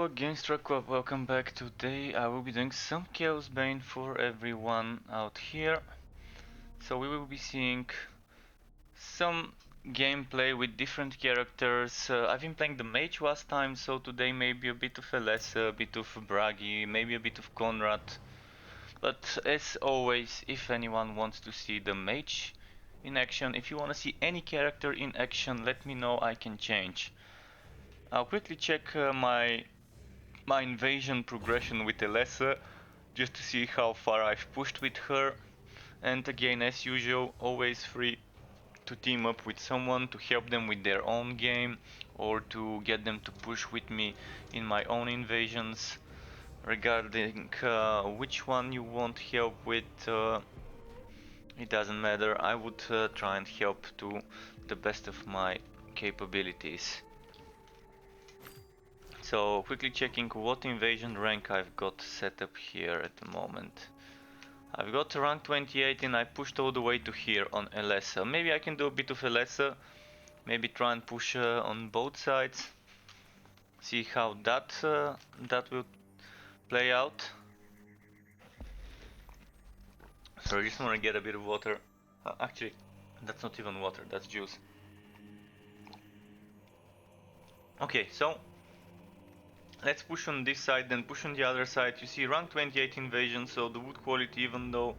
again, Struck, welcome back. Today I will be doing some Chaosbane for everyone out here. So we will be seeing some gameplay with different characters. I've been playing the mage last time, so today maybe a bit of Elessa, a bit of Bragi, maybe a bit of Conrad. But as always, if anyone wants to see the mage in action, if you want to see any character in action, let me know, I can change. I'll quickly check my invasion progression with Elessa, just to see how far I've pushed with her. And again, as usual, always free to team up with someone to help them with their own game, or to get them to push with me in my own invasions. Regarding which one you want help with, it doesn't matter. I would try and help to the best of my capabilities. So quickly checking what invasion rank I've got set up here at the moment. I've got rank 28 and I pushed all the way to here on Elessa. Maybe I can do a bit of Elessa, maybe try and push on both sides. See how that will play out. So I just want to get a bit of water. Actually, that's not even water, that's juice. Okay, so let's push on this side, then push on the other side. You see rank 28 invasion, so the wood quality, even though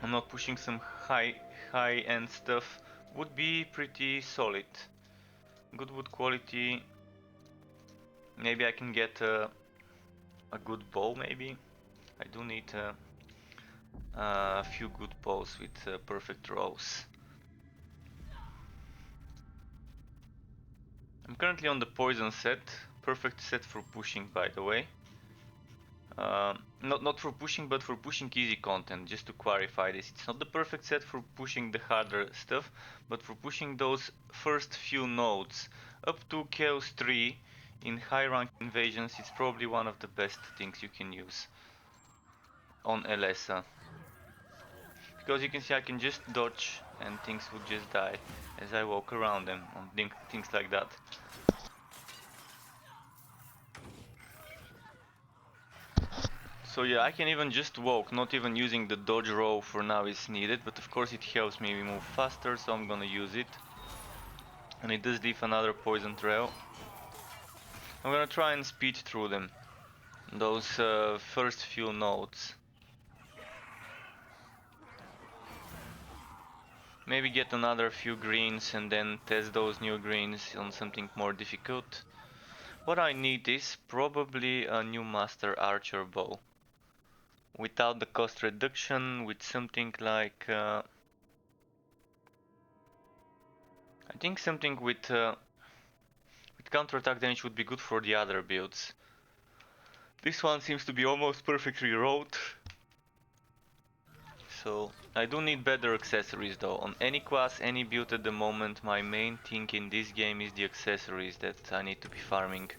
I'm not pushing some high-end stuff, would be pretty solid. Good wood quality. Maybe I can get a good bow, maybe. I do need a few good bows with perfect rolls. I'm currently on the poison set. Perfect set for pushing, by the way. Not for pushing, but for pushing easy content, just to clarify this. It's not the perfect set for pushing the harder stuff, but for pushing those first few nodes. Up to Chaos 3 in high rank invasions, it's probably one of the best things you can use on Elessa. Because you can see I can just dodge and things would just die as I walk around them, and things like that. So yeah, I can even just walk, not even using the dodge row for now is needed, but of course it helps me move faster, so I'm gonna use it. And it does leave another poison trail. I'm gonna try and speed through them, those first few nodes. Maybe get another few greens and then test those new greens on something more difficult. What I need is probably a new master archer bow. Without the cost reduction, with something like I think something with counter-attack damage would be good for the other builds. This one seems to be almost perfectly rolled. So I do need better accessories though. On any class, any build at the moment, my main thing in this game is the accessories that I need to be farming.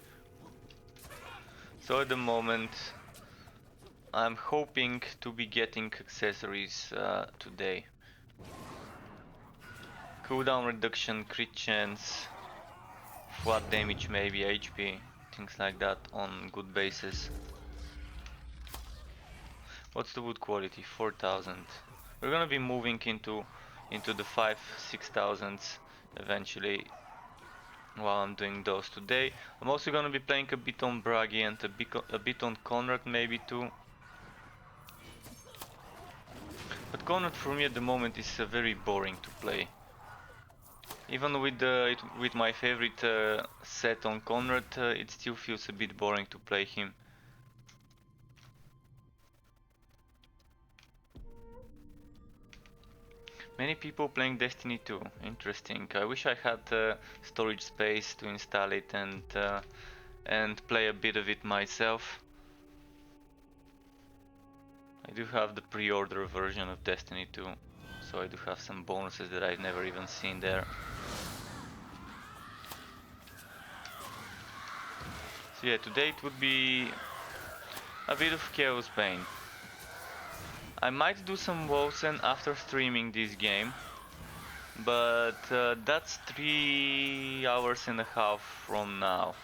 So at the moment I'm hoping to be getting accessories today. Cooldown reduction, crit chance, flat damage maybe, HP, things like that on good bases. What's the wood quality? 4000. We're gonna be moving into the 5-6,000s eventually while I'm doing those today. I'm also gonna be playing a bit on Bragi and a bit on Conrad maybe too. But Conrad for me at the moment is very boring to play. Even with my favorite set on Conrad, it still feels a bit boring to play him. Many people playing Destiny 2, interesting. I wish I had storage space to install it and play a bit of it myself. I do have the pre-order version of Destiny 2, so I do have some bonuses that I've never even seen there. So yeah, today it would be a bit of Chaosbane. I might do some Wolsen after streaming this game, but that's 3 hours and a half from now.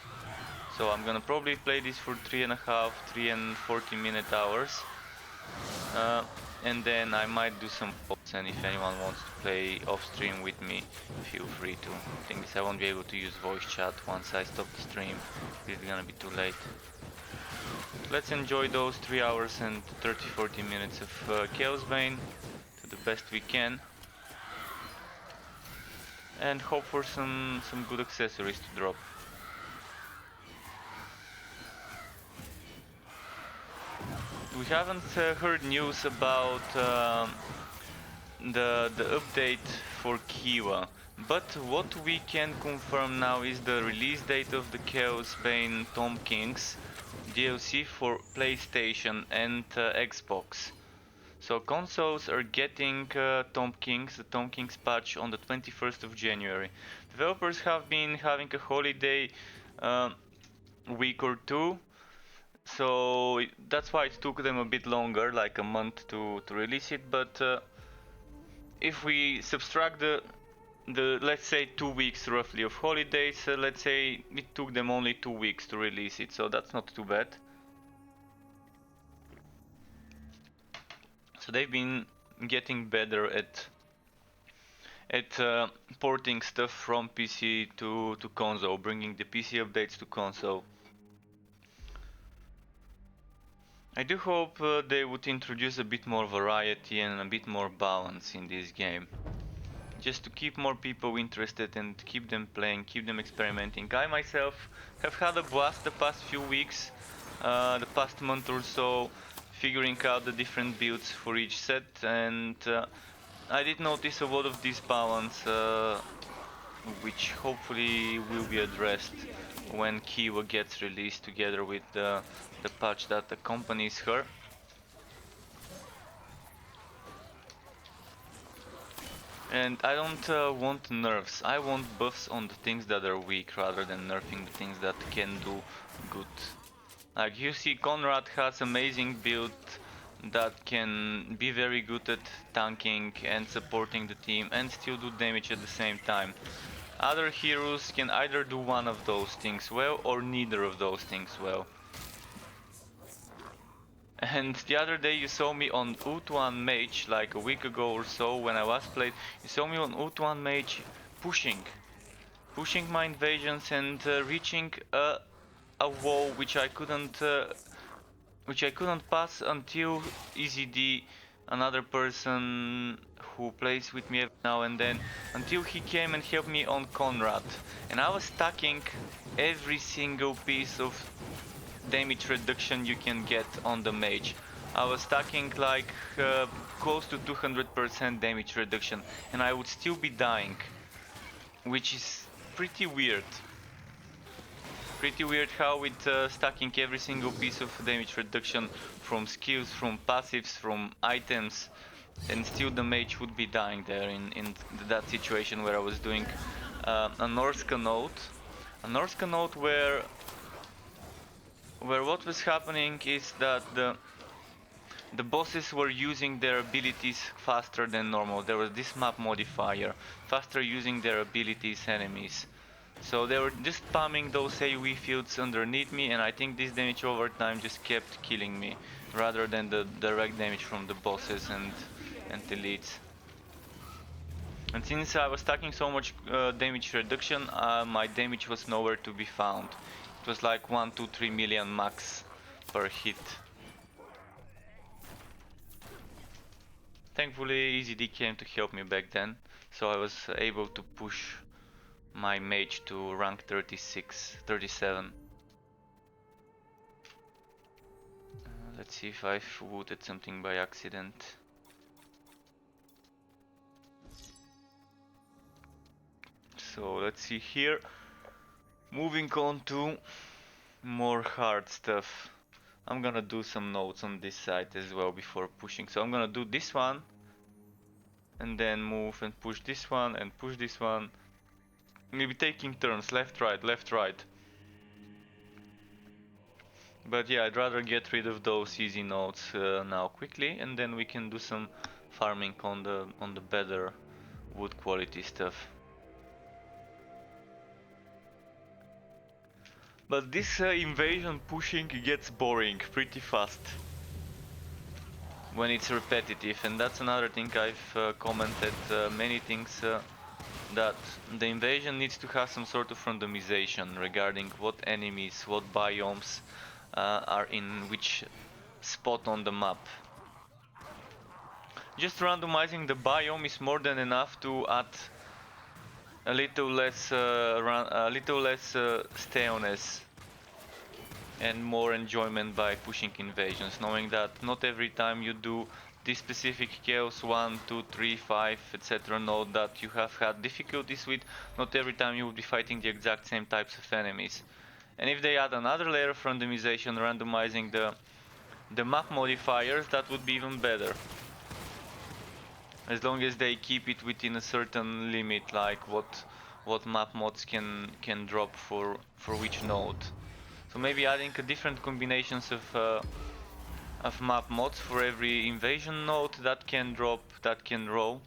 So I'm gonna probably play this for 3.5, 3 and 40-minute hours. And then I might do some votes, and if anyone wants to play off stream with me, feel free to. The thing is, I won't be able to use voice chat once I stop the stream. It's gonna be too late. Let's enjoy those 3 hours and 30-40 minutes of Chaosbane to the best we can. And hope for some good accessories to drop. We haven't heard news about the update for Kiwa, but what we can confirm now is the release date of the Chaosbane Tomb Kings DLC for PlayStation and Xbox. So consoles are getting the Tomb Kings patch on the 21st of January. Developers have been having a holiday week or two, so that's why it took them a bit longer, like a month to release it. But if we subtract the let's say 2 weeks roughly of holidays, let's say it took them only 2 weeks to release it, so that's not too bad. So they've been getting better at porting stuff from PC to console, bringing the PC updates to console. I do hope they would introduce a bit more variety and a bit more balance in this game, just to keep more people interested and keep them playing, keep them experimenting. I myself have had a blast the past few weeks, the past month or so, figuring out the different builds for each set, and I did notice a lot of disbalance, which hopefully will be addressed when Kiwa gets released together with the patch that accompanies her. And I don't want nerfs, I want buffs on the things that are weak rather than nerfing the things that can do good. Like you see, Conrad has amazing build that can be very good at tanking and supporting the team and still do damage at the same time. Other heroes can either do one of those things well or neither of those things well. And the other day you saw me on Ut1 Mage, like a week ago or so when I was played, you saw me on Ut1 Mage pushing my invasions and reaching a wall which I couldn't pass until EZD, another person who plays with me every now and then, until he came and helped me on Conrad. And I was stacking every single piece of damage reduction you can get on the mage. I was stacking like close to 200% damage reduction, and I would still be dying, which is pretty weird. Pretty weird how with stacking every single piece of damage reduction from skills, from passives, from items, and still the mage would be dying there in that situation where I was doing a Norse Canode. A Norse Canode where what was happening is that the bosses were using their abilities faster than normal. There was this map modifier, faster using their abilities enemies. So they were just spamming those AoE fields underneath me, and I think this damage over time just kept killing me, rather than the direct damage from the bosses and elites. And since I was stacking so much damage reduction, my damage was nowhere to be found. It was like 1, 2, 3 million max per hit. Thankfully EZD came to help me back then, so I was able to push my mage to rank 36, 37. Let's see if I've wounded something by accident. So let's see here. Moving on to more hard stuff. I'm gonna do some notes on this side as well before pushing. So I'm gonna do this one, and then move and push this one and push this one. Maybe taking turns, left, right, left, right. But yeah, I'd rather get rid of those easy notes now quickly, and then we can do some farming on the better wood quality stuff. But this invasion pushing gets boring pretty fast when it's repetitive, and that's another thing I've commented many things that the invasion needs to have some sort of randomization regarding what enemies, what biomes are in which spot on the map. Just randomizing the biome is more than enough to add a little less staleness and more enjoyment by pushing invasions, knowing that not every time you do this specific chaos 1, 2, 3, 5, etc. node that you have had difficulties with, not every time you will be fighting the exact same types of enemies. And if they add another layer of randomization, randomizing the map modifiers, that would be even better. As long as they keep it within a certain limit, like what map mods can drop for which node. So maybe adding a different combinations of map mods for every invasion node that can drop, that can roll.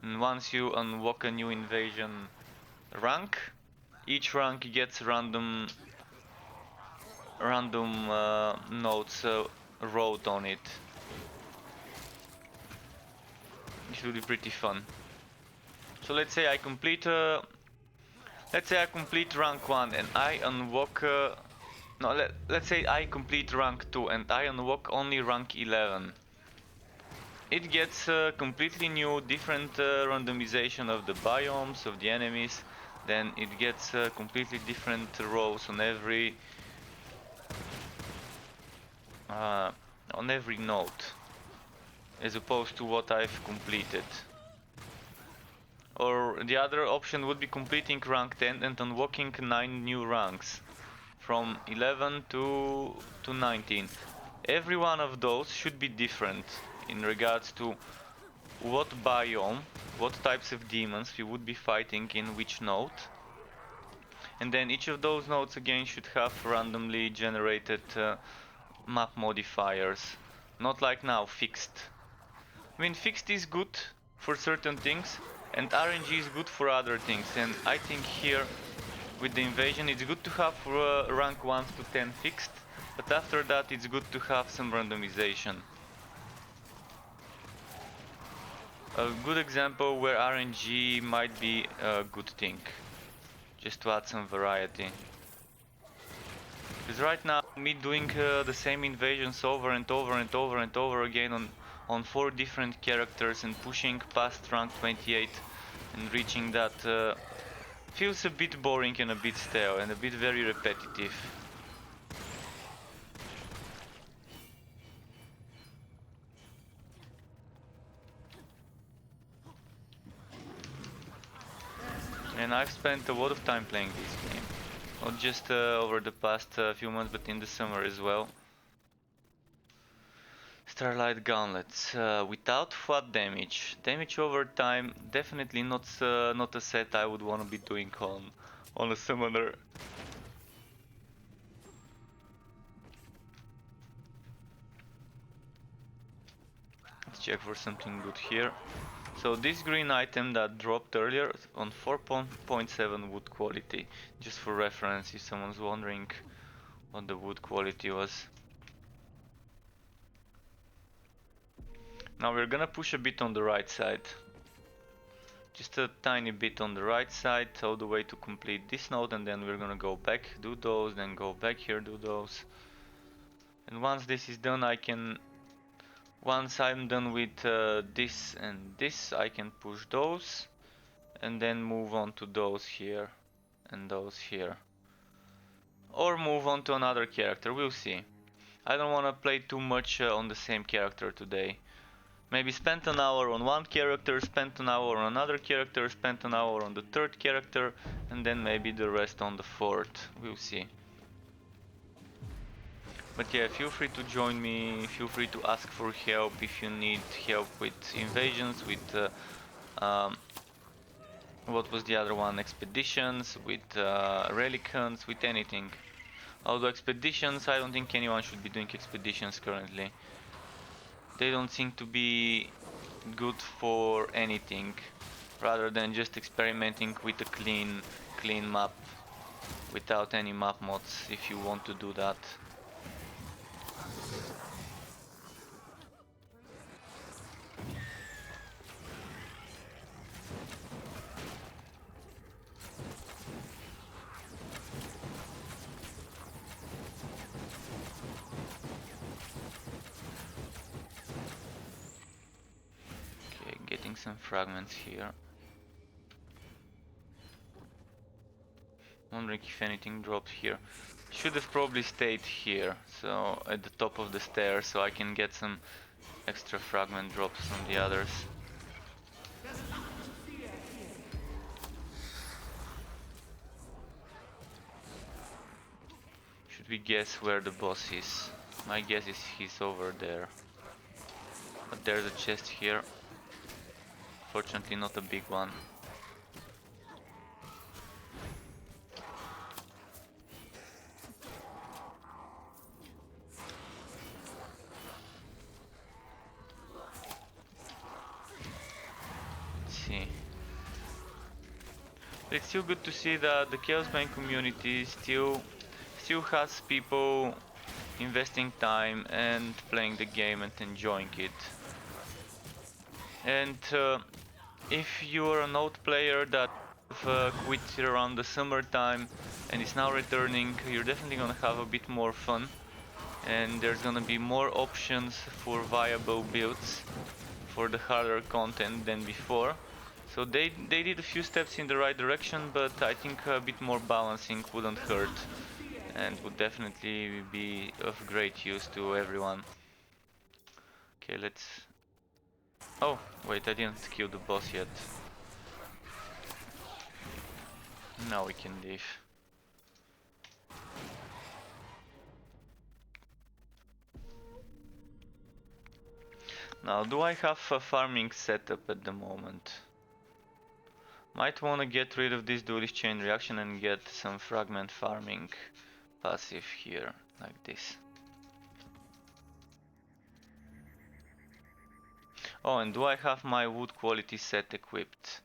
And once you unlock a new invasion rank, each rank gets random nodes wrote on it. It will be pretty fun. So let's say I complete rank 1 and I unlock no, let's say I complete rank 2 and I unlock only rank 11. It gets a completely new, different randomization of the biomes, of the enemies. Then it gets completely different rows on every node, as opposed to what I've completed. Or the other option would be completing rank 10 and unlocking 9 new ranks, from 11 to 19. Every one of those should be different in regards to what biome, what types of demons we would be fighting in which node. And then each of those nodes again should have randomly generated map modifiers. Not like now, fixed. I mean, fixed is good for certain things, and RNG is good for other things. And I think here, with the invasion, it's good to have rank 1 to 10 fixed, but after that it's good to have some randomization. A good example where RNG might be a good thing, just to add some variety. Because right now, me doing the same invasions over and over and over and over again on 4 different characters and pushing past rank 28 and reaching that feels a bit boring and a bit stale and a bit very repetitive. And I've spent a lot of time playing this game. Not just over the past few months, but in the summer as well. Starlight Gauntlets, without flat damage. Damage over time, definitely not a set I would want to be doing on a summoner. Let's check for something good here. So this green item that dropped earlier on 4.7 wood quality, just for reference if someone's wondering what the wood quality was. Now we're gonna push a bit on the right side. Just a tiny bit on the right side, all the way to complete this node, and then we're gonna go back, do those, then go back here, do those. And once this is done, once I'm done with this and this, I can push those, and then move on to those here, and those here. Or move on to another character, we'll see. I don't wanna play too much on the same character today. Maybe spend an hour on one character, spend an hour on another character, spend an hour on the third character, and then maybe the rest on the fourth. We'll see. But yeah, feel free to join me, feel free to ask for help if you need help with invasions, with what was the other one, expeditions, with relic hunts, with anything. Although expeditions, I don't think anyone should be doing expeditions currently. They don't seem to be good for anything, rather than just experimenting with a clean map. without any map mods if you want to do that. Okay, getting some fragments here. Wondering if anything dropped here. Should have probably stayed here, so at the top of the stairs, so I can get some extra fragment drops from the others. Should we guess where the boss is? My guess is he's over there. But there's a chest here. Fortunately not a big one. See. But it's still good to see that the Chaosbane community still has people investing time and playing the game and enjoying it. And if you're an old player that quit around the summertime and is now returning, you're definitely gonna have a bit more fun. And there's gonna be more options for viable builds for the harder content than before. So they did a few steps in the right direction, but I think a bit more balancing wouldn't hurt and would definitely be of great use to everyone. Okay, let's... Oh, wait, I didn't kill the boss yet. Now we can leave. Now, do I have a farming setup at the moment? Might wanna get rid of this duelist chain reaction and get some fragment farming passive here, like this. Oh, and do I have my wood quality set equipped?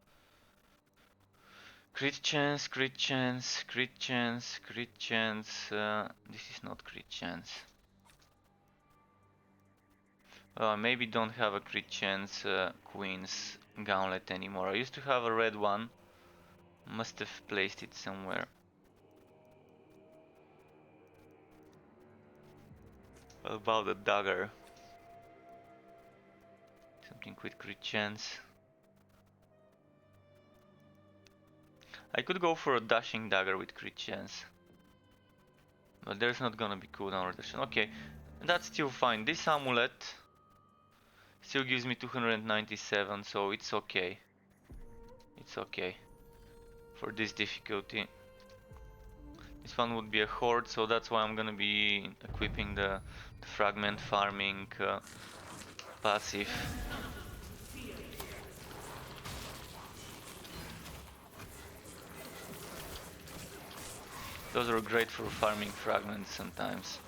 Crit chance, crit chance, crit chance, crit chance. This is not crit chance. Maybe don't have a crit chance Queen's Gauntlet anymore. I used to have a red one. Must have placed it somewhere. What about a dagger? Something with crit chance. I could go for a dashing dagger with crit chance. But there's not gonna be cooldown reduction. Okay, that's still fine. This amulet still gives me 297, so it's okay. It's okay for this difficulty. This one would be a horde, so that's why I'm gonna be equipping the fragment farming passive. Those are great for farming fragments sometimes.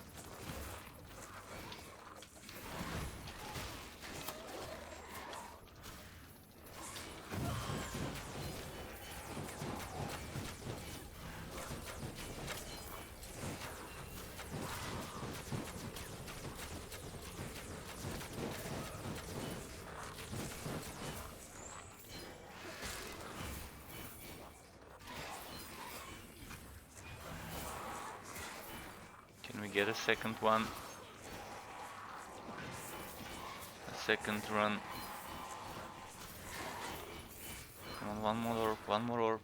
Can we get a second one? A second run. Come on, one more orb, one more orb.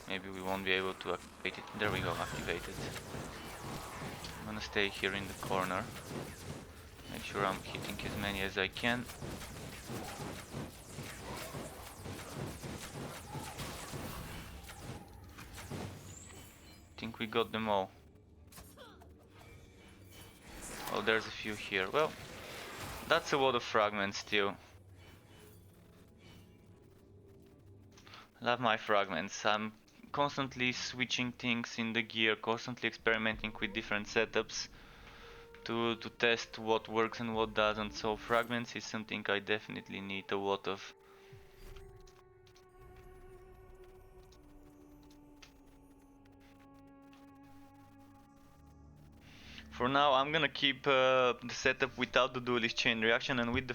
Maybe we won't be able to activate it. There we go, activated. I'm gonna stay here in the corner. Make sure I'm hitting as many as I can. I think we got them all. Oh, there's a few here. Well, that's a lot of fragments still. Love my fragments. I'm constantly switching things in the gear, constantly experimenting with different setups to test what works and what doesn't. So fragments is something I definitely need a lot of. For now, I'm gonna keep the setup without the duelist chain reaction and with the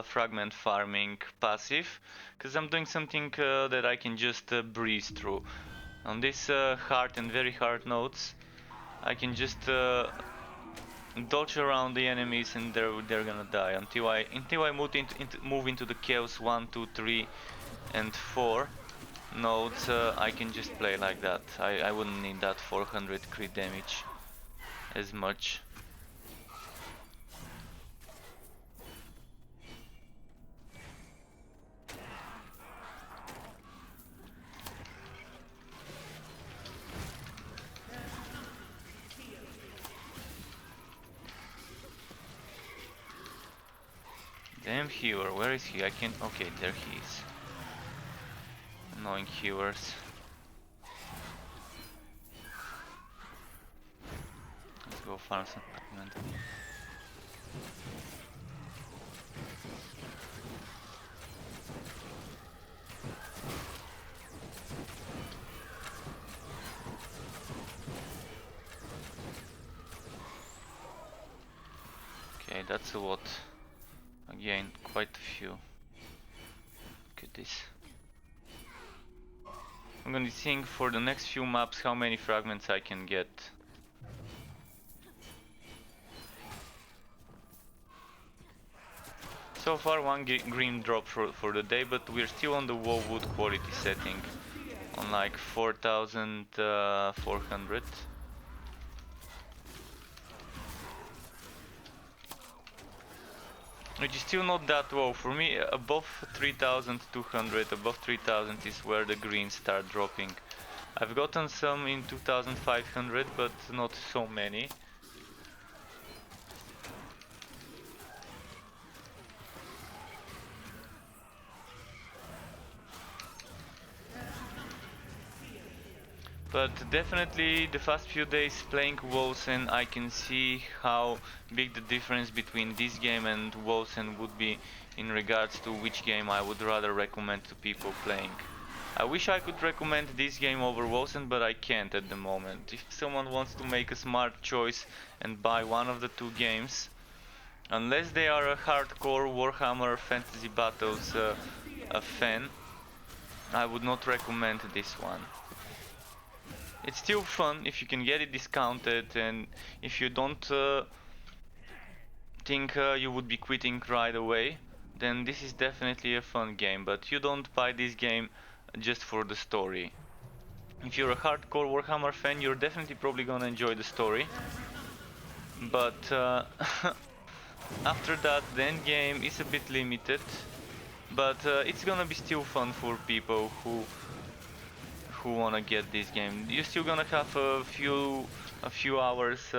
fragment farming passive, because I'm doing something that I can just breeze through. On these hard and very hard nodes, I can just dodge around the enemies and they're gonna die until I move into the chaos 1, 2, 3, and 4 nodes. I can just play like that. I wouldn't need that 400 crit damage as much. Damn healer, where is he? I can't. Okay, there he is. Annoying healers. Let's go farm some fragment. Okay, that's a lot. Again, quite a few. Look at this. I'm gonna be seeing for the next few maps how many fragments I can get. So far one green drop for the day, but we're still on the wall wood quality setting. On like 4,400. Which is still not that low. For me, above 3,200, above 3,000 is where the greens start dropping. I've gotten some in 2,500, but not so many. But definitely the past few days playing Wolsen, I can see how big the difference between this game and Wolsen would be in regards to which game I would rather recommend to people playing. I wish I could recommend this game over Wolsen, but I can't at the moment. If someone wants to make a smart choice and buy one of the two games, unless they are a hardcore Warhammer Fantasy Battles a fan, I would not recommend this one. It's still fun if you can get it discounted, and if you don't think you would be quitting right away, then this is definitely a fun game, but you don't buy this game just for the story. If you're a hardcore Warhammer fan, you're definitely probably gonna enjoy the story, but after that the end game is a bit limited, but it's gonna be still fun for people who wanna get this game. You're still gonna have a few hours,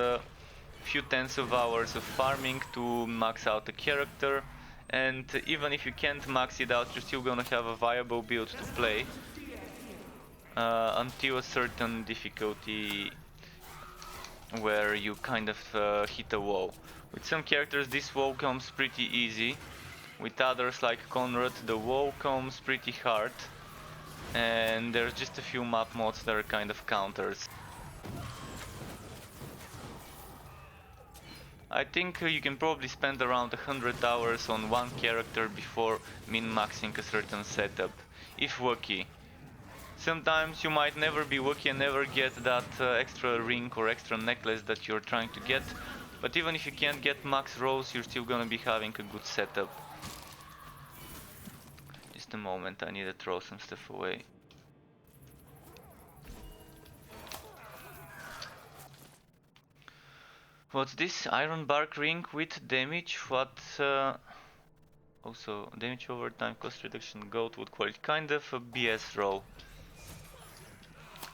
few tens of hours of farming to max out the character, and even if you can't max it out, you're still gonna have a viable build to play until a certain difficulty where you kind of hit a wall. With some characters this wall comes pretty easy, with others like Conrad the wall comes pretty hard. And there's just a few map mods that are kind of counters. I think you can probably spend around 100 hours on one character before min-maxing a certain setup, if lucky. Sometimes you might never be lucky and never get that extra ring or extra necklace that you're trying to get, but even if you can't get max rolls, you're still gonna be having a good setup. Just a moment, I need to throw some stuff away. What's this? Iron bark ring with damage? What? Also damage over time, cost reduction, gold wood quality. Kind of a BS roll.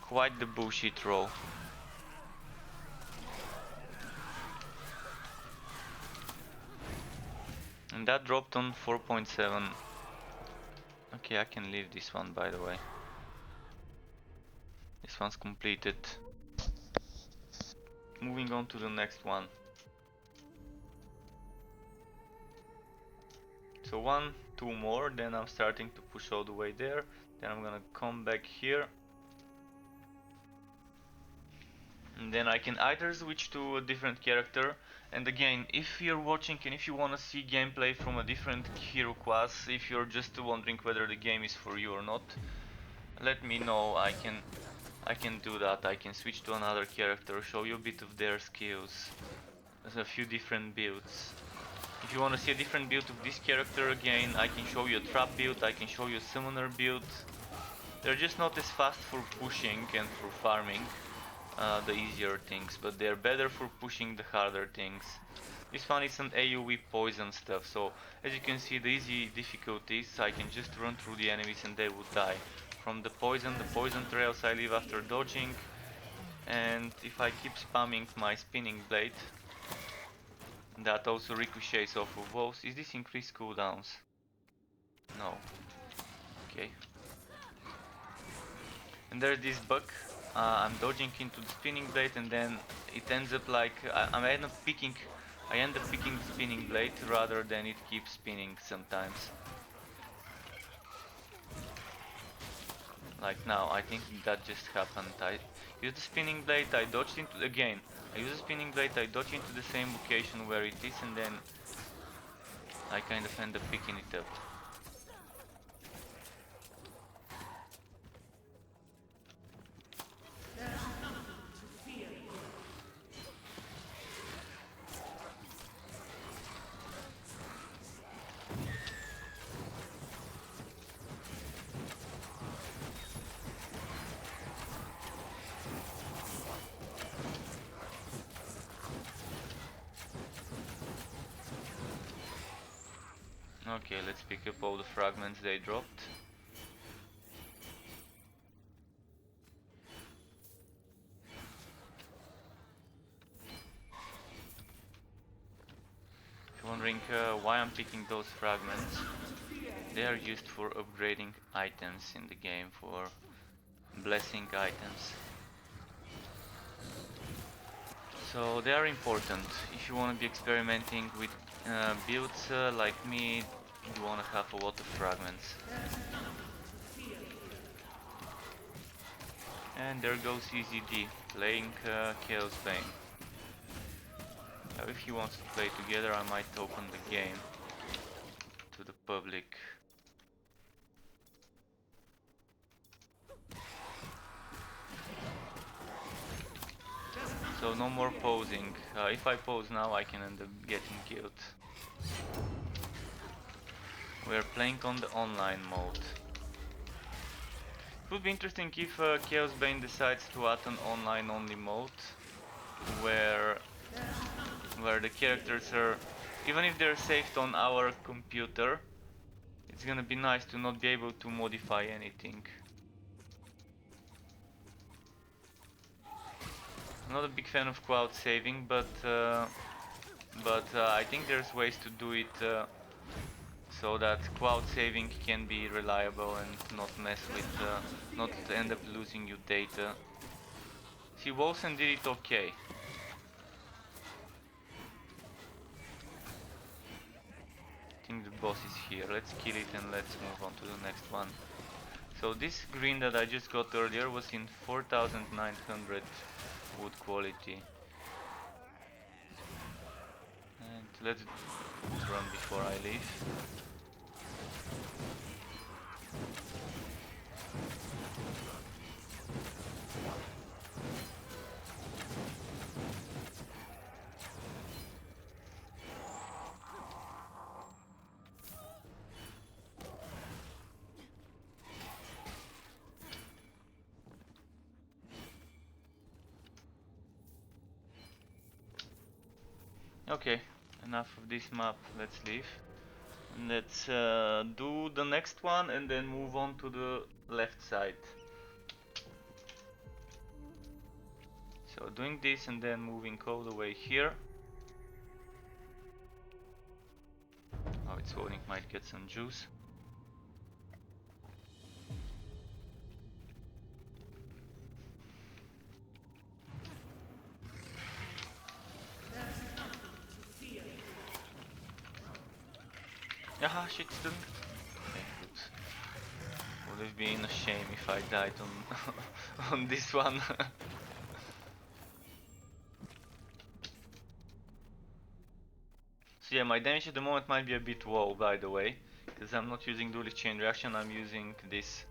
Quite the bullshit roll. And that dropped on 4.7. Okay, I can leave this one, by the way. This one's completed. Moving on to the next one. So 1, 2 more, then I'm starting to push all the way there. Then I'm gonna come back here. And then I can either switch to a different character, and again, if you're watching and if you want to see gameplay from a different hero class, if you're just wondering whether the game is for you or not, let me know. I can do that. I can switch to another character, show you a bit of their skills. There's a few different builds. If you want to see a different build of this character again, I can show you a trap build, I can show you a summoner build. They're just not as fast for pushing and for farming the easier things, but they're better for pushing the harder things. This one is an AoE poison stuff, so as you can see the easy difficulties, I can just run through the enemies and they would die. From the poison trails I leave after dodging, and if I keep spamming my spinning blade, that also ricochets off of walls. Is this increased cooldowns? No. Okay. And there's this bug. I'm dodging into the spinning blade and then it ends up like I end up picking the spinning blade rather than it keeps spinning sometimes. Like now, I think that just happened. I used the spinning blade, I dodged into again. I use the spinning blade, I dodge into the same location where it is, and then I kind of end up picking it up. Okay, let's pick up all the fragments they dropped. If you're wondering why I'm picking those fragments, they are used for upgrading items in the game, for blessing items. So they are important. If you want to be experimenting with builds like me, you want to have a lot of fragments. And there goes EZD, playing Chaosbane. If he wants to play together, I might open the game to the public. So no more posing. If I pose now, I can end up getting killed. We're playing on the online mode. It would be interesting if Chaosbane decides to add an online only mode where the characters are, even if they're saved on our computer, it's gonna be nice to not be able to modify anything. I'm not a big fan of cloud saving, but I think there's ways to do it so that cloud saving can be reliable and not mess with, not end up losing your data. See, Wolsen did it okay. I think the boss is here. Let's kill it and let's move on to the next one. So this green that I just got earlier was in 4900 wood quality. And let's run before I leave. Okay, enough of this map, let's leave. Let's do the next one and then move on to the left side. So doing this and then moving all the way here. Oh, it's loading, might get some juice. Aha, shit, still. Okay, good. Would have been a shame if I died on on this one. So yeah, my damage at the moment might be a bit low, by the way, because I'm not using duelist chain reaction, I'm using this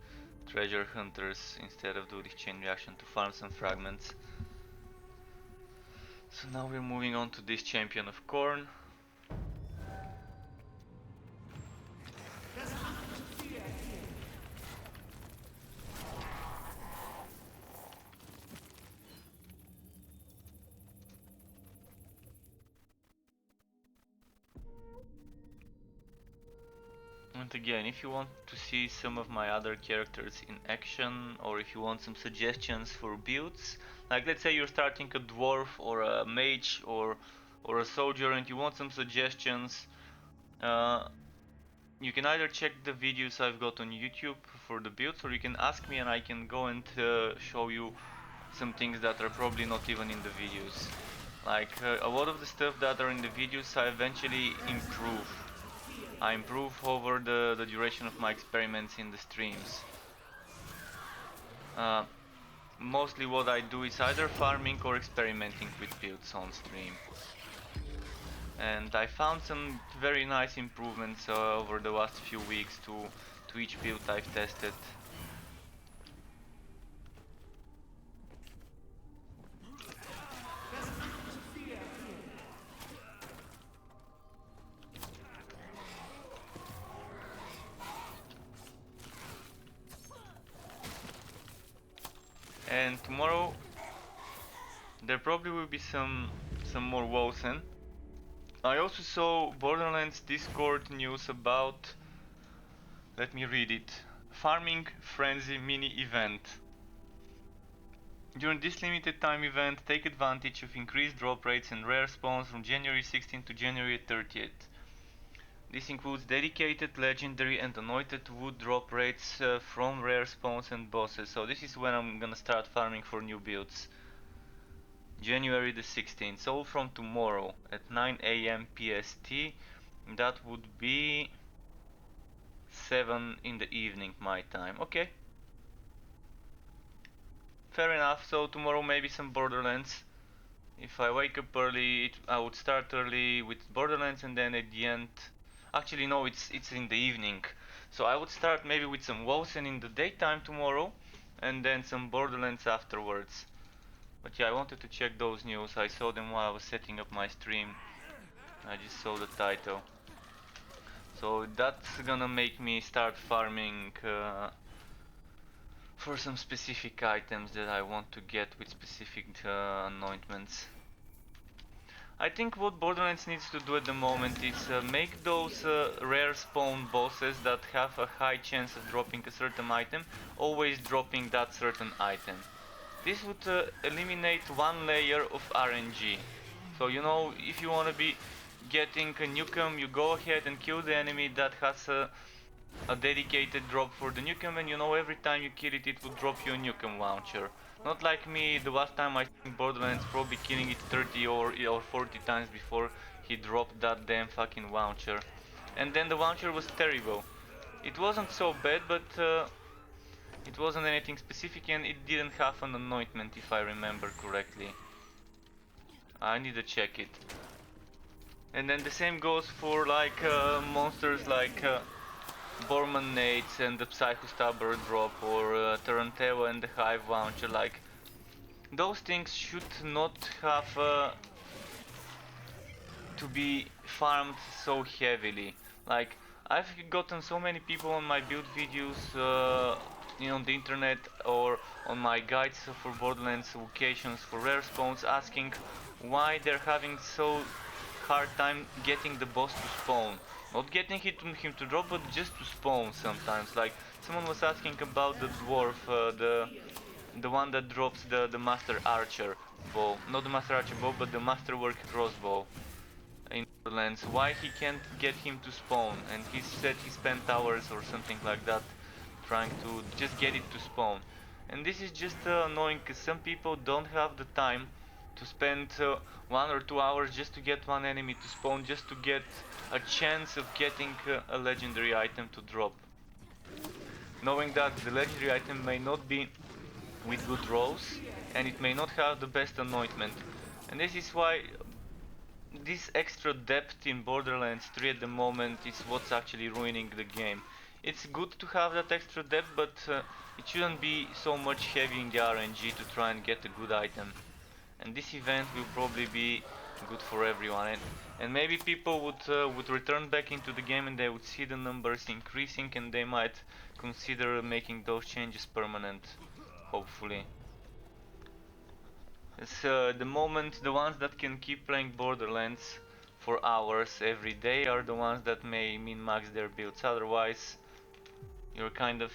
treasure hunters instead of duelist chain reaction to farm some fragments. So now we're moving on to this champion of Corn. And again, if you want to see some of my other characters in action, or if you want some suggestions for builds, like let's say you're starting a dwarf or a mage or a soldier and you want some suggestions, you can either check the videos I've got on YouTube for the builds, or you can ask me and I can go and show you some things that are probably not even in the videos. Like a lot of the stuff that are in the videos I eventually improve. I improve over the duration of my experiments in the streams. Uh, Mostly what I do is either farming or experimenting with builds on stream. And I found some very nice improvements over the last few weeks to each build I've tested. And tomorrow there probably will be some more Wosen. I also saw Borderlands Discord news about, let me read it, Farming Frenzy mini event. During this limited time event, take advantage of increased drop rates and rare spawns from January 16th to January 30th. This includes dedicated, legendary and anointed wood drop rates from rare spawns and bosses. So this is when I'm gonna start farming for new builds. January the 16th, so from tomorrow at 9 AM PST, that would be 7 in the evening my time. Okay, fair enough. So tomorrow maybe some Borderlands. If I wake up early, I would start early with Borderlands, and then at the end, actually no, it's in the evening. So I would start maybe with some Wosen in the daytime tomorrow, and then some Borderlands afterwards. But yeah, I wanted to check those news. I saw them while I was setting up my stream. I just saw the title. So that's gonna make me start farming for some specific items that I want to get with specific anointments. I think what Borderlands needs to do at the moment is make those rare spawn bosses that have a high chance of dropping a certain item, always dropping that certain item. This would eliminate one layer of RNG. So you know, if you want to be getting a nukem, you go ahead and kill the enemy that has a dedicated drop for the nukem, and you know every time you kill it, it will drop you a nukem launcher. Not like me, the last time I in Borderlands, probably killing it 30 or 40 times before he dropped that damn fucking launcher. And then the launcher was terrible. It wasn't so bad, but it wasn't anything specific, and it didn't have an anointment if I remember correctly. I need to check it. And then the same goes for like monsters like Borman Nades and the Psychostabber drop, or Tarantella and the Hive launcher. Like, those things should not have to be farmed so heavily. Like, I've gotten so many people on my build videos on the internet or on my guides for Borderlands locations for rare spawns, asking why they're having so hard time getting the boss to spawn. Not getting him to drop, but just to spawn sometimes. Like, someone was asking about the dwarf, the one that drops the Master Archer bow. Not the Master Archer bow, but the Masterwork crossbow in Borderlands. Why he can't get him to spawn, and he said he spent hours or something like that trying to just get it to spawn. And this is just annoying, because some people don't have the time to spend 1 or 2 hours just to get one enemy to spawn, just to get a chance of getting a legendary item to drop. Knowing that the legendary item may not be with good rolls, and it may not have the best anointment. And this is why this extra depth in Borderlands 3 at the moment is what's actually ruining the game. It's good to have that extra depth, but it shouldn't be so much heavy in the RNG to try and get a good item. And this event will probably be good for everyone, and maybe people would return back into the game and they would see the numbers increasing and they might consider making those changes permanent, hopefully. It's the moment the ones that can keep playing Borderlands for hours every day are the ones that may min-max their builds. Otherwise, you're kind of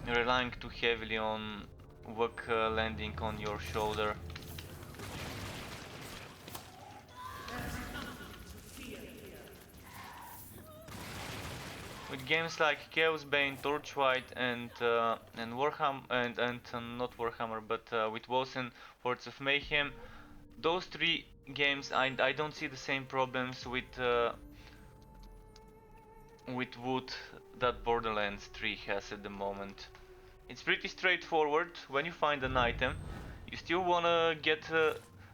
relying too heavily on luck landing on your shoulder. With games like Chaosbane, Torchlight, and Warhammer, and not Warhammer, but with Wolsen, Hordes of Mayhem, those three games, I don't see the same problems with wood that Borderlands 3 has at the moment. It's pretty straightforward. When you find an item, you still wanna get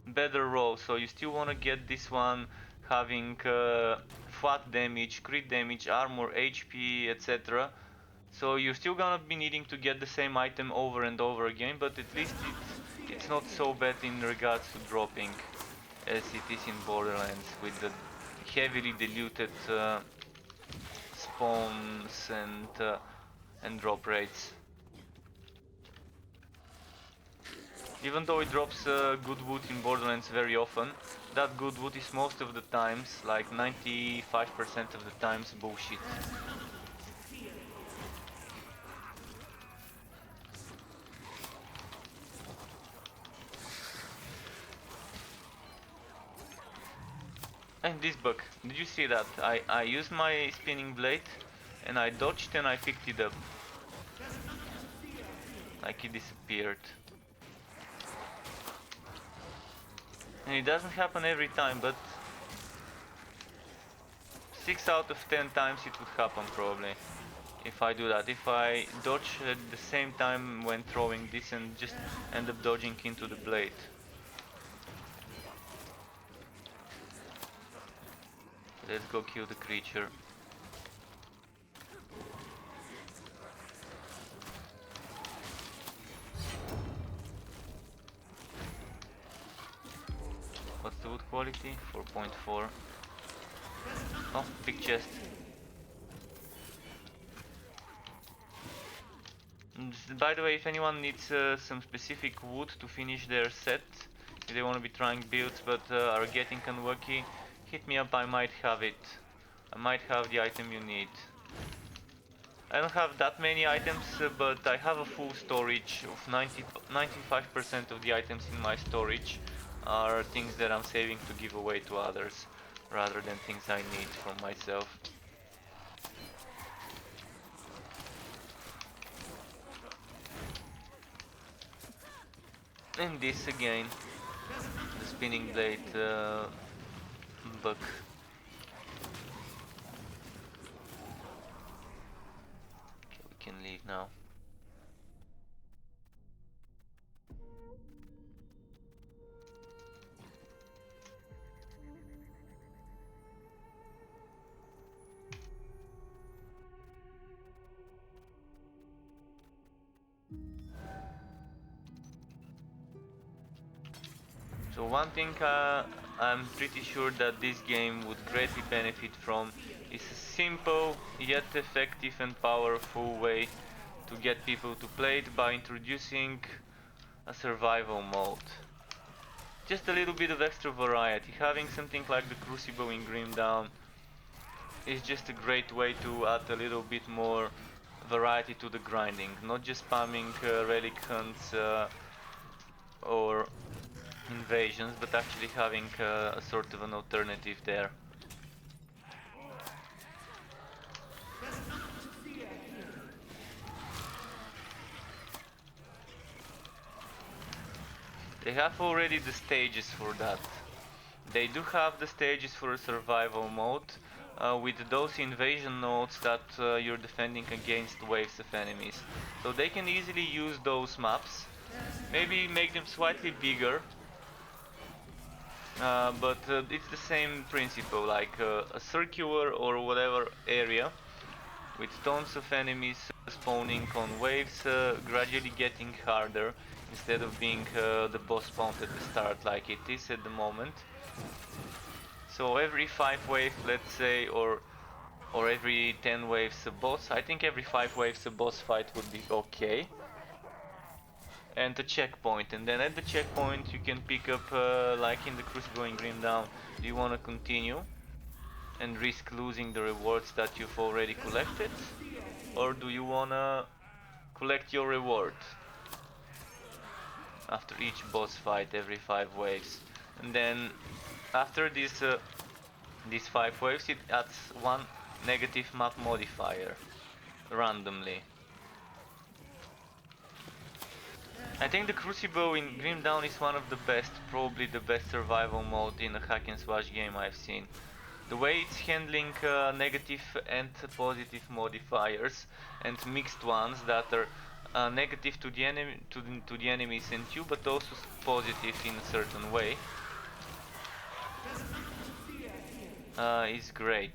better rolls, so you still wanna get this one having flat damage, crit damage, armor, HP, etc. So you're still gonna be needing to get the same item over and over again, but at least it's not so bad in regards to dropping as it is in Borderlands with the heavily diluted spawns and drop rates. Even though it drops good wood in Borderlands very often, that good wood is most of the times, like 95% of the times, bullshit. And this bug, did you see that? I used my spinning blade and I dodged and I picked it up. Like it disappeared. And it doesn't happen every time, but 6 out of 10 times it would happen probably. If I do that, if I dodge at the same time when throwing this and just end up dodging into the blade. Let's go kill the creature. What's the wood quality? 4.4. Oh, big chest. By the way, if anyone needs some specific wood to finish their set, if they want to be trying builds but are getting unlucky, hit me up, I might have it. I might have the item you need. I don't have that many items, but I have a full storage of 95% of the items in my storage are things that I'm saving to give away to others, rather than things I need for myself. And this again, the spinning blade bug. Okay, we can leave now. So one thing I'm pretty sure that this game would greatly benefit from is a simple yet effective and powerful way to get people to play it by introducing a survival mode. Just a little bit of extra variety. Having something like the Crucible in Grim Dawn is just a great way to add a little bit more variety to the grinding. Not just spamming relic hunts or invasions, but actually having a sort of an alternative there. They have already the stages for that. They do have the stages for a survival mode with those invasion nodes that you're defending against waves of enemies. So they can easily use those maps, maybe make them slightly bigger, but it's the same principle, like a circular or whatever area with tons of enemies spawning on waves, gradually getting harder instead of being the boss spawned at the start like it is at the moment. So every 5 waves, let's say, or every 10 waves a boss. I think every 5 waves a boss fight would be okay. And a checkpoint, and then at the checkpoint you can pick up, like in the Crucible in Grim Dawn, do you want to continue and risk losing the rewards that you've already collected? Or do you want to collect your reward after each boss fight every 5 waves? And then after these 5 waves it adds one negative map modifier randomly. I think the Crucible in Grim Dawn is one of the best, probably the best survival mode in a hack and slash game I've seen. The way it's handling negative and positive modifiers and mixed ones that are negative to the enemy, to the enemies and you, but also positive in a certain way, is great.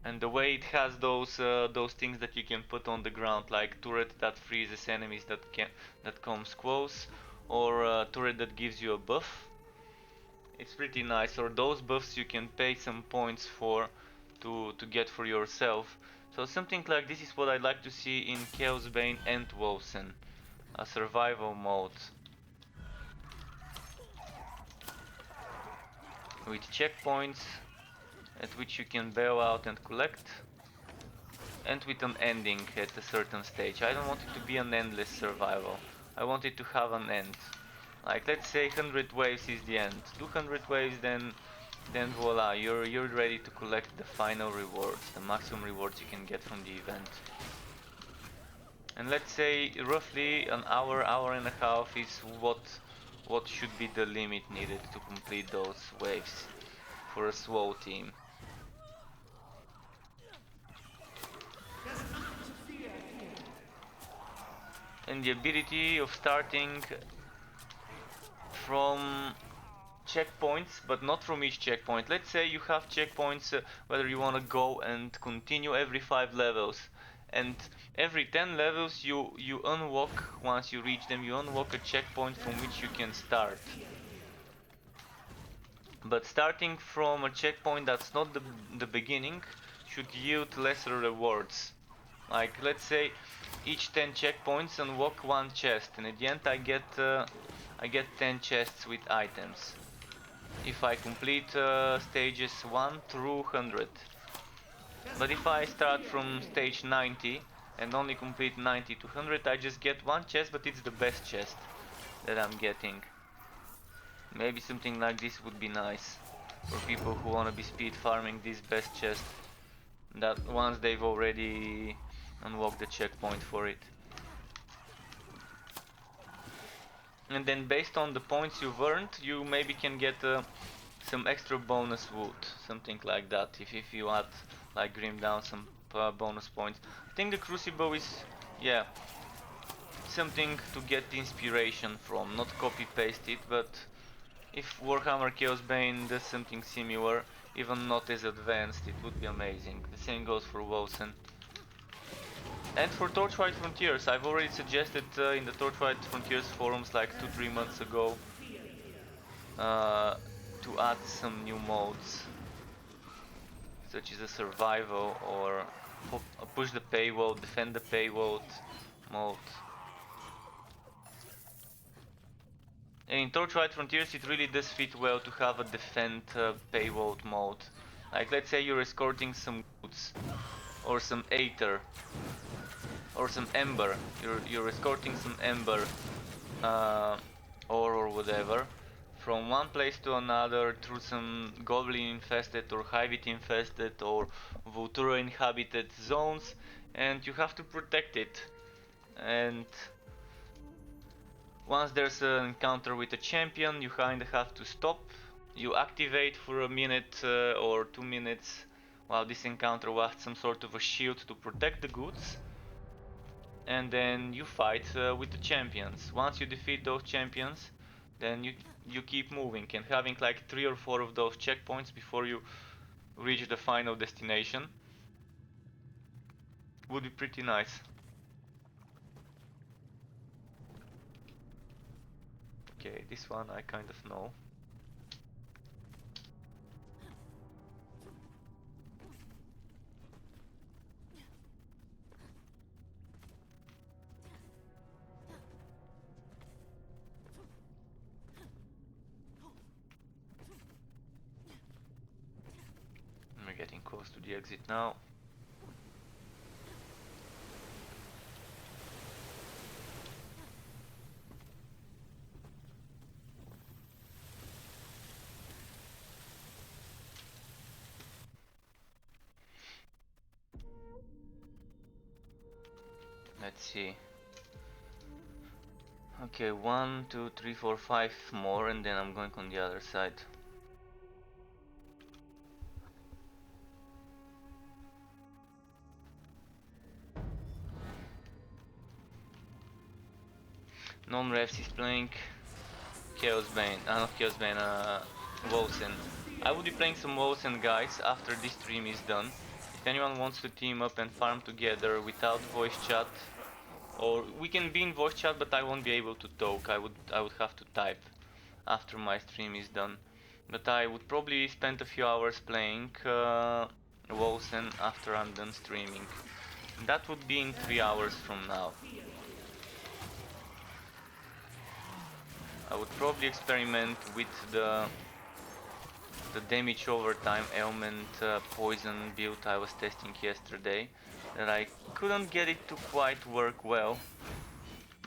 And the way it has those things that you can put on the ground, like turret that freezes enemies that comes close, or turret that gives you a buff. It's pretty nice. Or those buffs you can pay some points for to get for yourself. So something like this is what I'd like to see in Chaosbane and Wolsen, a survival mode with checkpoints at which you can bail out and collect, and with an ending at a certain stage. I don't want it to be an endless survival. I want it to have an end. Like, let's say 100 waves is the end. 200 waves, then voila, you're ready to collect the final rewards, the maximum rewards you can get from the event. And let's say roughly an hour, hour and a half is what should be the limit needed to complete those waves for a slow team. And the ability of starting from checkpoints, but not from each checkpoint. Let's say you have checkpoints, whether you want to go and continue every 5 levels, and every 10 levels you unlock, once you reach them, you unlock a checkpoint from which you can start. But starting from a checkpoint that's not the beginning should yield lesser rewards. Like, let's say each 10 checkpoints unlock one chest, and at the end I get 10 chests with items if I complete stages 1 through 100. But if I start from stage 90 and only complete 90 to 100, I just get one chest, but it's the best chest that I'm getting. Maybe something like this would be nice for people who want to be speed farming this best chest, that once they've already unlocked the checkpoint for it. And then based on the points you've earned, you maybe can get some extra bonus loot, something like that, if you add, like Grim Dawn, some bonus points. I think the Crucible is, yeah, something to get inspiration from, not copy paste it, but if Warhammer Chaosbane does something similar, even not as advanced, it would be amazing. The same goes for Wolsen. And for Torchlight Frontiers, I've already suggested in the Torchlight Frontiers forums like 2-3 months ago to add some new modes, such as a survival or push the payload, defend the payload mode. And in Torchlight Frontiers it really does fit well to have a defend payload mode. Like, let's say you're escorting some goods or some aether or some ember. You're escorting some ember or whatever from one place to another through some goblin infested or hivit infested or Vultura inhabited zones, and you have to protect it. And once there's an encounter with a champion, you kinda have to stop. You activate for a minute or 2 minutes while this encounter lasts some sort of a shield to protect the goods, and then you fight with the champions. Once you defeat those champions, then you keep moving, and having like 3 or 4 of those checkpoints before you reach the final destination would be pretty nice. Okay, this one I kind of know. We're getting close to the exit now. Let's see. Okay, 1, 2, 3, 4, 5 more, and then I'm going on the other side. Non-refs is playing Chaosbane, not Chaosbane, Wolsen. I will be playing some Wolsen, guys, after this stream is done. If anyone wants to team up and farm together without voice chat, or we can be in voice chat, but I won't be able to talk. I would have to type after my stream is done. But I would probably spend a few hours playing Wolsen after I'm done streaming. That would be in 3 hours from now. I would probably experiment with the damage over time ailment poison build I was testing yesterday, that I couldn't get it to quite work well,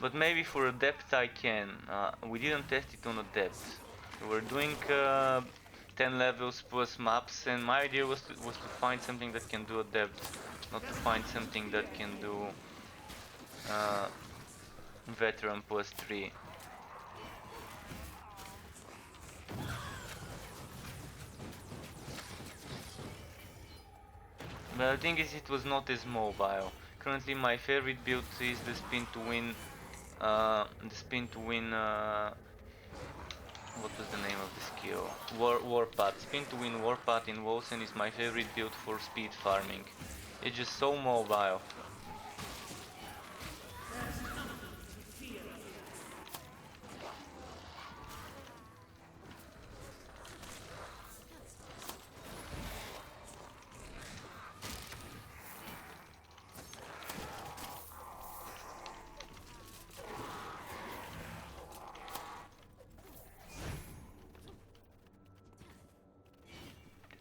but maybe for a depth I can. We didn't test it on a depth. We were doing 10 levels plus maps, and my idea was to find something that can do a depth, not to find something that can do veteran plus 3. But the thing is, it was not as mobile. Currently my favorite build is the spin to win, what was the name of the skill? Warpath. Spin to win Warpath in Wolsen is my favorite build for speed farming. It's just so mobile.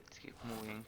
Let's keep moving.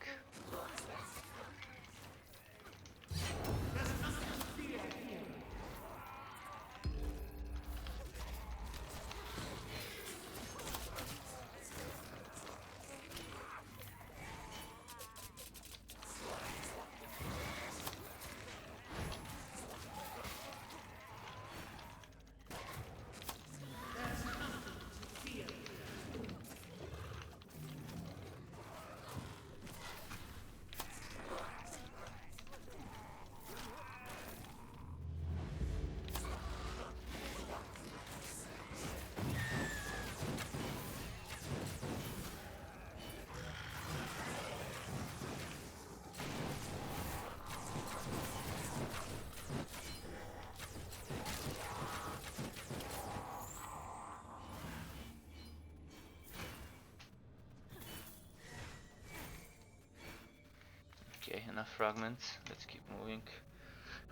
Okay, enough fragments. Let's keep moving.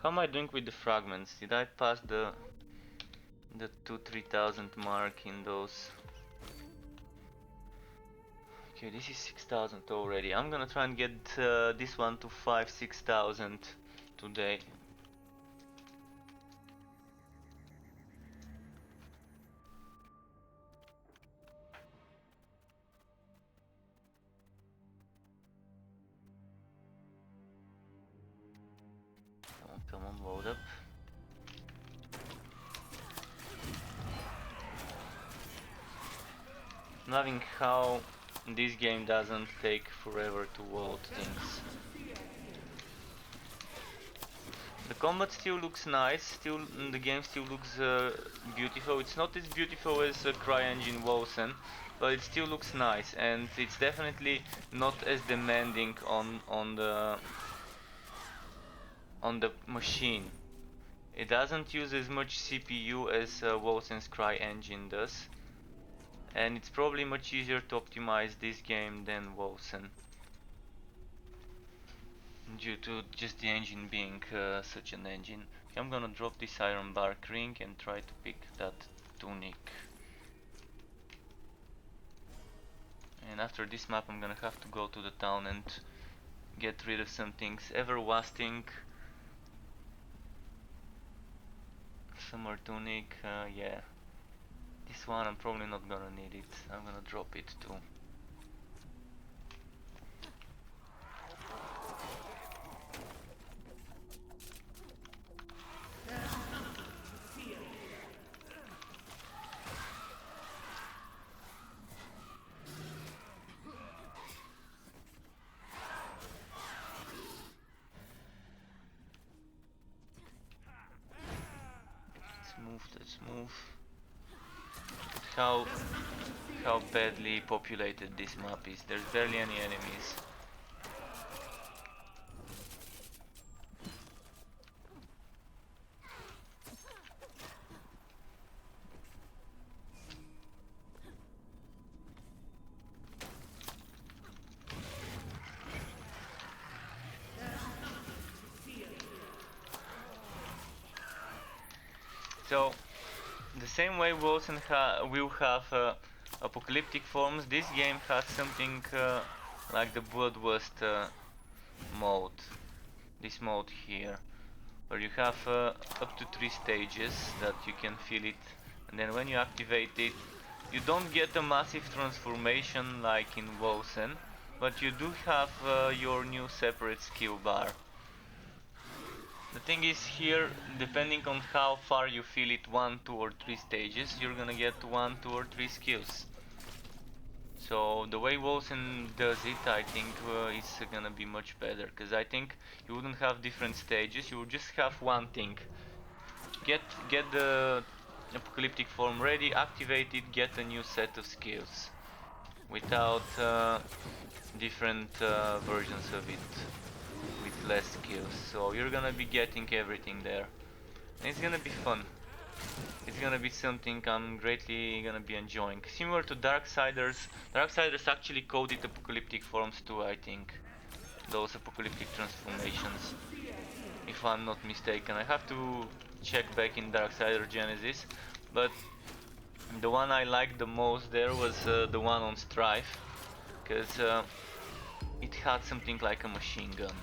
How am I doing with the fragments? Did I pass the 2-3,000 mark in those? Okay, this is 6,000 already. I'm gonna try and get this one to 5-6,000 today. Come on, load up. Loving how this game doesn't take forever to load things. The combat still looks nice, still the game still looks beautiful. It's not as beautiful as CryEngine Wolsen, but it still looks nice, and it's definitely not as demanding on the machine. It doesn't use as much CPU as Wolsen's CryEngine does, and it's probably much easier to optimize this game than Wolsen, due to just the engine being such an engine. Okay, I'm gonna drop this iron bark ring and try to pick that tunic. And after this map I'm gonna have to go to the town and get rid of some things. Everlasting summer tunic, yeah. This one I'm probably not gonna need it. I'm gonna drop it too. Let's move. How badly populated this map is. There's barely any enemies. So, the same way Wolsen will have apocalyptic forms, this game has something like the Bloodlust mode. This mode here, where you have up to 3 stages that you can feel it, and then when you activate it, you don't get a massive transformation like in Wolsen, but you do have your new separate skill bar. The thing is here, depending on how far you feel it, 1, 2 or 3 stages, you're gonna get 1, 2 or 3 skills. So the way Wolsen does it, I think is gonna be much better, because I think you wouldn't have different stages, you would just have one thing. Get the apocalyptic form ready, activate it, get a new set of skills, without different versions of it, with less skills. So you're gonna be getting everything there. And it's gonna be fun. It's gonna be something I'm greatly gonna be enjoying. Similar to Darksiders. Darksiders actually coded apocalyptic forms too, I think. Those apocalyptic transformations, if I'm not mistaken. I have to check back in Darksider Genesis, but the one I liked the most there was the one on Strife, because it had something like a machine gun.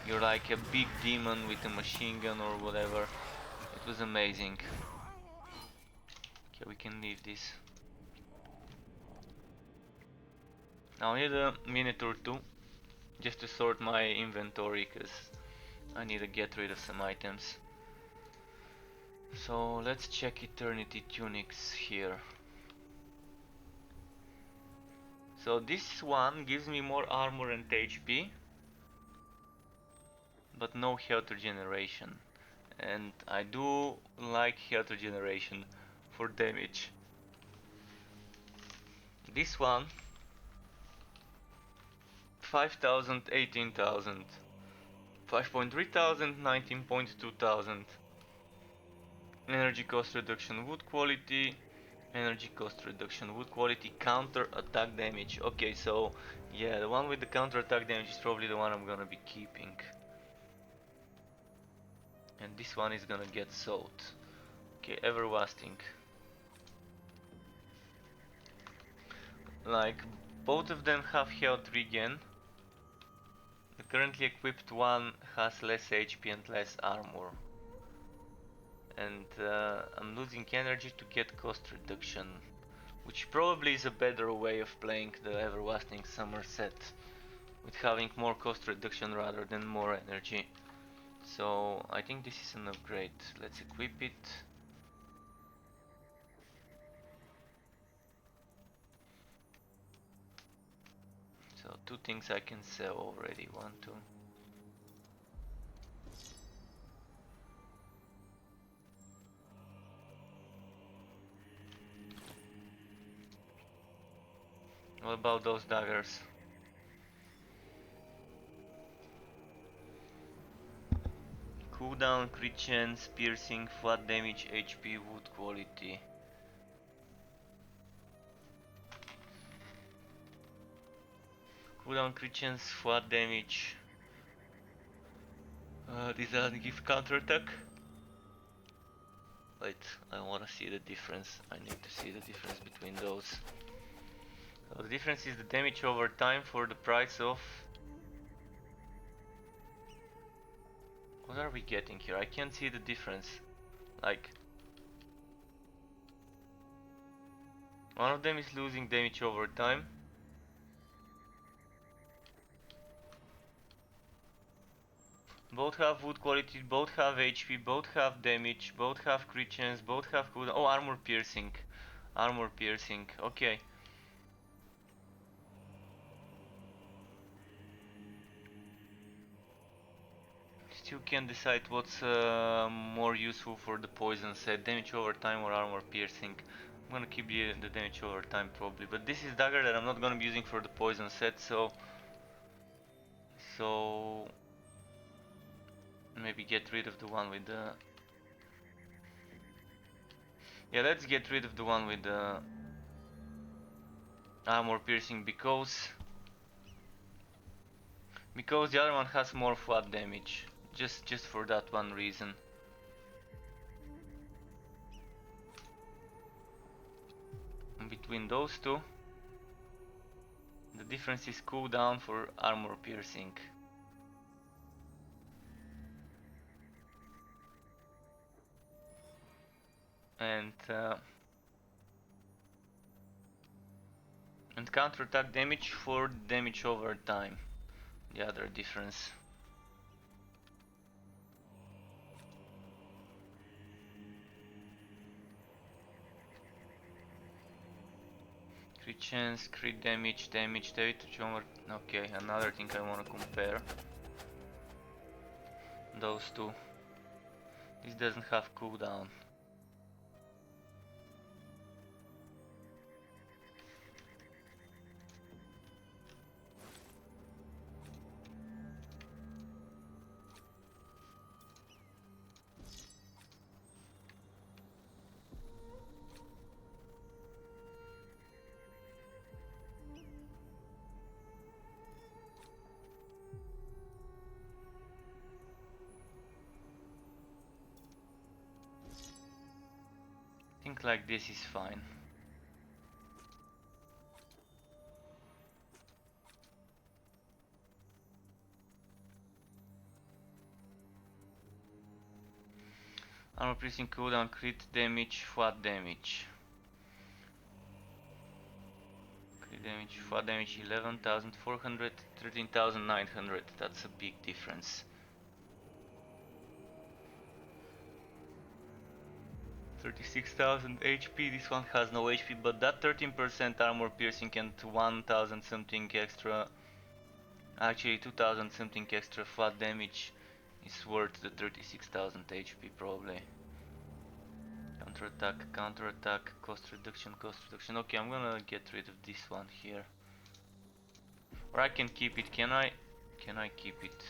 You're like a big demon with a machine gun or whatever. It was amazing. Okay, we can leave this. Now I need a minute or two just to sort my inventory, because I need to get rid of some items. So let's check Eternity Tunics here. So this one gives me more armor and HP, but no health regeneration. And I do like health regeneration for damage. This one, 5,000, 18,000, 5.3 thousand, 19.2 thousand. Energy cost reduction, wood quality, energy cost reduction, wood quality, counter attack damage. Okay, so yeah, the one with the counter attack damage is probably the one I'm gonna be keeping. And this one is gonna get sold. Okay, everlasting. Like, both of them have health regen. The currently equipped one has less HP and less armor. And I'm losing energy to get cost reduction, which probably is a better way of playing the Everlasting Summer set, with having more cost reduction rather than more energy. So I think this is an upgrade. Let's equip it. So 2 things I can sell already. 1, 2. What about those daggers? Cooldown, crit chance, piercing, flat damage, HP, wood quality. Cooldown, crit chance, flat damage. This doesn't give counterattack. Wait, I wanna see the difference. I need to see the difference between those. So the difference is the damage over time for the price of... What are we getting here? I can't see the difference. Like... One of them is losing damage over time. Both have wood quality, both have HP, both have damage, both have crit chance, both have cooldown. Oh, armor piercing. Armor piercing, okay. Still can't decide what's more useful for the poison set, damage over time or armor piercing. I'm gonna keep the damage over time probably, but this is dagger that I'm not gonna be using for the poison set, so maybe get rid of the one with the... Yeah, let's get rid of the one with the armor piercing because the other one has more flat damage. Just for that one reason. And between those two, the difference is cooldown for armor piercing. And counterattack damage for damage over time. The other difference. Crit chance, crit damage, damage, okay, another thing I wanna compare. Those two. This doesn't have cooldown. I think like this is fine. Armor piercing cooldown, crit damage, flat damage. Crit damage, flat damage 11,400, 13,900. That's a big difference. 36,000 HP, this one has no HP, but that 13% armor piercing and 1,000 something extra, actually 2,000 something extra flat damage is worth the 36,000 HP probably. Counterattack, cost reduction. Okay, I'm gonna get rid of this one here. Or I can keep it, can I? Can I keep it?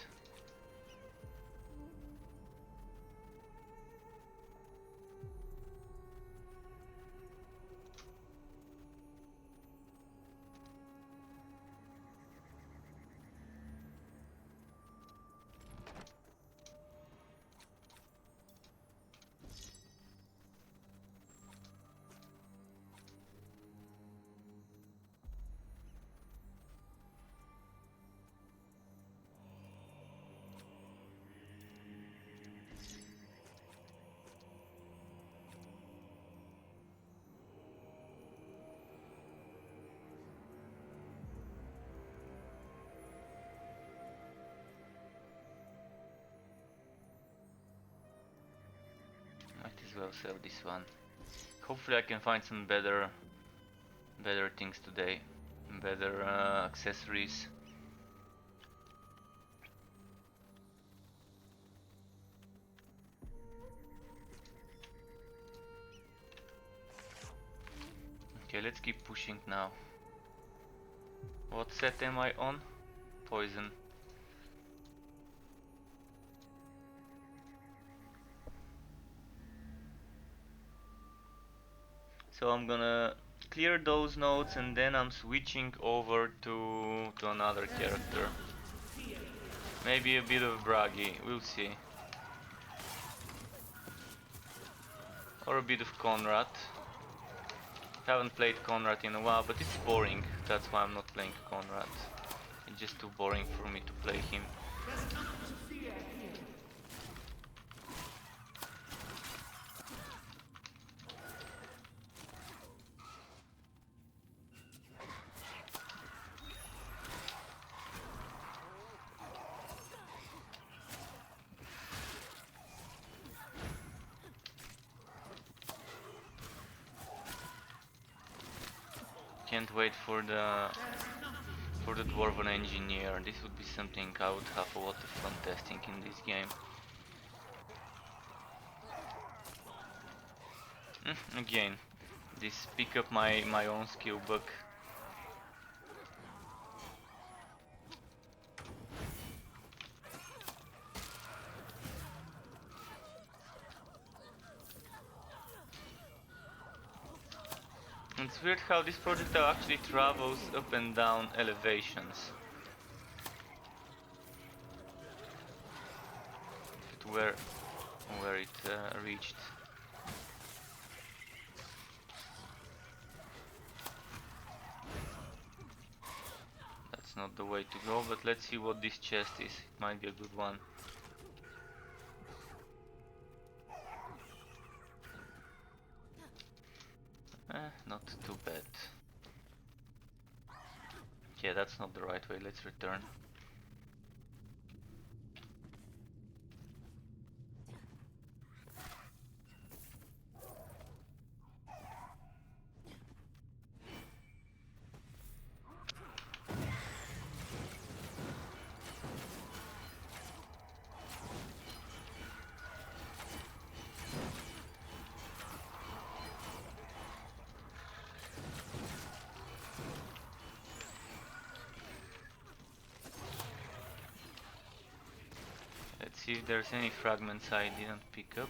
Might as well sell this one. Hopefully I can find some better things today. Better accessories. Okay, let's keep pushing now. What set am I on? Poison. So I'm gonna clear those nodes and then I'm switching over to another character. Maybe a bit of Bragi, we'll see. Or a bit of Conrad. Haven't played Conrad in a while, but it's boring. That's why I'm not playing Conrad. It's just too boring for me to play him. Can't wait for the Dwarven Engineer. This would be something I would have a lot of fun testing in this game. Again, this pick up my own skill bug. It's weird how this projectile actually travels up and down elevations. Where it reached. That's not the way to go, but let's see what this chest is. It might be a good one. Not too bad. Yeah, that's not the right way. Let's return. Let's see if there's any fragments I didn't pick up.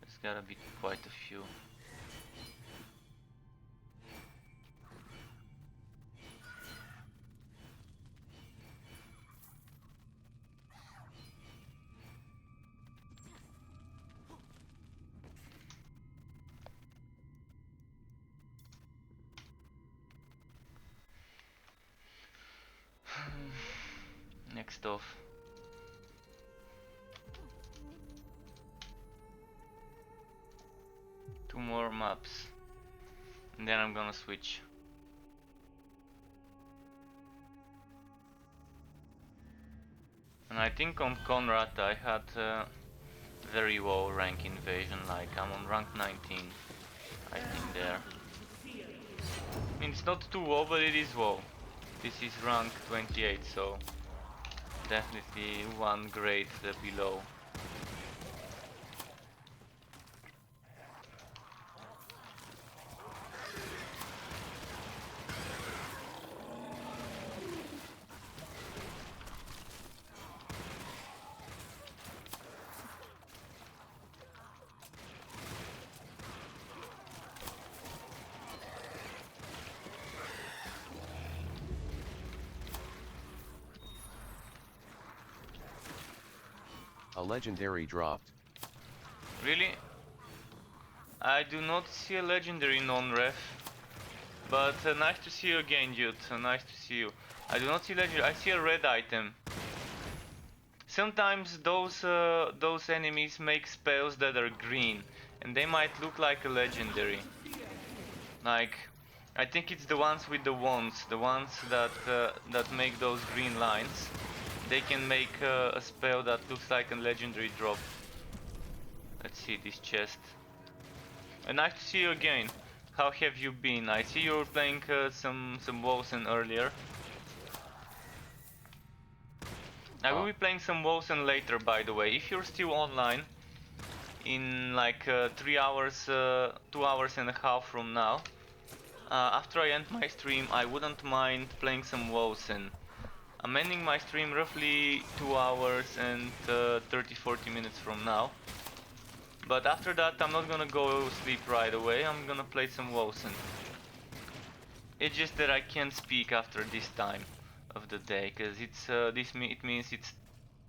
There's gotta be quite a few. Next off. Two more maps. And then I'm gonna switch. And I think on Conrad I had very low rank invasion, like I'm on rank 19, I think there. I mean, it's not too low, but it is low. This is rank 28, so definitely one grade below. A legendary dropped. Really? I do not see a legendary non-ref, but nice to see you again, dude. Nice to see you. I do not see legendary. I see a red item. Sometimes those enemies make spells that are green, and they might look like a legendary. Like, I think it's the ones with the wands, the ones that make those green lines. They can make a spell that looks like a legendary drop. Let's see this chest. Nice to see you again. How have you been? I see you were playing some Wolsen earlier. I will be playing some Wolsen later, by the way. If you're still online, in like 3 hours, 2 hours and a half from now, after I end my stream, I wouldn't mind playing some Wosen. I'm ending my stream roughly 2 hours and 30-40 minutes from now. But after that, I'm not gonna go sleep right away, I'm gonna play some Wosen. It's just that I can't speak after this time of the day, because it means it's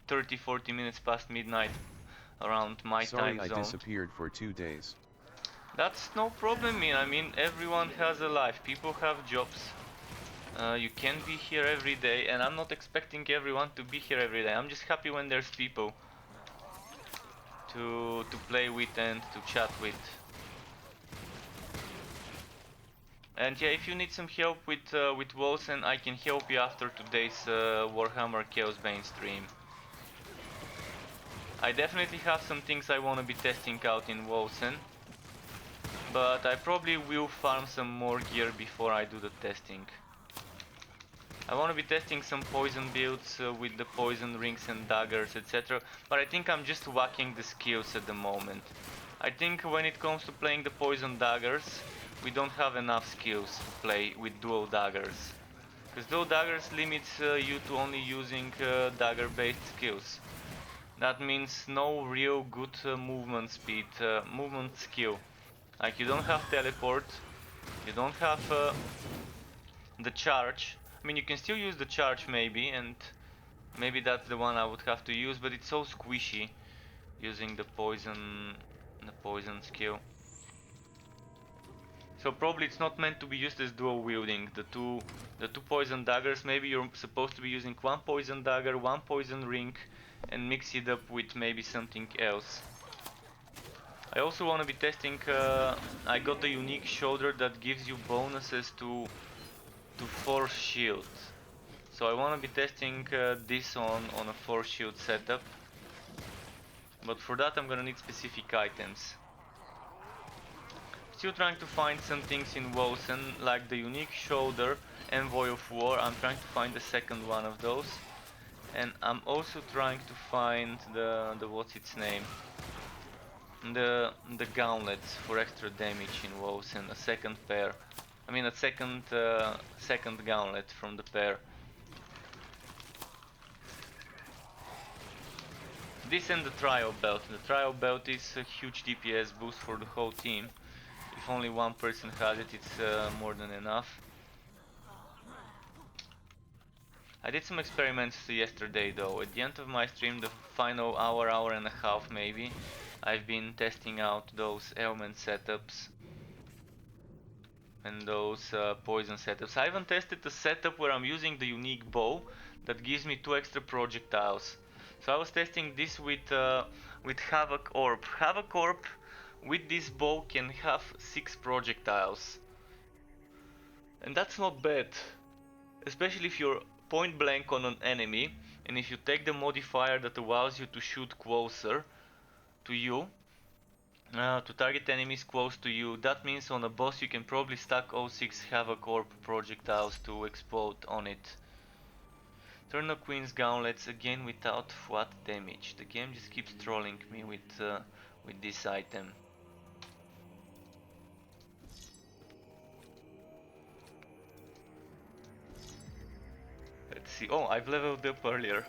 30-40 minutes past midnight around my Sorry time I zone. disappeared for 2 days. That's no problem, man. I mean, everyone has a life, people have jobs. You can't be here every day, and I'm not expecting everyone to be here every day. I'm just happy when there's people to play with and to chat with. And yeah, if you need some help with Wosen, I can help you after today's Warhammer Chaosbane stream. I definitely have some things I want to be testing out in Wosen, but I probably will farm some more gear before I do the testing. I want to be testing some poison builds with the poison rings and daggers, etc. But I think I'm just whacking the skills at the moment. I think when it comes to playing the poison daggers, we don't have enough skills to play with dual daggers. Because dual daggers limits you to only using dagger based skills. That means no real good movement speed, movement skill. Like you don't have teleport, you don't have the charge. I mean, you can still use the charge maybe, and maybe that's the one I would have to use, but it's so squishy using the poison skill. So probably it's not meant to be used as dual wielding. The two poison daggers, maybe you're supposed to be using one poison dagger, one poison ring, and mix it up with maybe something else. I also want to be testing, I got the unique shoulder that gives you bonuses to force shield. So I want to be testing this on a force shield setup. But for that I'm gonna need specific items. Still trying to find some things in Wosen, like the unique shoulder, Envoy of War. I'm trying to find the second one of those. And I'm also trying to find the what's its name? The gauntlets for extra damage in Wosen, a second pair. I mean a second gauntlet from the pair. This and the trial belt. The trial belt is a huge DPS boost for the whole team. If only one person has it, it's more than enough. I did some experiments yesterday though. At the end of my stream, the final hour and a half maybe, I've been testing out those ailment setups and those poison setups. I haven't tested the setup where I'm using the unique bow that gives me 2 extra projectiles. So I was testing this with Havoc Orb. Havoc Orb with this bow can have 6 projectiles. And that's not bad. Especially if you're point blank on an enemy and if you take the modifier that allows you to shoot closer to you, to target enemies close to you, that means on a boss you can probably stack all 6 Havoc Orb projectiles to explode on it. Turn Queen's Gauntlets again without flat damage. The game just keeps trolling me with this item. Let's see. Oh, I've leveled up earlier.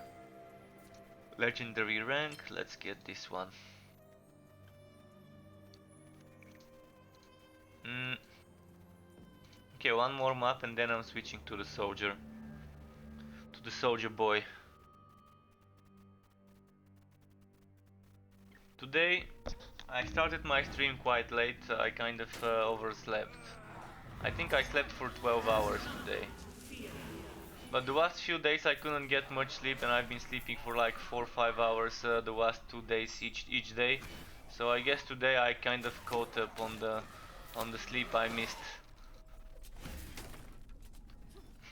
Legendary rank. Let's get this one. Okay, one more map and then I'm switching to the soldier. To the soldier boy. Today I started my stream quite late. I kind of overslept. I think I slept for 12 hours today. But the last few days I couldn't get much sleep and I've been sleeping for like 4 or 5 hours the last 2 days each day. So I guess today I kind of caught up on the sleep I missed.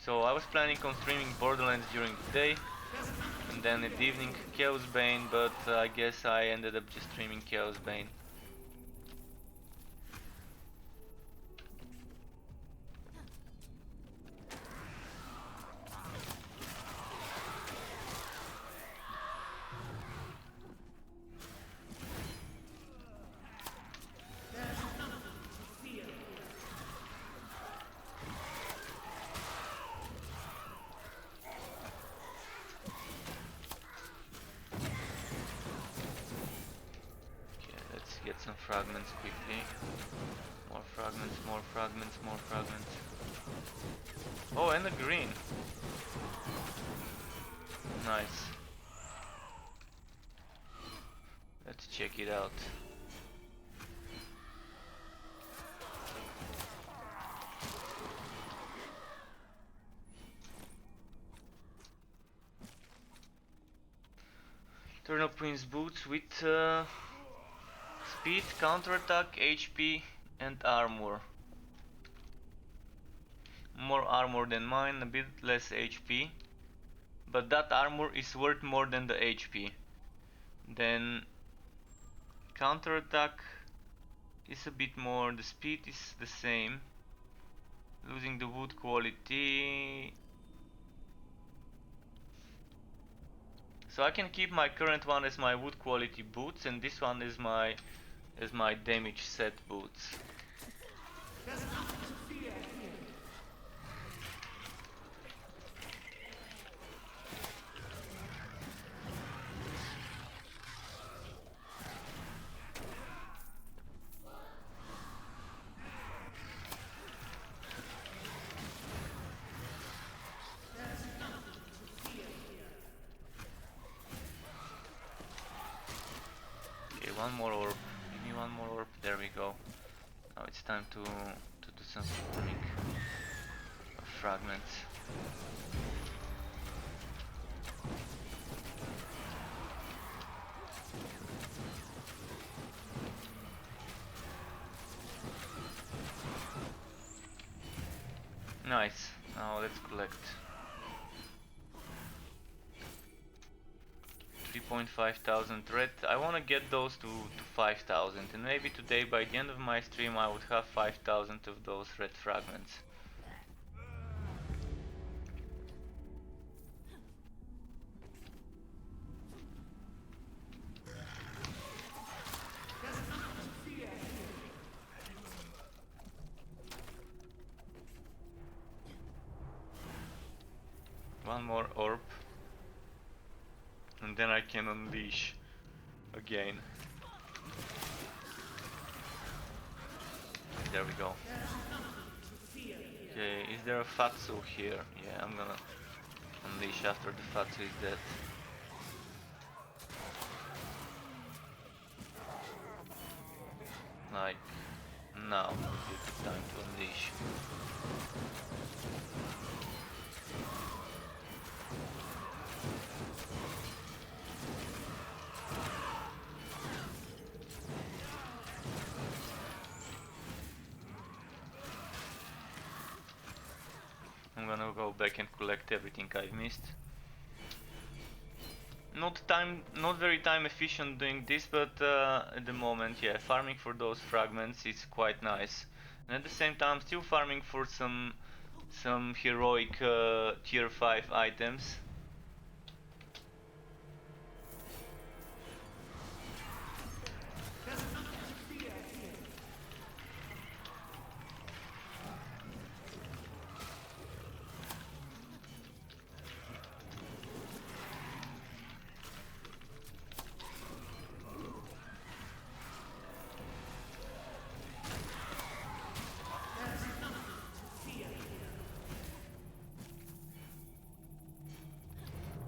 So I was planning on streaming Borderlands during the day and then at the evening Chaosbane, but I guess I ended up just streaming Chaosbane. some fragments quickly. More fragments, more fragments, more fragments. Oh, and a green. Nice. Let's check it out. Eternal Prince boots with speed, counterattack, HP and armor. More armor than mine, a bit less HP. But that armor is worth more than the HP. Then counterattack is a bit more, the speed is the same. Losing the wood quality. So I can keep my current one as my wood quality boots, and this one is my damage set boots. Okay, one more orb. Give me one more orb. There we go. Now it's time to do some farming of fragments. Nice. Now let's collect 3,500 red. I want to get those to 5,000, and maybe today by the end of my stream I would have 5,000 of those red fragments. One more orb, and then I can unleash again. There we go. Okay, is there a Fatsu here? Yeah, I'm gonna unleash after the Fatsu is dead. Like, now would be the time to unleash. I'm gonna go back and collect everything I've missed. Not very time efficient doing this, but at the moment, yeah, farming for those fragments is quite nice. And at the same time, still farming for some heroic tier 5 items.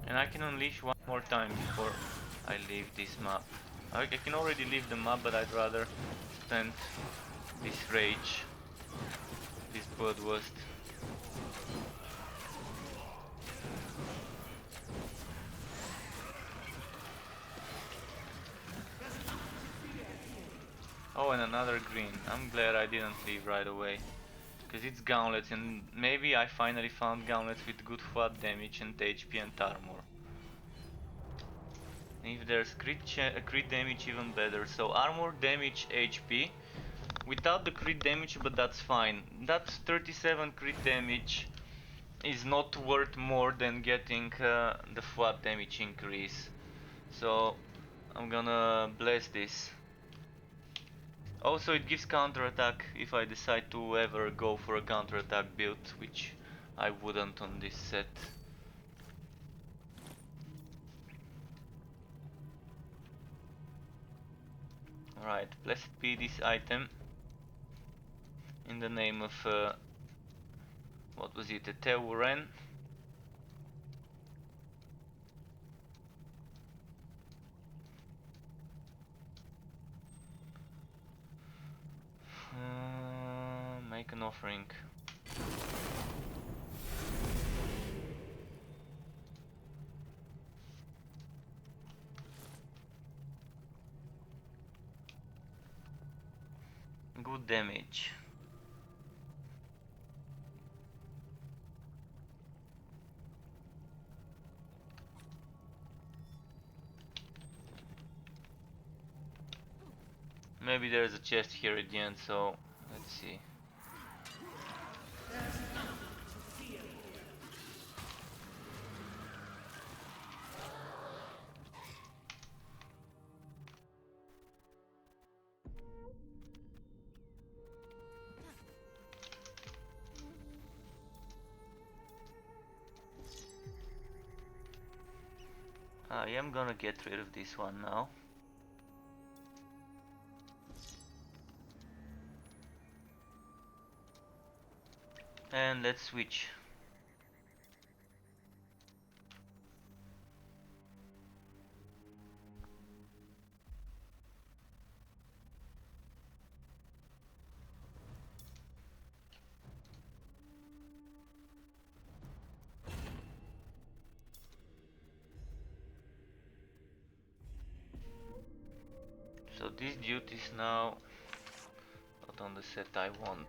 And I can unleash one more time before I leave this map. I can already leave the map, but I'd rather spend this rage, this bloodlust. Oh, and another green. I'm glad I didn't leave right away. Because it's gauntlets, and maybe I finally found gauntlets with good flat damage and HP and armor. And if there's crit damage, even better. So armor, damage, HP. Without the crit damage, but that's fine. That 37 crit damage is not worth more than getting the flat damage increase. So I'm gonna bless this. Also, it gives counterattack if I decide to ever go for a counterattack build, which I wouldn't on this set. Right, blessed be this item. In the name of, what was it, a Teuren? Make an offering. Good damage. Maybe there's a chest here at the end, so let's see. I am gonna get rid of this one now. And let's switch. So this dude is now not on the set I want.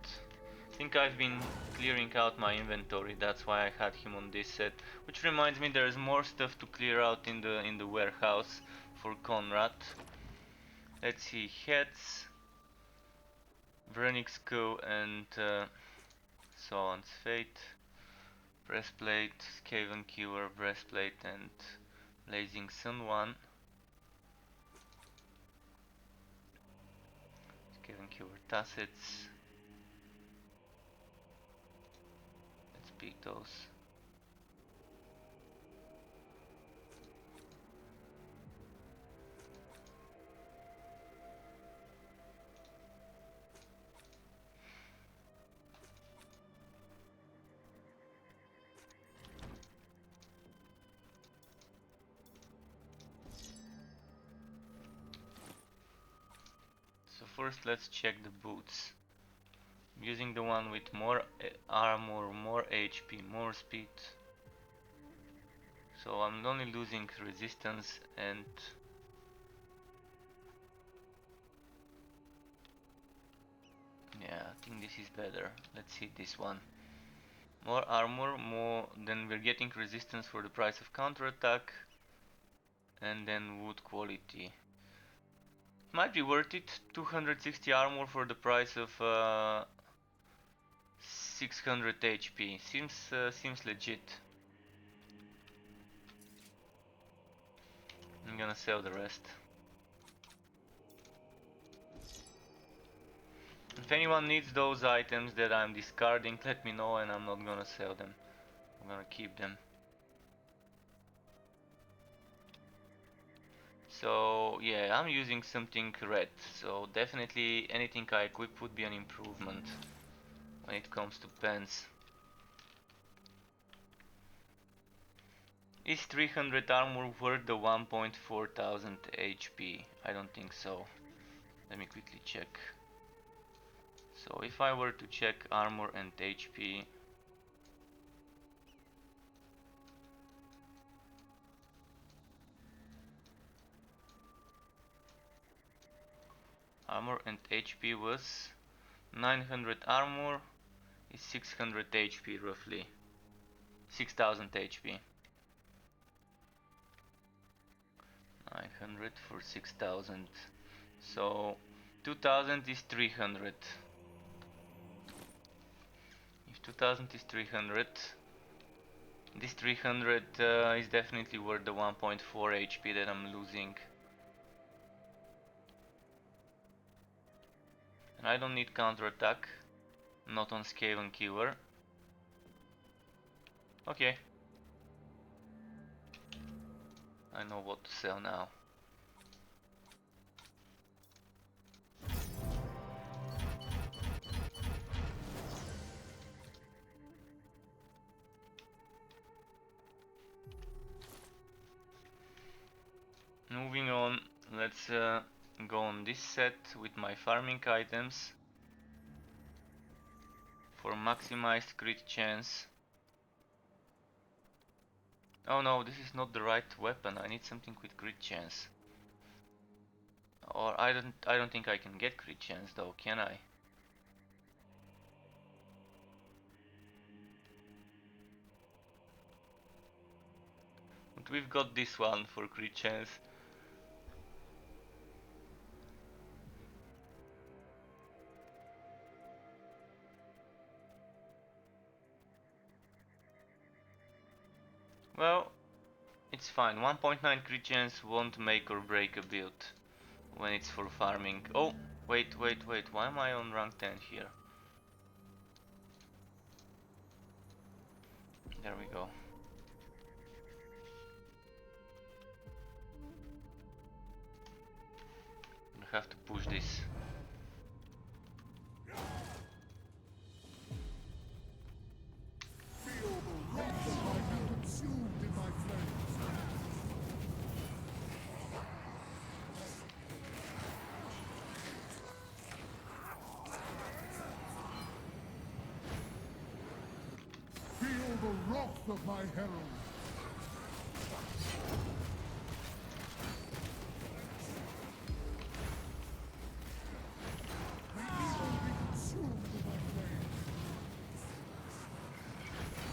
I think I've been clearing out my inventory, that's why I had him on this set. Which reminds me there's more stuff to clear out in the warehouse for Conrad. Let's see, heads, Vrenix Co and Solan's Fate, breastplate, Skaven Cure, breastplate and Blazing Sun one. Skaven Cure tassets. Let's pick those. So first let's check the boots. I'm using the one with more armor, more HP, more speed. So I'm only losing resistance and yeah, I think this is better. Let's see this one. More armor, more, then we're getting resistance for the price of counterattack, and then wood quality. Might be worth it. 260 armor for the price of 600 HP. Seems legit. I'm gonna sell the rest. If anyone needs those items that I'm discarding, let me know and I'm not gonna sell them. I'm gonna keep them. So yeah, I'm using something red, so definitely anything I equip would be an improvement when it comes to pens. Is 300 armor worth the 1.4 thousand HP? I don't think so. Let me quickly check. So if I were to check armor and HP, armor and HP was 900 armor is 600 HP roughly. 6000 HP. 900 for 6000. So 2000 is 300. If 2000 is 300, this 300 is definitely worth the 1.4 HP that I'm losing. And I don't need counterattack, not on Skaven Cure. Okay. I know what to sell now. let's go on this set with my farming items for maximized crit chance. Oh no, this is not the right weapon. I need something with crit chance. Or I don't think I can get crit chance though, can I? But we've got this one for crit chance. Well, it's fine. 1.9 crit chance won't make or break a build when it's for farming. Oh, wait. Why am I on rank 10 here? There we go. I have to push this. The wrath of my herald.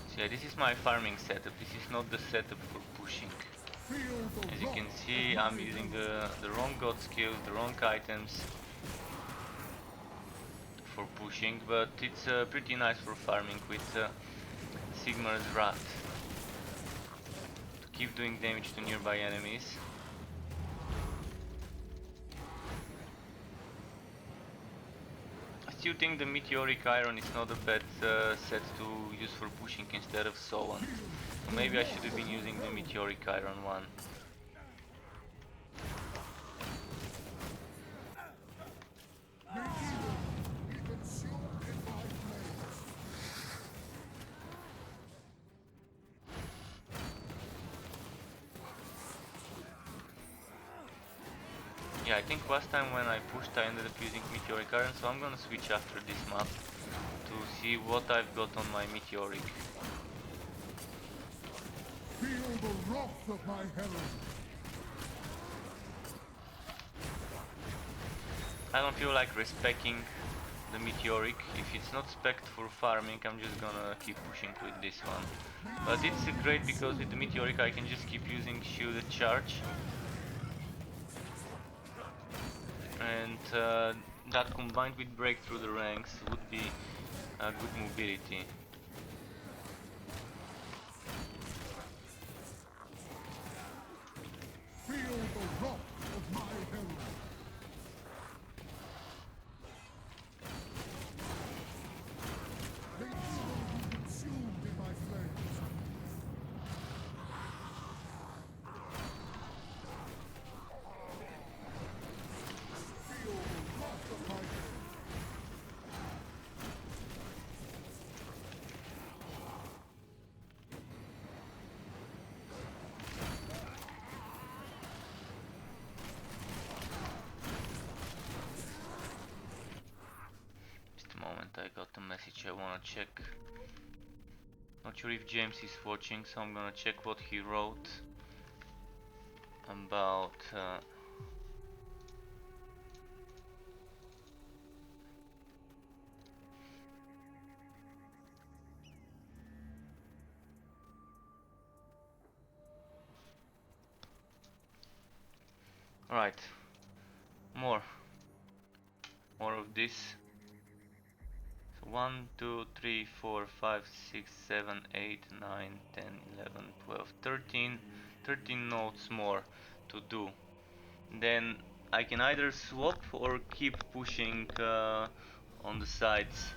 So yeah, this is my farming setup. This is not the setup for pushing. As you can see, I'm using the wrong god skills, the wrong items for pushing, but it's pretty nice for farming with Sigmar's Wrath to keep doing damage to nearby enemies. I still think the Meteoric Iron is not a bad set to use for pushing instead of Solent. Maybe I should have been using the Meteoric Iron one. Yeah, I think last time when I pushed I ended up using Meteoric Iron, so I'm gonna switch after this map to see what I've got on my Meteoric. Feel the wrath of my herald. I don't feel like respecting the Meteoric. If it's not spec'd for farming, I'm just gonna keep pushing with this one. But it's great because with the Meteoric I can just keep using shielded charge. And that combined with break through the ranks would be a good mobility. Feel the wrath of my herald. They will be consumed in my flames. Feel the wrath of my herald. Just a moment, I got a message I wanna check. Not sure if James is watching, so I'm gonna check what he wrote about Alright, more of this. So 1, 2, 3, 4, 5, 6, 7, 8, 9, 10, 11, 12, 13 notes more to do. Then I can either swap or keep pushing on the sides.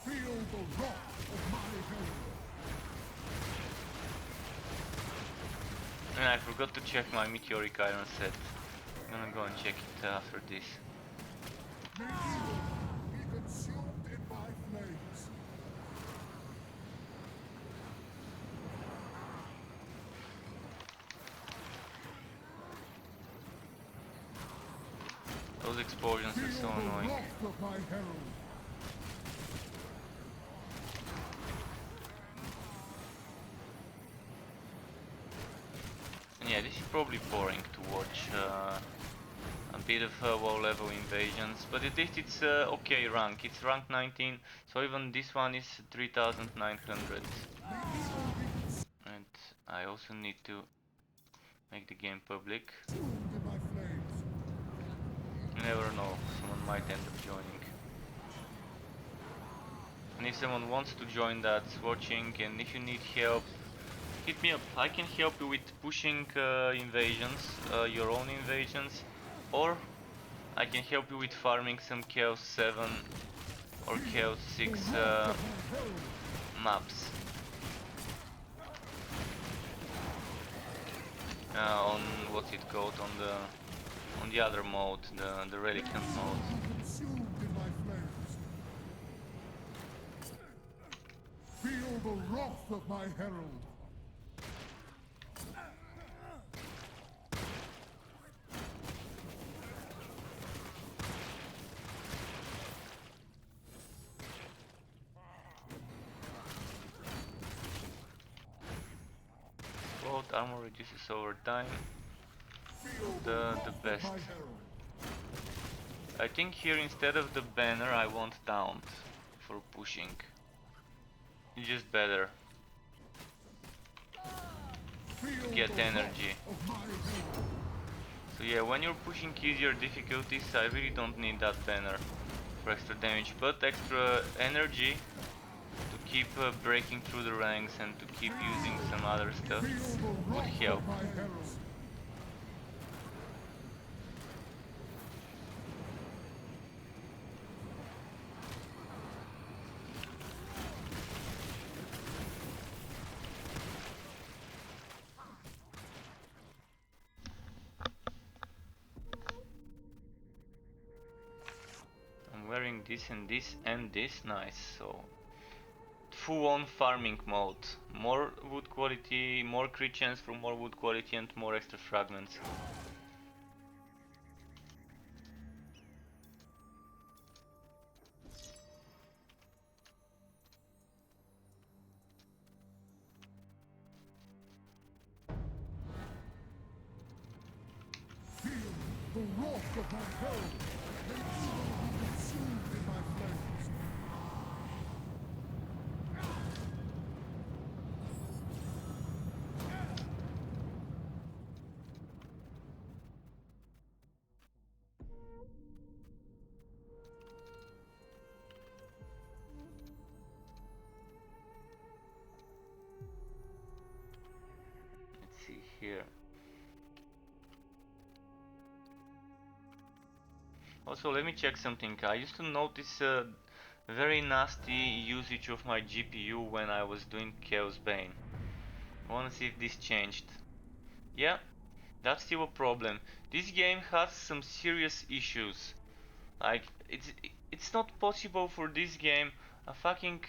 Feel the wrath of my herald. And I forgot to check my Meteoric Iron set. I'm gonna go and check it after this. May evil be consumed in my flames. Those explosions are so Feel the annoying. wrath of my herald. And yeah, this is probably boring to watch. A bit of low level invasions, but at least it's okay rank. It's rank 19, so even this one is 3900. And I also need to make the game public. Consumed in my flames. You never know, someone might end up joining. And if someone wants to join that's watching, and if you need help, hit me up. I can help you with pushing invasions, your own invasions, or I can help you with farming some Chaos 7 or Chaos 6 maps on what's it called, on the other mode, the Reliquant mode. Consumed in my flames. Feel the wrath of my herald. Both armor reduces over time. Feel The wrath of best. my herald. I think here instead of the banner I want Daunt for pushing. It's just better. Feel Get the energy. wrath of my herald. So yeah, when you're pushing easier difficulties, I really don't need that banner for extra damage, but extra energy to keep breaking through the ranks and to keep using some other stuff Feel the would wrath help. of my herald. I'm wearing this and this and this, nice, so full on farming mode. More wood quality, more crit chance for more wood quality and more extra fragments. Feel the wrath of my herald. May evil be consumed in my flames. Let's see here. Also, let me check something. I used to notice a very nasty usage of my GPU when I was doing Chaosbane. I wanna see if this changed. Yeah, that's still a problem. This game has some serious issues. Like, it's not possible for this game, a fucking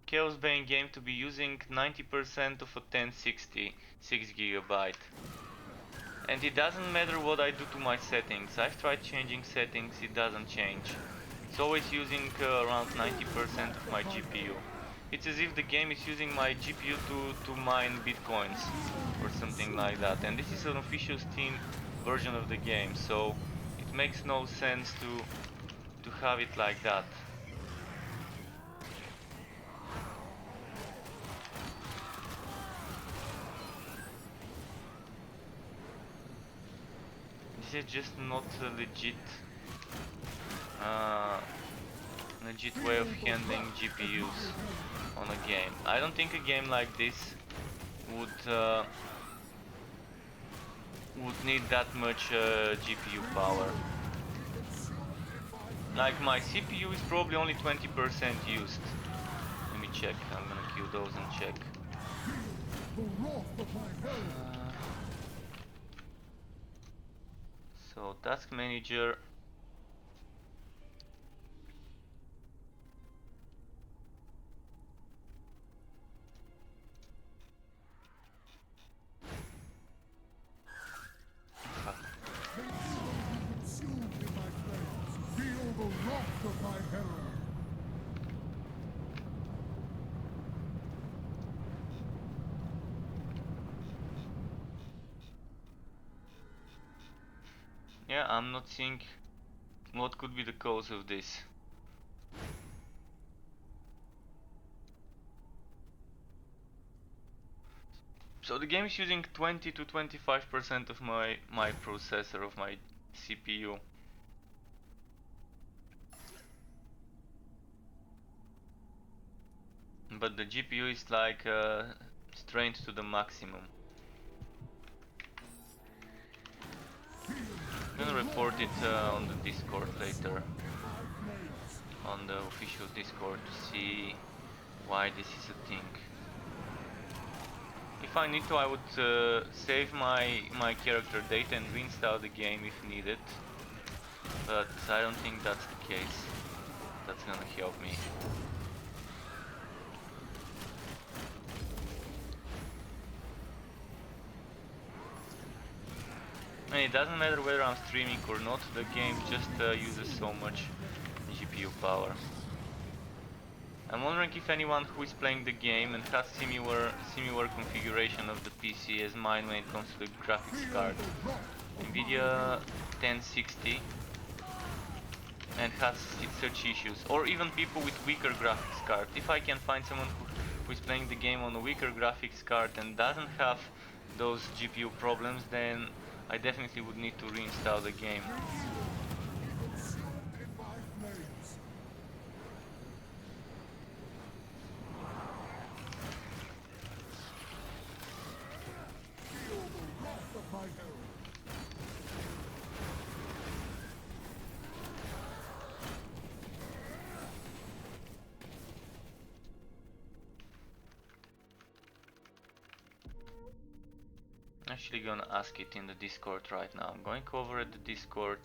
Chaosbane game, to be using 90% of a 1060 6GB. And it doesn't matter what I do to my settings. I've tried changing settings, it doesn't change. It's always using around 90% of my GPU. It's as if the game is using my GPU to mine bitcoins or something like that. And this is an official Steam version of the game, so it makes no sense to have it like that. This is just not a legit way of handling GPUs on a game. I don't think a game like this would need that much GPU power. Like, my CPU is probably only 20% used. Let me check. I'm gonna kill those and check. The wrath of my herald. So task manager. May evil be consumed in my Yeah, I'm not seeing what could be the cause of this. So the game is using 20 to 25% of my processor, of my CPU. But the GPU is like strained to the maximum. I'm gonna report it on the Discord later, on the official Discord, to see why this is a thing. If I need to, I would save my character data and reinstall the game if needed, but I don't think that's the case. That's gonna help me. And it doesn't matter whether I'm streaming or not, the game just uses so much GPU power. I'm wondering if anyone who is playing the game and has similar configuration of the PC as mine when it comes to the graphics card, Nvidia 1060, and has such issues, or even people with weaker graphics card. If I can find someone who is playing the game on a weaker graphics card and doesn't have those GPU problems, then I definitely would need to reinstall the game. Actually gonna ask it in the Discord right now. I'm going over at the Discord.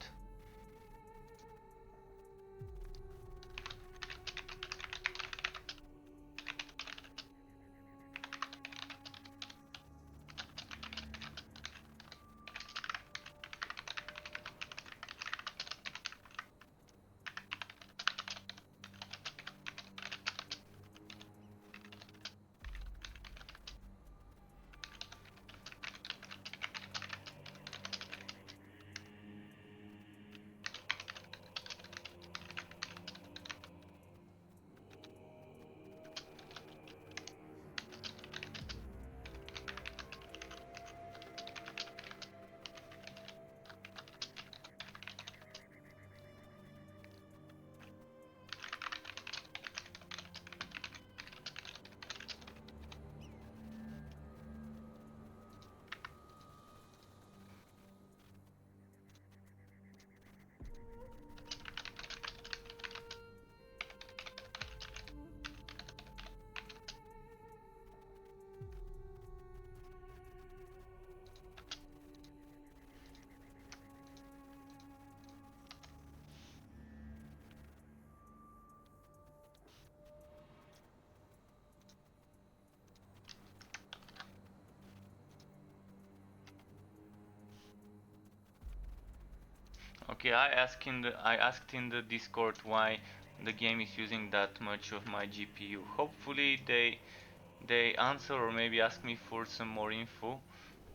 Okay, I asked in the Discord why the game is using that much of my GPU. Hopefully they answer or maybe ask me for some more info.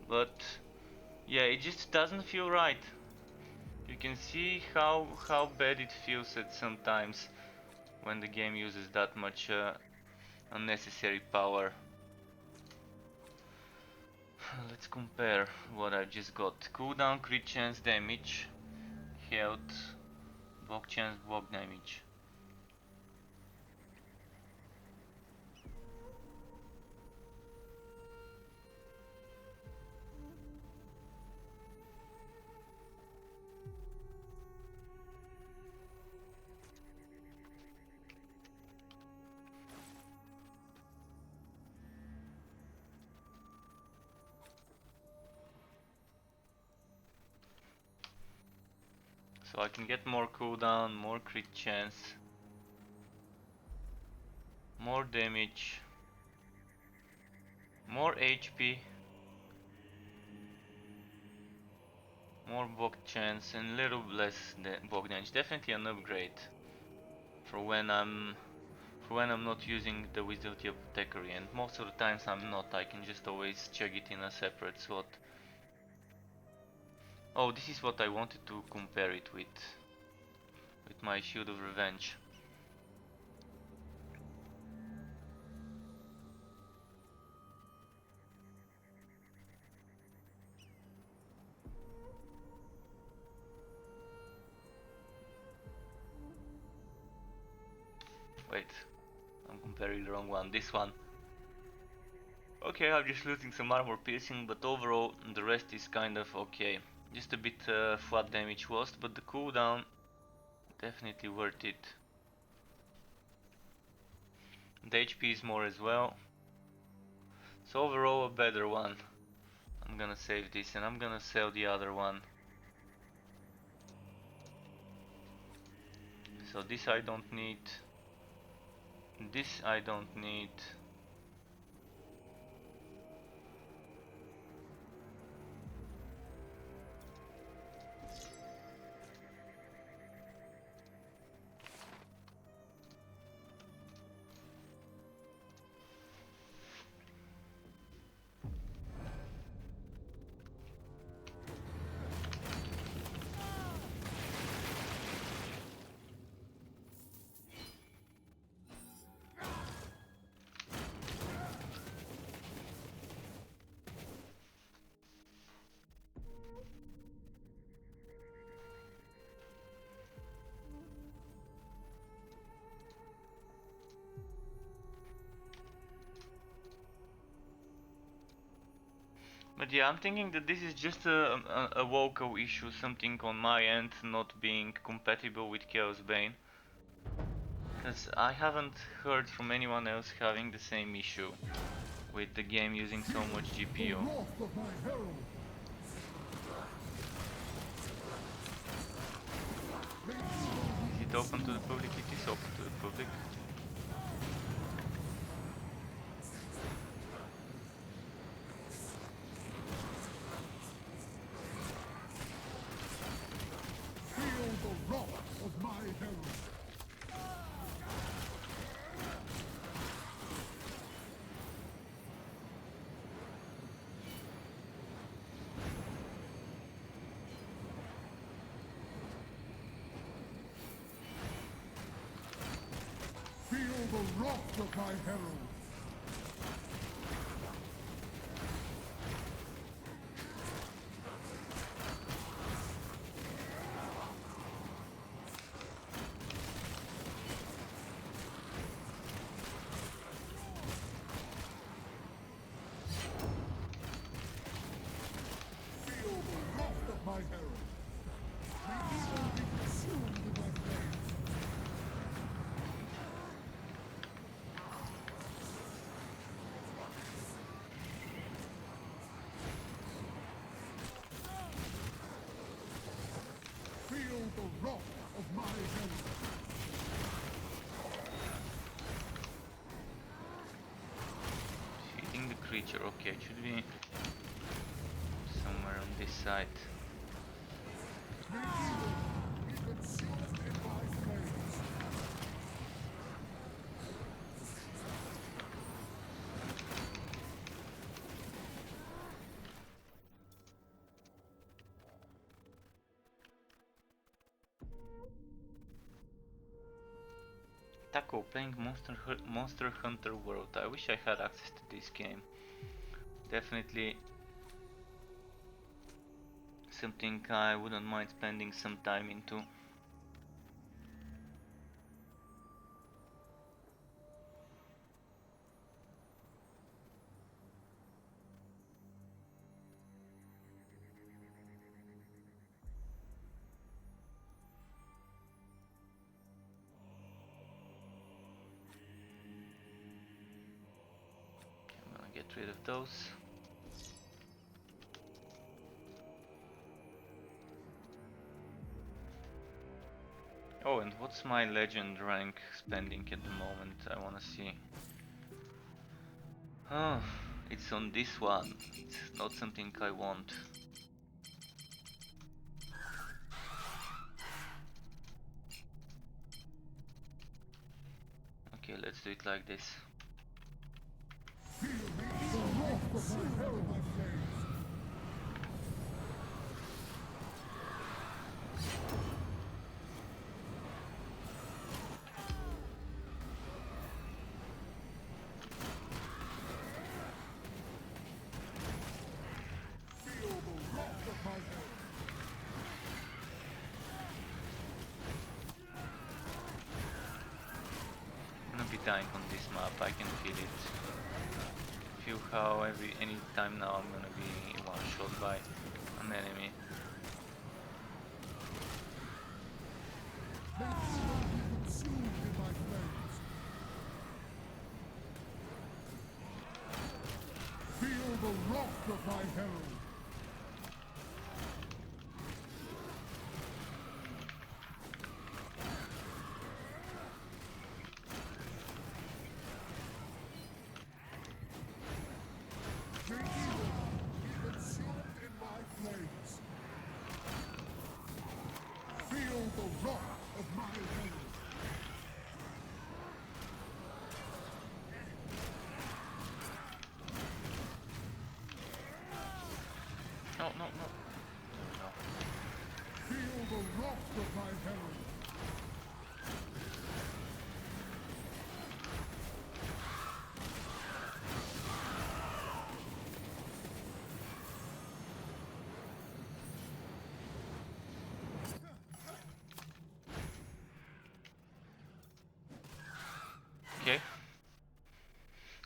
But yeah, it just doesn't feel right. You can see how bad it feels at sometimes when the game uses that much unnecessary power. Let's compare what I've just got. Cooldown, crit chance, damage, health, block chance, block damage. So I can get more cooldown, more crit chance, more damage, more HP, more block chance, and a little less block damage. Definitely an upgrade for when I'm not using the Wizardry Apothecary, and most of the times I'm not. I can just always check it in a separate slot. Oh, this is what I wanted to compare it with my Shield of Revenge. Wait, I'm comparing the wrong one. This one. Okay, I'm just losing some armor piercing, but overall the rest is kind of okay. Just a bit flat damage lost, but the cooldown definitely worth it. The HP is more as well. So overall a better one. I'm gonna save this and I'm gonna sell the other one. So this I don't need. This I don't need. But yeah, I'm thinking that this is just a vocal issue, something on my end not being compatible with Chaosbane. Because I haven't heard from anyone else having the same issue with the game using so much GPU. The wrath of my herald. Is it open to the public? It is open to the public. Feel the wrath of my herald. Feel the wrath of my herald. Feel the wrath of my herald. May evil be consumed in my flames. Feel the wrath of my herald. Shooting the creature, okay, it should be somewhere on this side. May evil be consumed in my flames. Taco playing Monster Hunter World. I wish I had access to this game. Definitely something I wouldn't mind spending some time into. I'm gonna get rid of those. Oh, and what's my legend rank spending at the moment? I wanna see. Oh, it's on this one. It's not something I want. Okay, let's do it like this. Feel the wrath of my herald, my flames. tank on this map, I can feel it. Feel how any time now I'm gonna be one shot by an enemy. May evil be consumed in my flames. Feel the wrath of my herald. May evil be consumed in my flames. Feel the wrath of my herald. No, no, no. No. Feel the wrath of my herald. Okay.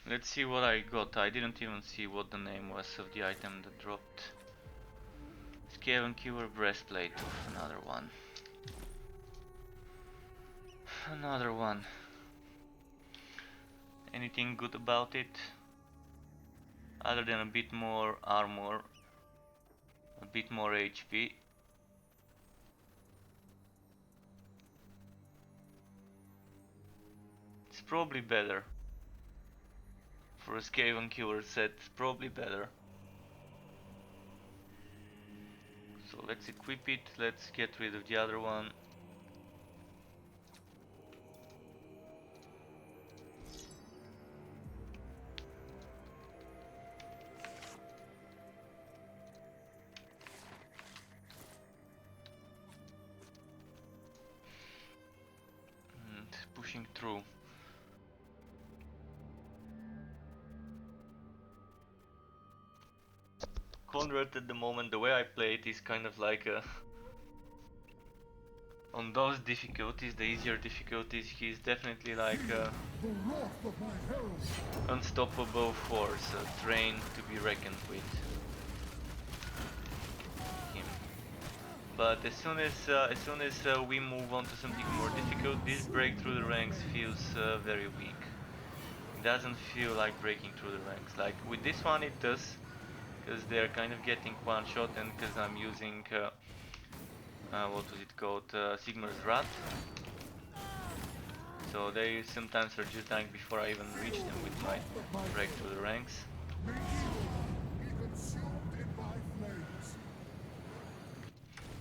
Let's see what I got. I didn't even see what the name was of the item that dropped. Scaven Keeper breastplate of another one. Another one. Anything good about it? Other than a bit more armor, a bit more HP. It's probably better. For a Skaven Killer set, it's probably better. So let's equip it, let's get rid of the other one. And pushing through. Conrad at the moment, the way I play it is kind of like a... On those difficulties, the easier difficulties, he's definitely like a The wrath of my herald. unstoppable force, a train to be reckoned with. Him. But as soon as we move on to something more difficult, this break through the ranks feels very weak. It doesn't feel like breaking through the ranks. Like with this one it does, because they're kind of getting one shot, and because I'm using what was it called, Sigmar's Wrath. So they sometimes are just dying before I even reach them with my break through the ranks. May evil be consumed in my flames.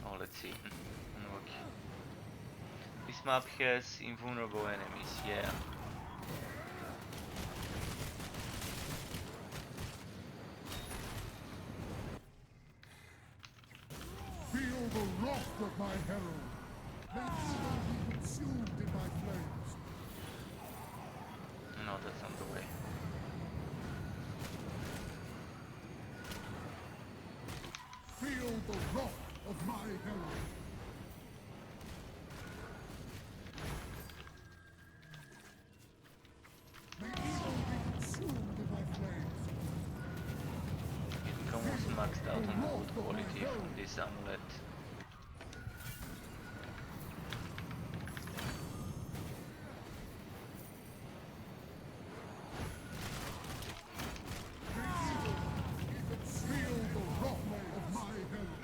Oh, let's see. Unlucky. This map has invulnerable enemies, yeah. Feel the wrath of my herald. May evil be consumed in my flames. No, that's not the way. Feel the wrath of my herald. May evil be consumed in my flames. You can almost maxed out on the wood quality from this amulet. Feel the wrath of my herald.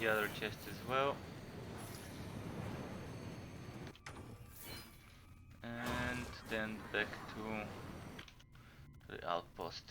the other chest as well. And then back to the outpost.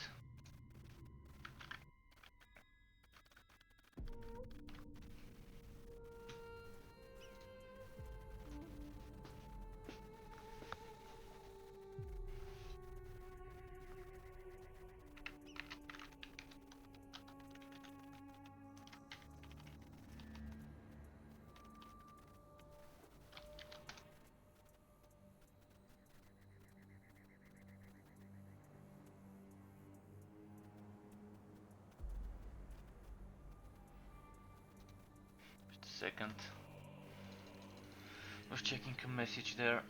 Just a second. Was checking a message there.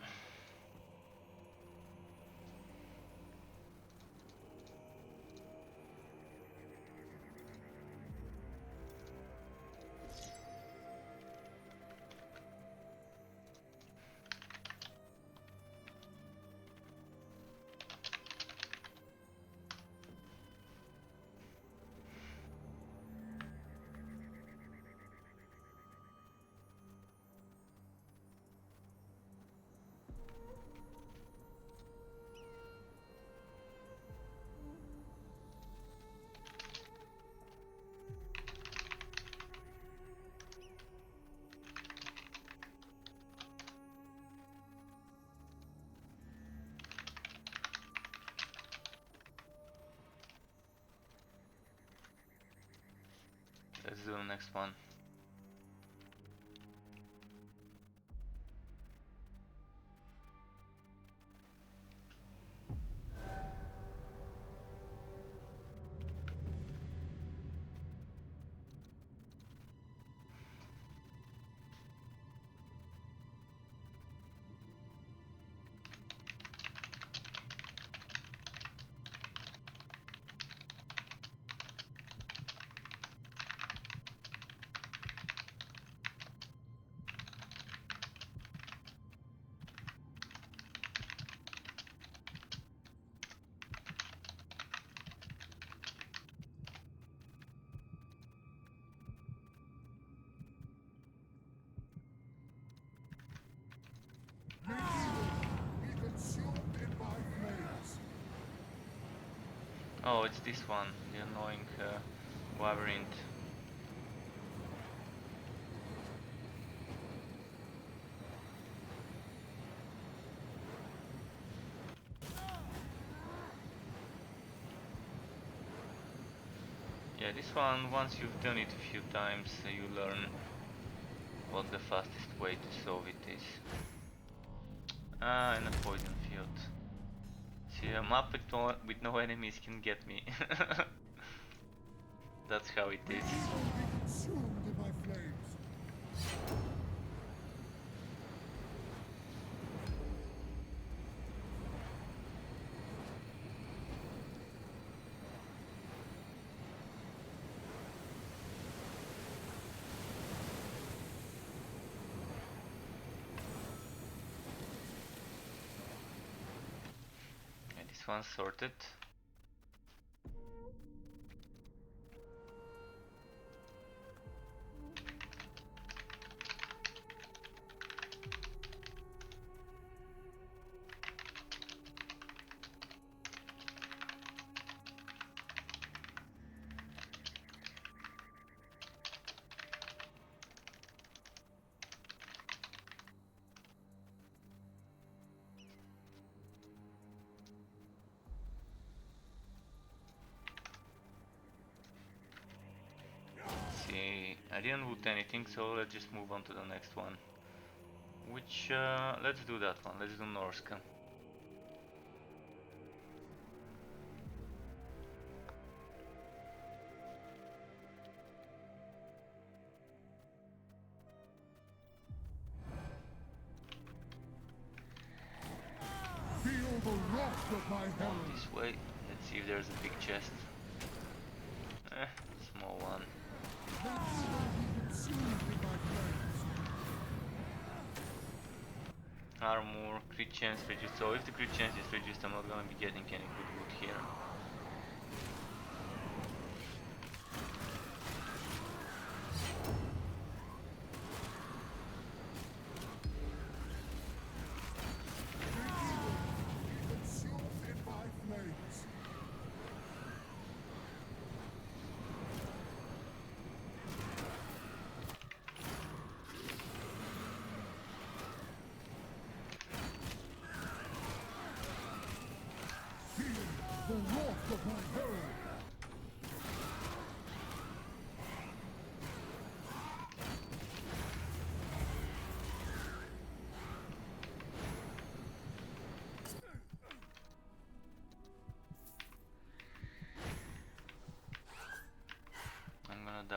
Let's do the next one. May evil be consumed in my flames. Oh, it's this one, the annoying labyrinth. Yeah, this one, once you've done it a few times, you learn what the fastest way to solve it is. Ah, and a poison field. See, a map with no enemies can get me. That's how it May is. evil be consumed in my flames. Okay, this one's sorted. See, I didn't loot anything, so let's just move on to the next one. Which, let's do that one, let's do Norska. Feel the wrath of my On herald. this way, let's see if there's a big chest. Small one. May evil be consumed in my flames. Armor, crit chance reduced. So if the crit chance is reduced, I'm not gonna be getting any good loot here.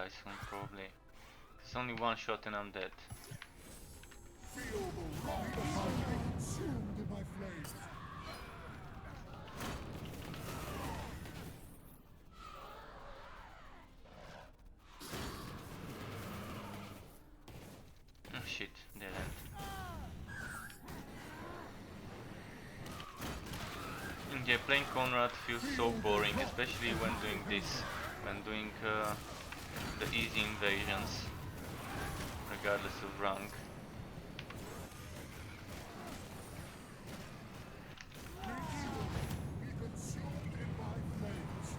die soon, probably. It's only one shot and I'm dead. Feel the wrath of my hero consumed in my flames. Oh shit, dead end. Yeah, playing Conrad feels so boring, especially when doing this, when doing the easy invasions, regardless of rank. Be consumed in my flames.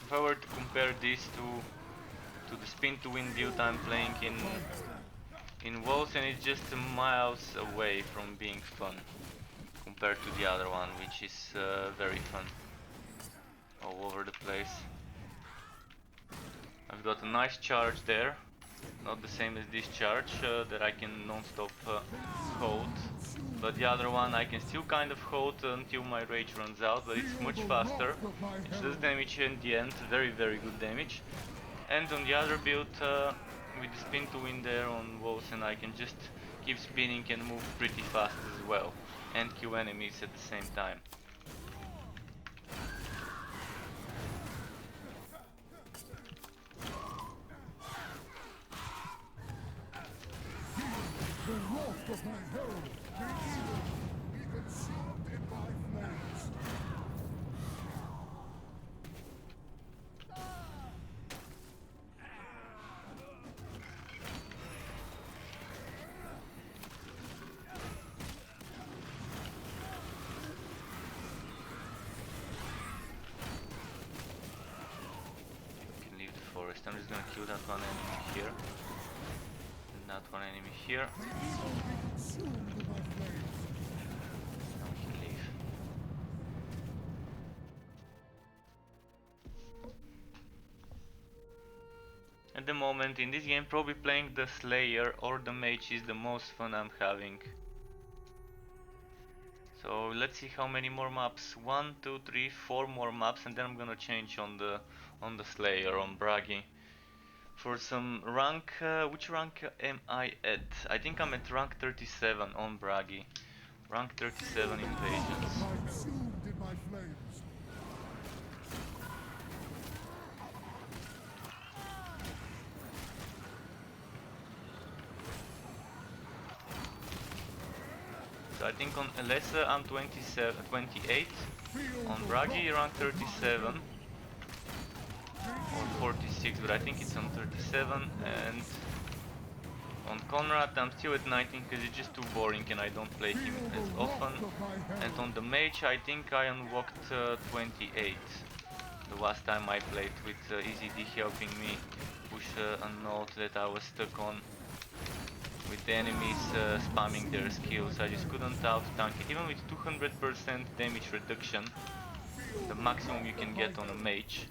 If I were to compare this to the spin to win build I'm playing in Wolfen, it's just miles away from being fun compared to the other one, which is very fun all over the place. I've got a nice charge there, not the same as this charge that I can non-stop hold, but the other one I can still kind of hold until my rage runs out, but it's much faster, which does damage in the end, very good damage. And on the other build, with the spin to win there on Wolfen, I can just keep spinning and move pretty fast as well, and kill enemies at the same time. The wrath of my herald, may evil be consumed in my flames. You can leave the forest. I'm just gonna kill that one enemy here, and that one enemy here. May evil be consumed in my flames. Now we can leave. At the moment in this game, probably playing the Slayer or the Mage is the most fun I'm having. So let's see how many more maps. 1, 2, 3, 4 more maps, and then I'm gonna change on the Slayer, on Bragi. For some rank, which rank am I at? I think I'm at rank 37 on Bragi. Rank 37 invasions. Consumed in my flames. So I think on Alessa I'm 28. On Bragi rank 37. Or 46, but I think it's on 37. And on Conrad I'm still at 19 because it's just too boring and I don't play him as often. And on the Mage I think I unlocked 28. The last time I played with EasyD helping me push a node that I was stuck on, with the enemies spamming their skills. I just couldn't out-tank it. Even with 200% damage reduction, the maximum you can get on a mage,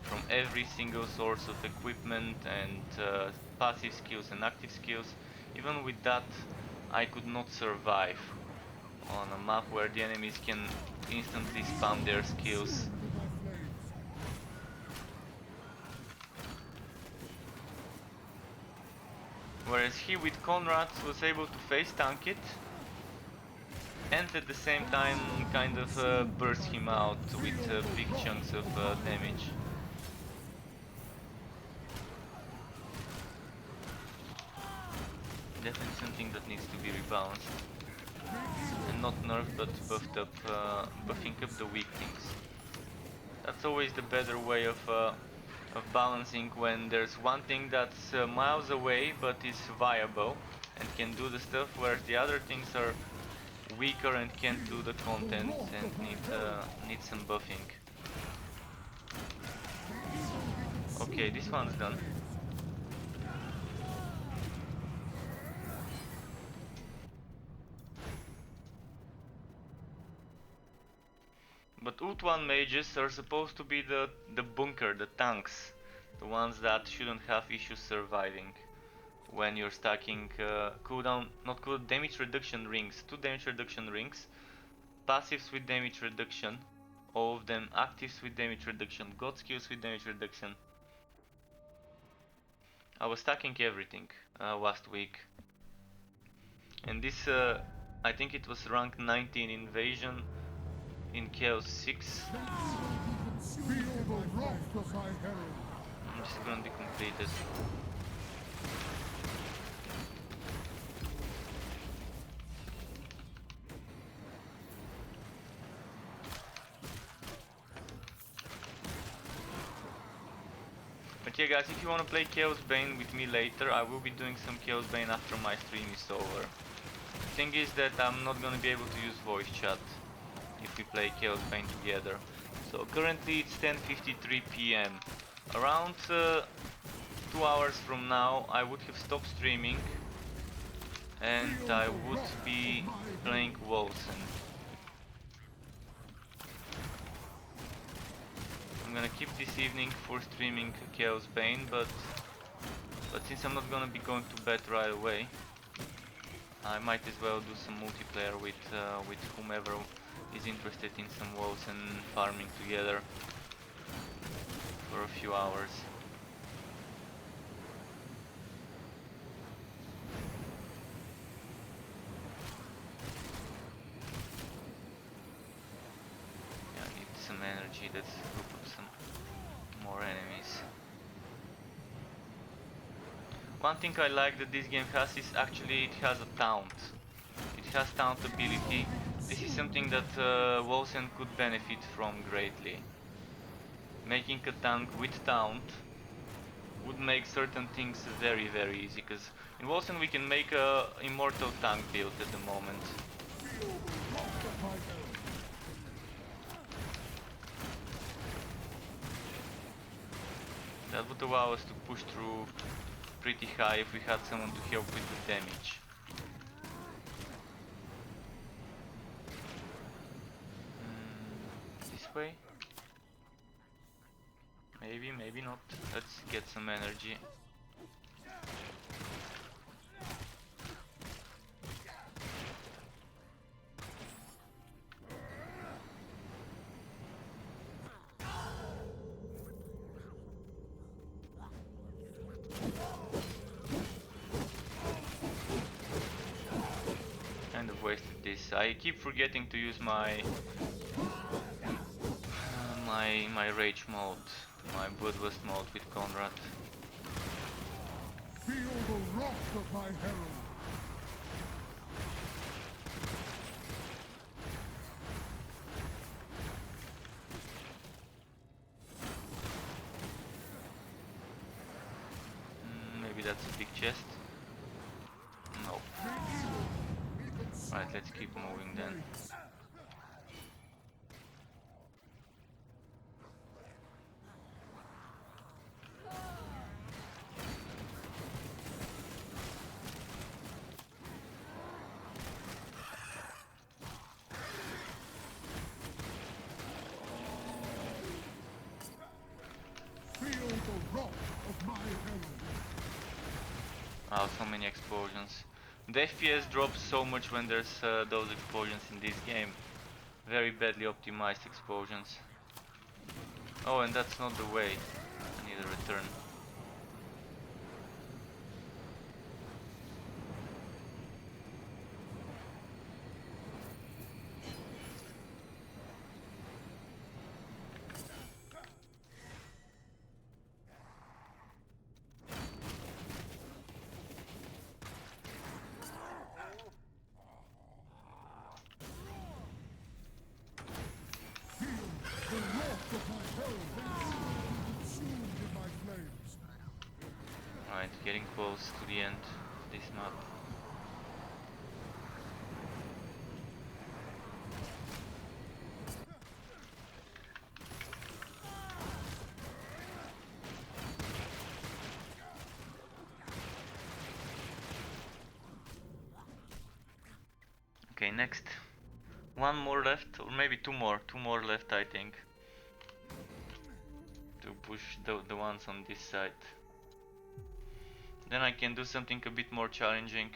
from every single source of equipment and passive skills and active skills, even with that I could not survive on a map where the enemies can instantly spam their skills. Whereas he with Conrad was able to face tank it and at the same time kind of burst him out with big chunks of damage. Definitely something that needs to be rebalanced. And not nerfed but buffed up, buffing up the weak things. That's always the better way of balancing, when there's one thing that's miles away but is viable and can do the stuff, whereas the other things are weaker and can't do the content and need some buffing. Okay, this one's done. But Ult 1 mages are supposed to be the bunker, the tanks, the ones that shouldn't have issues surviving when you're stacking cooldown, not cooldown, damage reduction rings, 2 damage reduction rings, passives with damage reduction all of them actives with damage reduction, god skills with damage reduction. I was stacking everything last week, and this I think it was rank 19 invasion in Chaos 6. Feel the wrath of my herald. This is gonna be completed. But yeah guys, if you wanna play Chaosbane with me later, I will be doing some Chaosbane after my stream is over. The thing is that I'm not gonna be able to use voice chat if we play Chaosbane together. So currently it's 10:53 PM. Around 2 hours from now I would have stopped streaming and I would be playing Wolsen. I'm gonna keep this evening for streaming Chaosbane, but since I'm not gonna be going to bed right away, I might as well do some multiplayer with whomever is interested in some walls and farming together for a few hours. Yeah, I need some energy. Let's group up some more enemies. One thing I like that this game has is actually it has a taunt. It has taunt ability. This is something that Wolsen could benefit from greatly. Making a tank with taunt would make certain things very easy, because in Wolsen we can make a immortal tank build at the moment. That would allow us to push through pretty high if we had someone to help with the damage. This way? Maybe, maybe not. Let's get some energy. Kind of wasted this. I keep forgetting to use my my rage mode, my bloodlust mode with Conrad. Feel the wrath of my herald. Maybe that's a big chest. No. Right, let's keep moving then. Feel the wrath of my herald. Wow, so many explosions. The FPS drops so much when there's those explosions in this game. Very badly optimized explosions. Oh, and that's not the way. I need a return. The wrath of my herald. Consumed in my flames. Right, getting close to the end of this map. Okay, next. One more left, or maybe two more left I think. To push the ones on this side. Then I can do something a bit more challenging.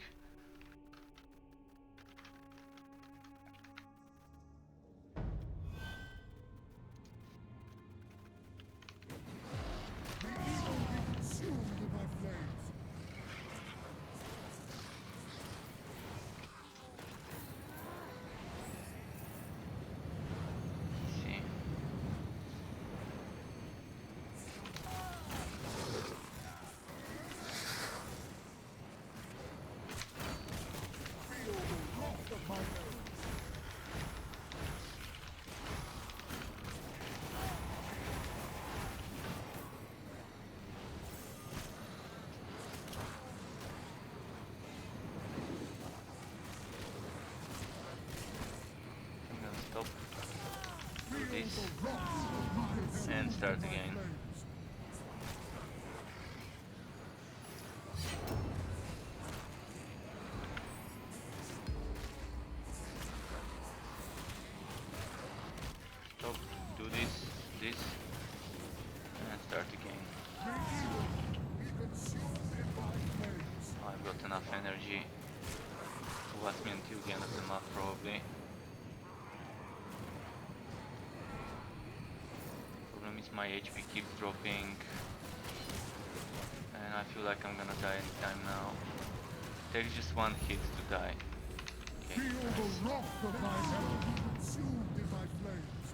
start in my again. flames. Stop, do this, and start again. May evil be consumed in my flames. I've got enough energy to last me until the end of the map probably. Problem is my HP keeps dropping and I feel like I'm gonna die anytime now. Takes just one hit to die. Okay, Feel nice. the wrath of my herald be consumed in my flames.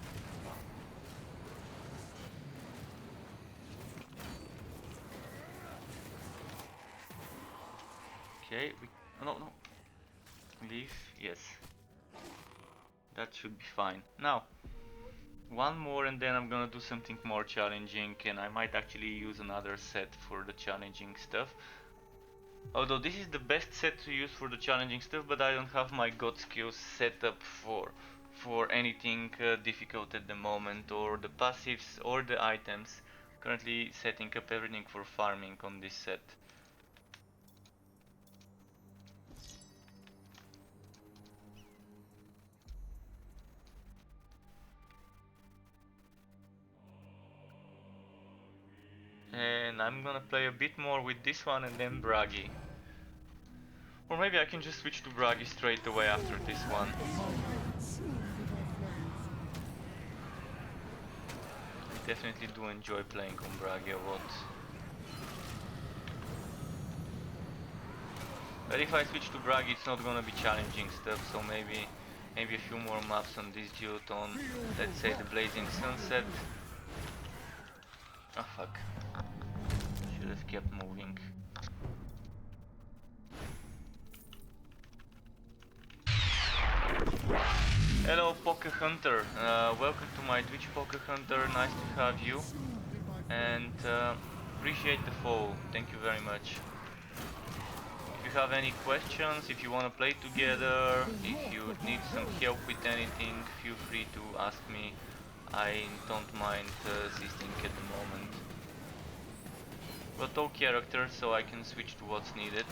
Okay, we... oh, no. Leave, yes. That should be fine. Now, one more and then I'm gonna do something more challenging, and I might actually use another set for the challenging stuff. Although this is the best set to use for the challenging stuff, but I don't have my god skills set up for anything difficult at the moment, or the passives or the items. Currently setting up everything for farming on this set. And I'm gonna play a bit more with this one and then Bragi. Or maybe I can just switch to Bragi straight away after this one. I definitely do enjoy playing on Bragi a lot. But if I switch to Bragi it's not gonna be challenging stuff, so maybe a few more maps on this dude on, let's say, the Blazing Sunset. Oh fuck. Should have kept moving. Hello Poke Hunter, welcome to my Twitch, Poke Hunter, nice to have you. And appreciate the follow, thank you very much. If you have any questions, if you want to play together, if you need some help with anything, feel free to ask me. I don't mind assisting at the moment. Got all characters, so I can switch to what's needed.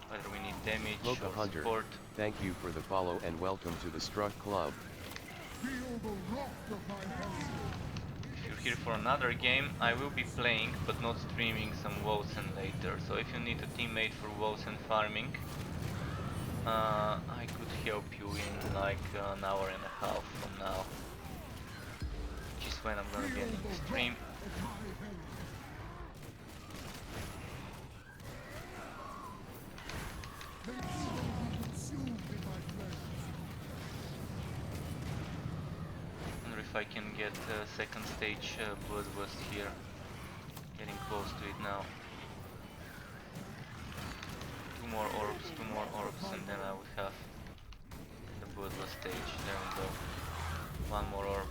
Whether we need damage Loka or Hunter, support. thank you for the follow and welcome to the Struck Club. Feel the wrath of my herald. If you're here for another game, I will be playing, but not streaming some Wosen later. So if you need a teammate for Wosen farming, I could help you in like an hour and a half from now. Which is when I'm gonna be ending the stream. May evil be consumed in my flames. I wonder if I can get second stage Bloodlust here. Getting close to it now. Two more orbs, and then I would have the Bloodlust stage. There we go. One more orb.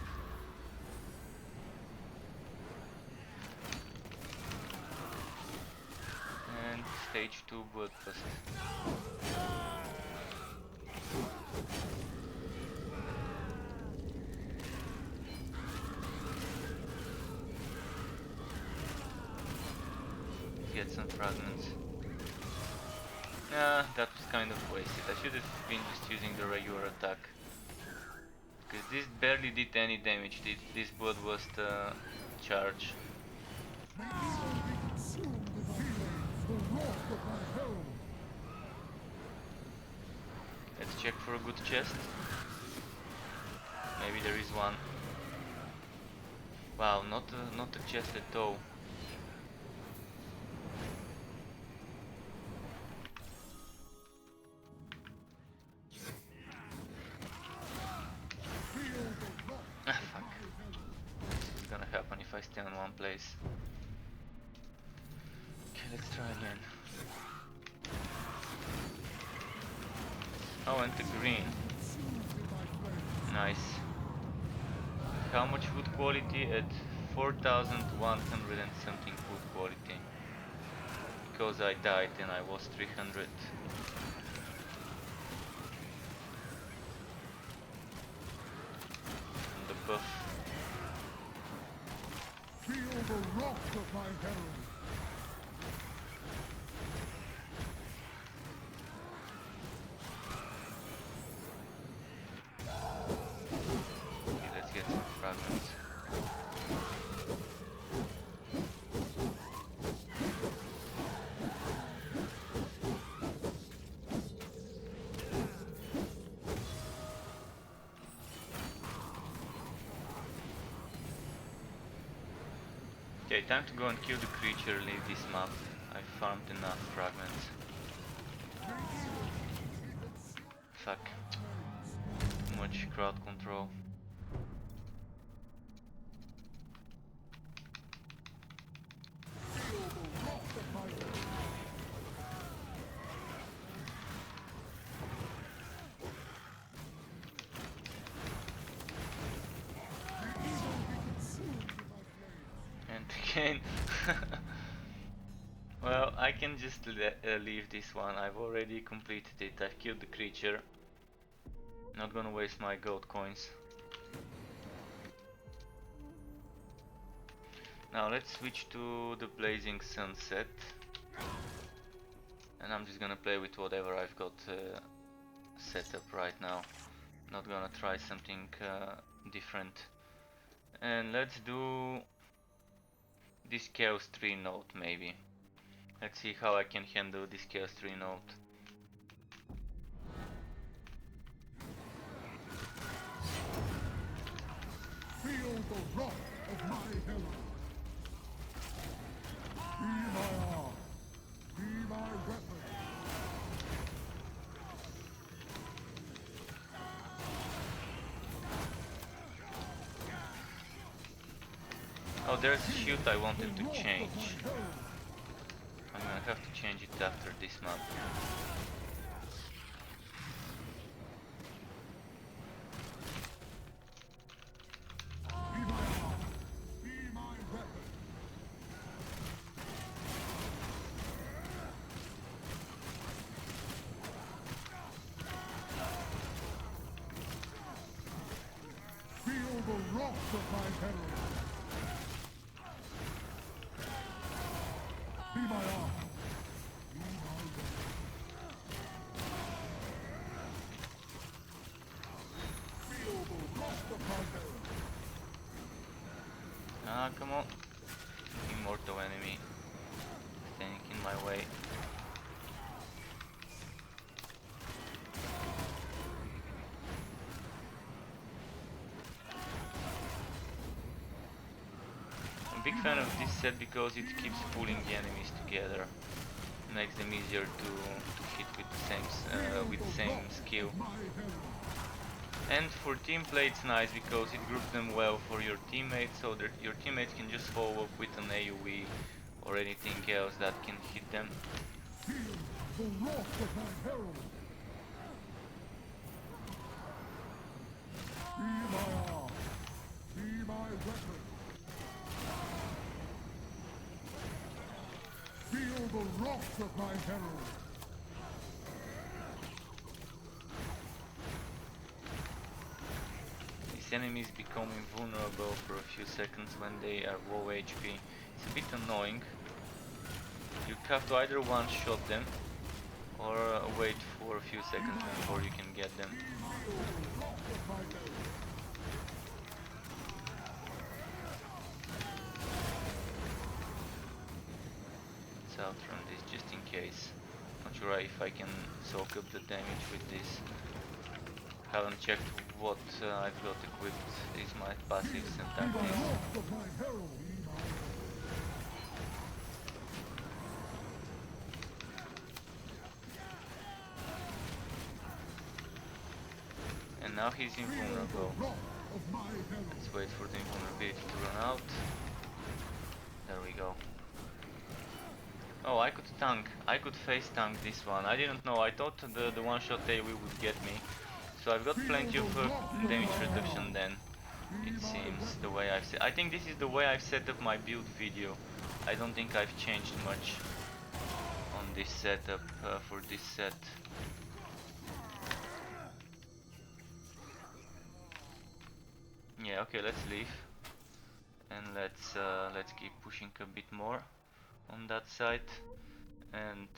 And stage 2 Bloodlust. Get some fragments. That was kind of wasted. I should have been just using the regular attack. Because this barely did any damage, this Bloodlust charge. May evil be consumed in my flames. The wrath of my herald. Let's check for a good chest. Maybe there is one. Wow, not a chest at all. Ah, fuck. This is gonna happen if I stay in one place. Okay, let's try again. Oh, and the green. Nice. How much food quality? At 4100 and something food quality. Because I died and I was 300. And the buff. Feel the wrath of my herald. Okay, let's get some fragments. Okay, time to go and kill the creature, leave this map. I farmed enough fragments. Fuck. Too much crowd control. And again. Well, I can just leave this one. I've already completed it. I've killed the creature. Not gonna waste my gold coins. Now let's switch to the Blazing Sunset. And I'm just gonna play with whatever I've got set up right now. Not gonna try something different. And let's do this Chaos 3 node maybe. Let's see how I can handle this Chaos 3 node. Feel the wrath of my herald. Be my arm. Be my weapon. Oh, there's a shield I wanted to change. I'm gonna have to change it after this map. Be my arm. Be my weapon. Feel the wrath of my herald. Be my arm. Be my weapon. Feel the wrath of my herald. Ah, come on. Immortal enemy. Standing in my way. I'm a big fan of this set because it keeps pulling the enemies together. Makes them easier to hit with the same skill. And for team play it's nice because it groups them well for your teammates, so that your teammates can just follow up with an AoE or anything else that can hit them. Feel the wrath of my herald. Be my arm. Be my weapon. Feel the wrath of my herald. These enemies become invulnerable for a few seconds when they are low HP. It's a bit annoying. You have to either one-shot them or wait for a few seconds before you can get them. Let's outrun this just in case. Not sure if I can soak up the damage with this. Haven't checked what I've got equipped. These my passives and tactics. And now he's invulnerable. Let's wait for the invulnerability to run out. There we go. Oh, I could face tank this one. I didn't know. I thought the one-shot AoE would get me. So I've got plenty of damage reduction then. It seems the way I think this is the way I've set up my build video. I don't think I've changed much on this setup for this set. Yeah, okay, let's leave. And let's keep pushing a bit more on that side. And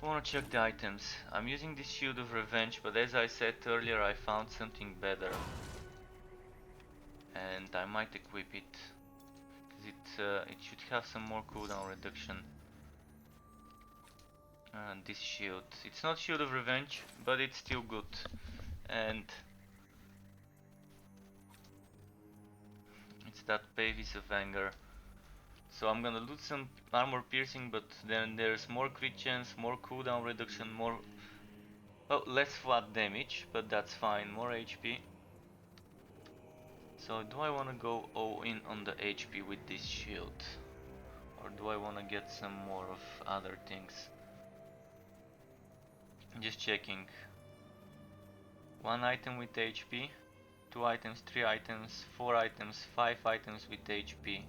I wanna check the items. I'm using this Shield of Revenge, but as I said earlier, I found something better. And I might equip it, because it should have some more cooldown reduction. And this shield, it's not Shield of Revenge, but it's still good. And it's that Pavis of Anger. So I'm gonna loot some armor piercing, but then there's more crit chance, more cooldown reduction, more... well, less flat damage, but that's fine, more HP. So do I wanna go all in on the HP with this shield? Or do I wanna get some more of other things? Just checking. 1 item with HP, 2 items, 3 items, 4 items, 5 items with HP.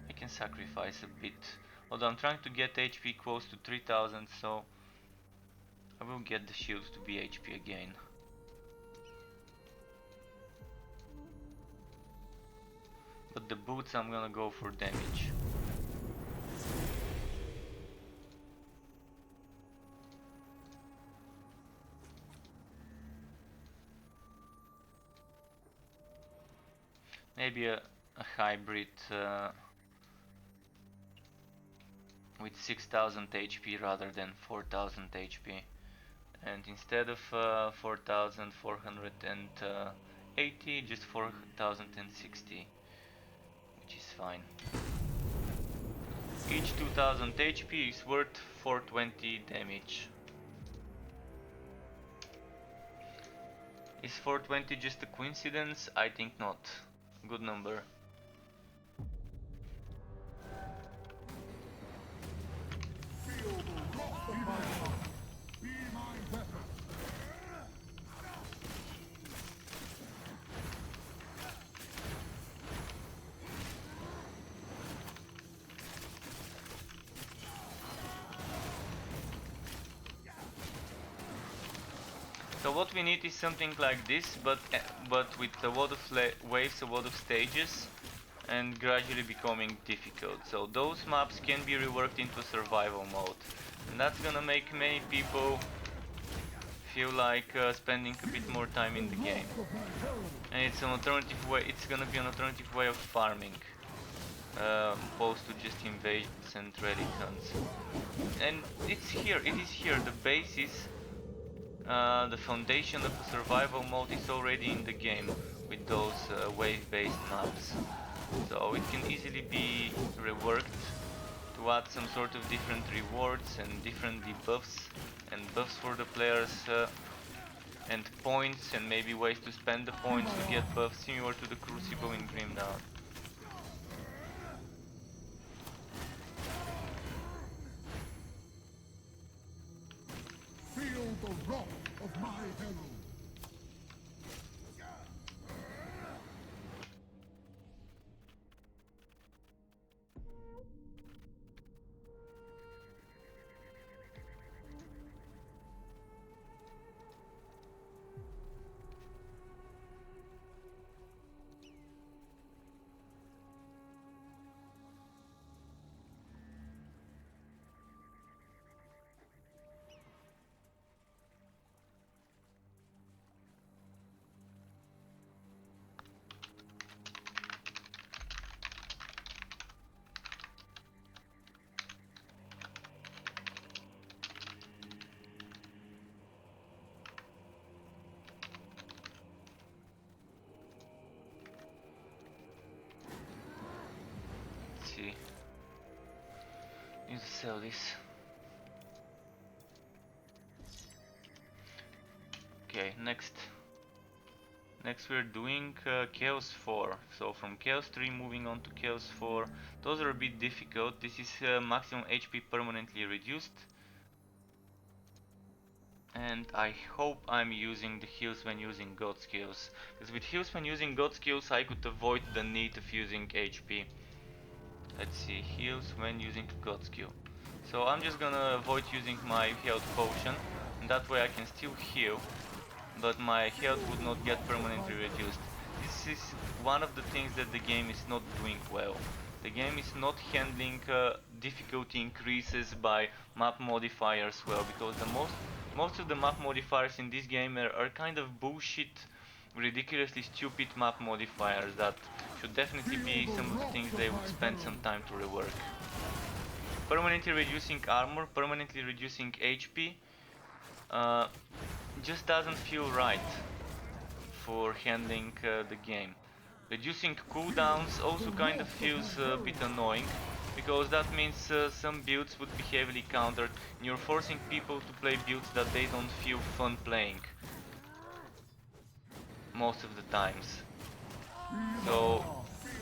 I can sacrifice a bit. Although I'm trying to get HP close to 3000, so I will get the shield to be HP again. But the boots, I'm gonna go for damage. Maybe a hybrid with 6000 HP rather than 4000 HP. And instead of 4480, just 4060, which is fine. Each 2000 HP is worth 420 damage. Is 420 just a coincidence? I think not. Good number. Feel the wrath of my heart. Be my weapon. So what we need is something like this, but with a lot of waves, a lot of stages, and gradually becoming difficult. So those maps can be reworked into survival mode, and that's gonna make many people feel like spending a bit more time in the game. And it's an alternative way. It's gonna be an alternative way of farming, opposed to just invasions and relic hunts. And it's here. It is here. The basis. The foundation of the survival mode is already in the game with those wave-based maps. So it can easily be reworked to add some sort of different rewards and different debuffs and buffs for the players and points and maybe ways to spend the points to get buffs similar to the Crucible in Grim Dawn. Feel the wrath of my herald. Need to sell this. Okay, next we're doing Chaos 4. So from Chaos 3 moving on to Chaos 4. Those are a bit difficult. This is maximum HP permanently reduced. And I hope I'm using the heals when using God skills. Because with heals when using God skills I could avoid the need of using HP. Let's see, heals when using God skill. So I'm just gonna avoid using my health potion, and that way I can still heal, but my health would not get permanently reduced. This is this is one of the things that the game is not doing well. The game is not handling difficulty increases by map modifiers well, because most of the map modifiers in this game are kind of bullshit, ridiculously stupid map modifiers that should definitely be some of the things they would spend some time to rework. Permanently reducing armor, permanently reducing HP, just doesn't feel right for handling the game. Reducing cooldowns also kind of feels a bit annoying, because that means some builds would be heavily countered and you're forcing people to play builds that they don't feel fun playing most of the times. So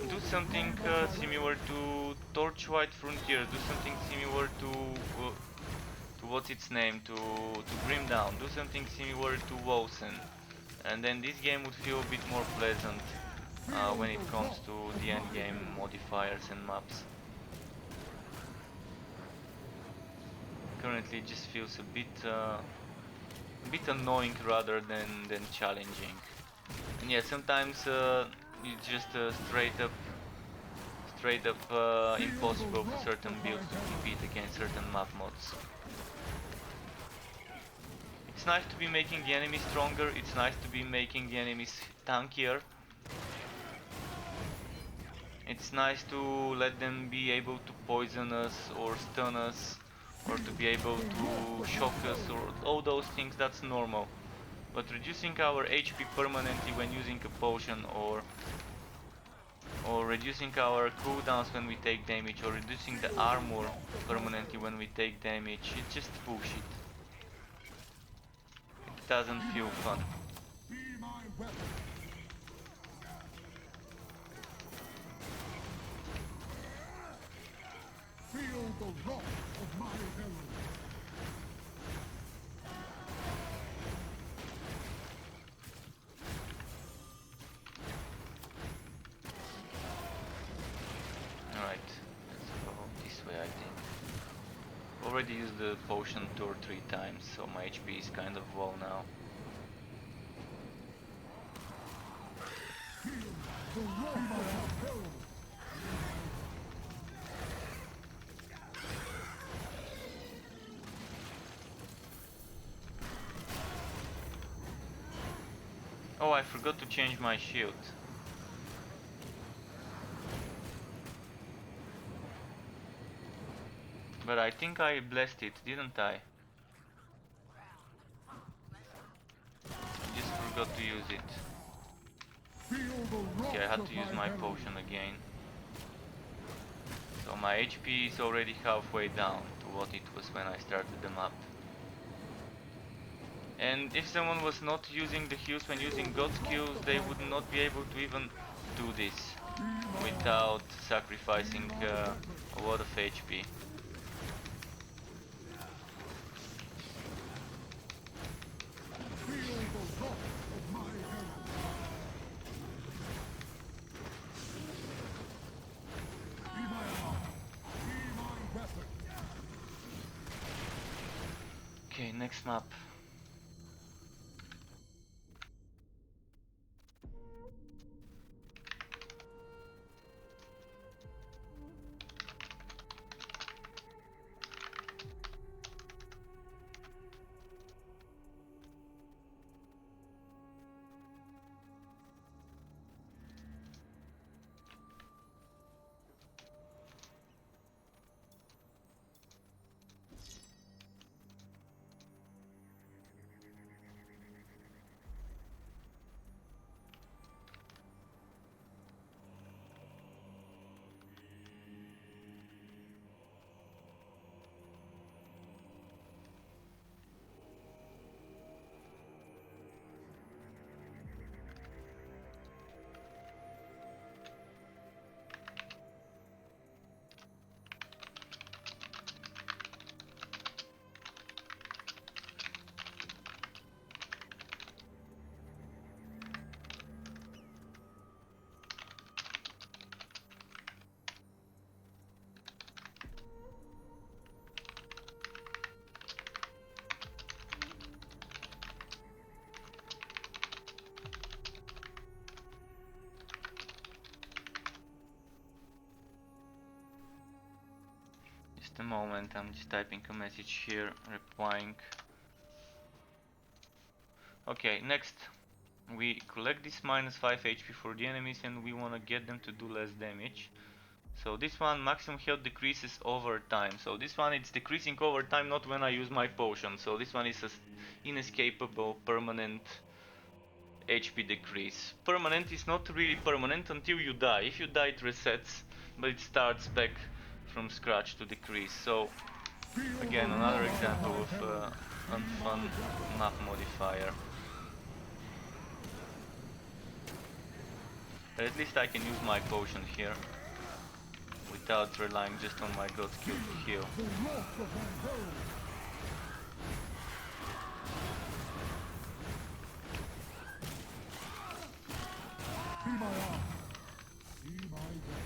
do something similar to Torchlight Frontier, do something similar to what's its name, to Grim Dawn, do something similar to Wosen, and then this game would feel a bit more pleasant when it comes to the endgame modifiers and maps. Currently it just feels a bit annoying rather than challenging. And yeah, sometimes it's just straight up impossible for certain builds to compete against certain map mods. It's nice to be making the enemies stronger, it's nice to be making the enemies tankier. It's nice to let them be able to poison us or stun us, or to be able to shock us, or all those things, that's normal. But reducing our HP permanently when using a potion, or reducing our cooldowns when we take damage, or reducing the armor permanently when we take damage, it's just bullshit. It doesn't feel fun. Feel the wrath of my herald. Alright, let's go this way, I think. Already used the potion 2 or 3 times, so my HP is kind of low now. The wrath of my herald. Oh, I forgot to change my shield. But I think I blessed it, didn't I? I just forgot to use it. Okay, I had to use my potion again. So my HP is already halfway down to what it was when I started the map. And if someone was not using the heals when using god skills, they would not be able to even do this without sacrificing a lot of HP. Okay, next map. a moment, I'm just typing a message here, replying. Okay, next we collect this -5 HP for the enemies and we wanna get them to do less damage. So this one, maximum health decreases over time. So this one, it's decreasing over time, not when I use my potion. So this one is an inescapable permanent HP decrease. Permanent is not really permanent until you die. If you die, it resets, but it starts back from scratch to decrease. So again, another example of unfun map modifier. But at least I can use my potion here without relying just on my god skill to heal. Be my arm. Be my weapon.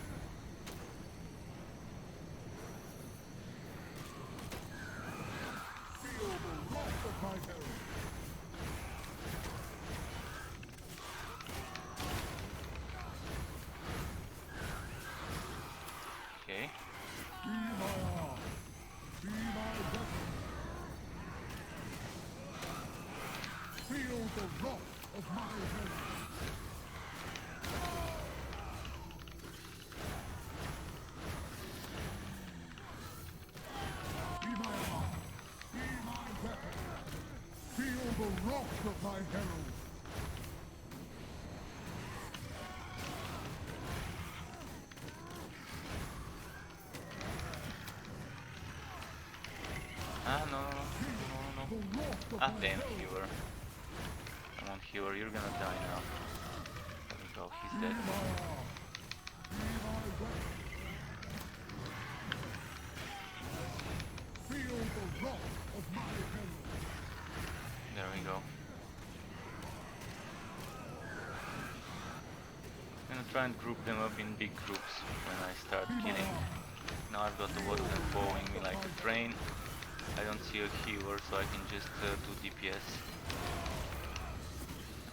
Feel the wrath of my herald. Okay. Be my arm. Be my weapon. Feel the wrath of my herald. Be my arm. Be my weapon. Feel the wrath of my herald. Ah, no. The wrath of Ah, my damn, herald. healer. Come on, healer, you're gonna die now. There we go, he's dead. Be my arm. Be my weapon. Feel the wrath of my herald. There we go. I'm gonna try and group them up in big groups when I start killing. Now I've got a lot of them following me like a train. I don't see a healer, so I can just do DPS.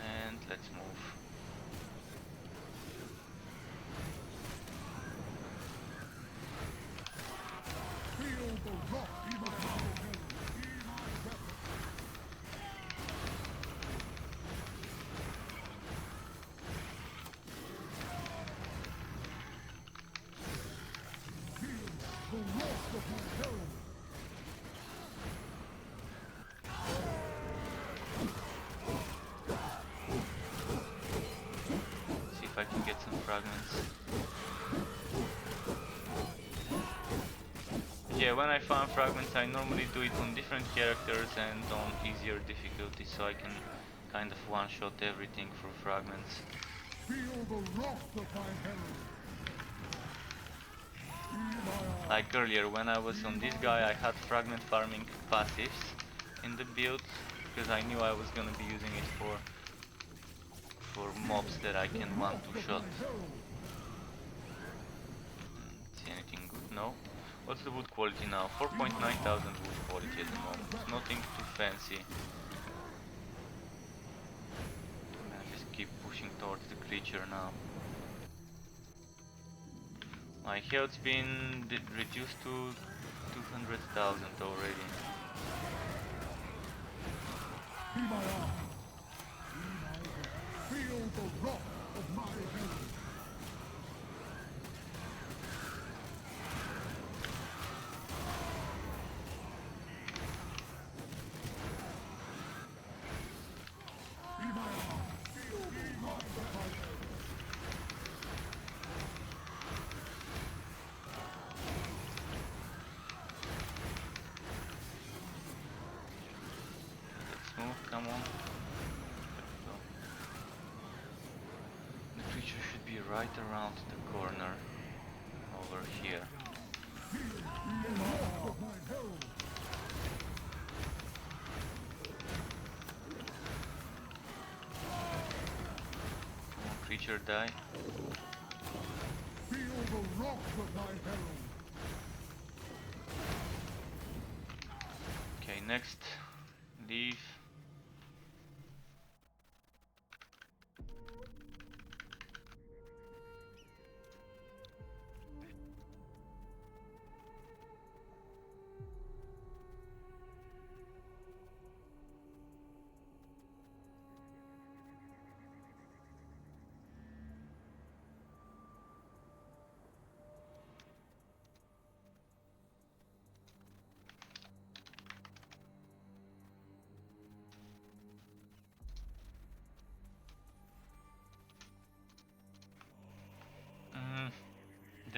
And let's move. Feel the wrath of my herald. Be my weapon. Feel the wrath of my herald. See if I can get some fragments. Yeah, when I farm fragments, I normally do it on different characters and on easier difficulty, so I can kind of one-shot everything for fragments. Feel the wrath of my herald. Be my arm. Like earlier, when I was on this guy, I had fragment farming passives in the build, because I knew I was gonna be using it for mobs that I can one-to-shot. See anything good? No. What's the wood quality now? 4,900 wood quality at the moment. Nothing too fancy. I just keep pushing towards the creature now. My health's been reduced to 200,000 already. Be my arm. Be my weapon. Feel the wrath of my herald. Be my arm. Feel the wrath of my herald. Let's move, come on. There we go. The creature should be right around the corner over here. The wrath of my herald. Come on, creature, die. Feel the wrath of my herald. Okay, next. Leave.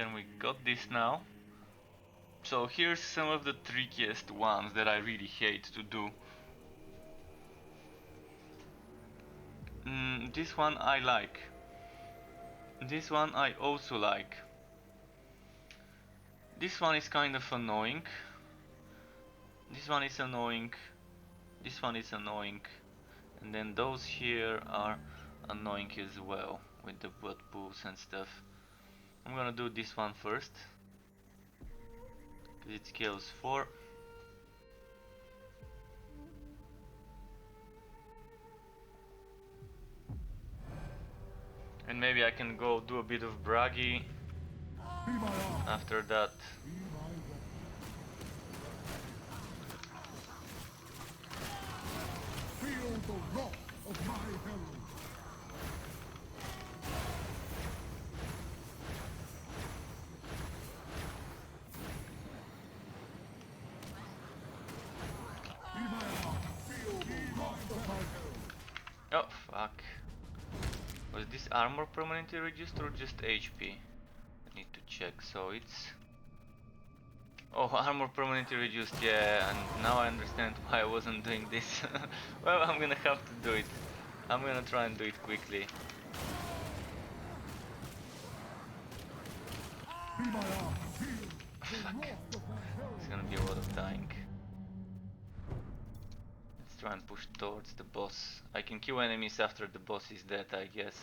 Then we got this now. So here's some of the trickiest ones that I really hate to do. This one I like. This one I also like. This one is kind of annoying. This one is annoying. This one is annoying. And then those here are annoying as well with the blood pools and stuff. I'm gonna do this one first, because it scales 4. And maybe I can go do a bit of braggy Be my arm. after that. Be my weapon. Feel the wrath of my herald. Be my arm. Feel the wrath of my herald. Oh fuck. Was this armor permanently reduced or just HP? I need to check. So it's... Oh, armor permanently reduced, yeah, and now I understand why I wasn't doing this. Well, I'm gonna have to do it. I'm gonna try and do it quickly. Be my arm. Feel the wrath of my herald. It's gonna be a lot of dying. Let's try and push towards the boss. I can kill enemies after the boss is dead, I guess.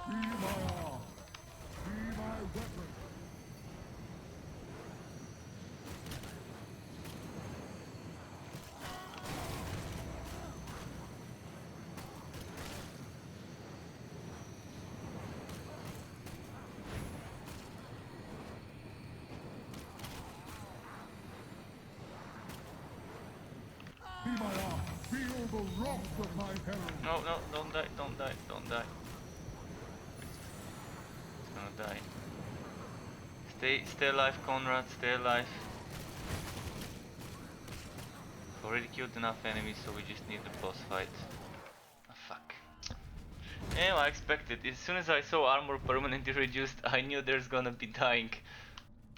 Be my arm. Be my weapon. Be my arm. Feel the wrath of my herald. No, no, don't die, don't die, don't die. It's gonna die. Stay alive, Conrad, stay alive. We've already killed enough enemies, so we just need the boss fight. Ah, fuck. Yeah, I expected. As soon as I saw armor permanently reduced, I knew there's gonna be dying.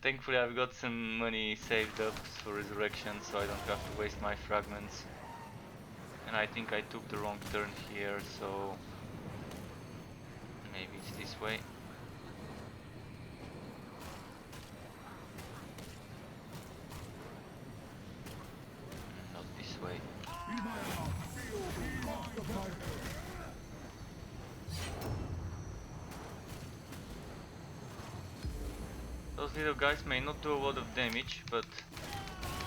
Thankfully, I've got some money saved up for resurrection, so I don't have to waste my fragments. And I think I took the wrong turn here, so maybe it's this way. Not this way. Be my arm. Feel the wrath of my herald. Those little guys may not do a lot of damage, but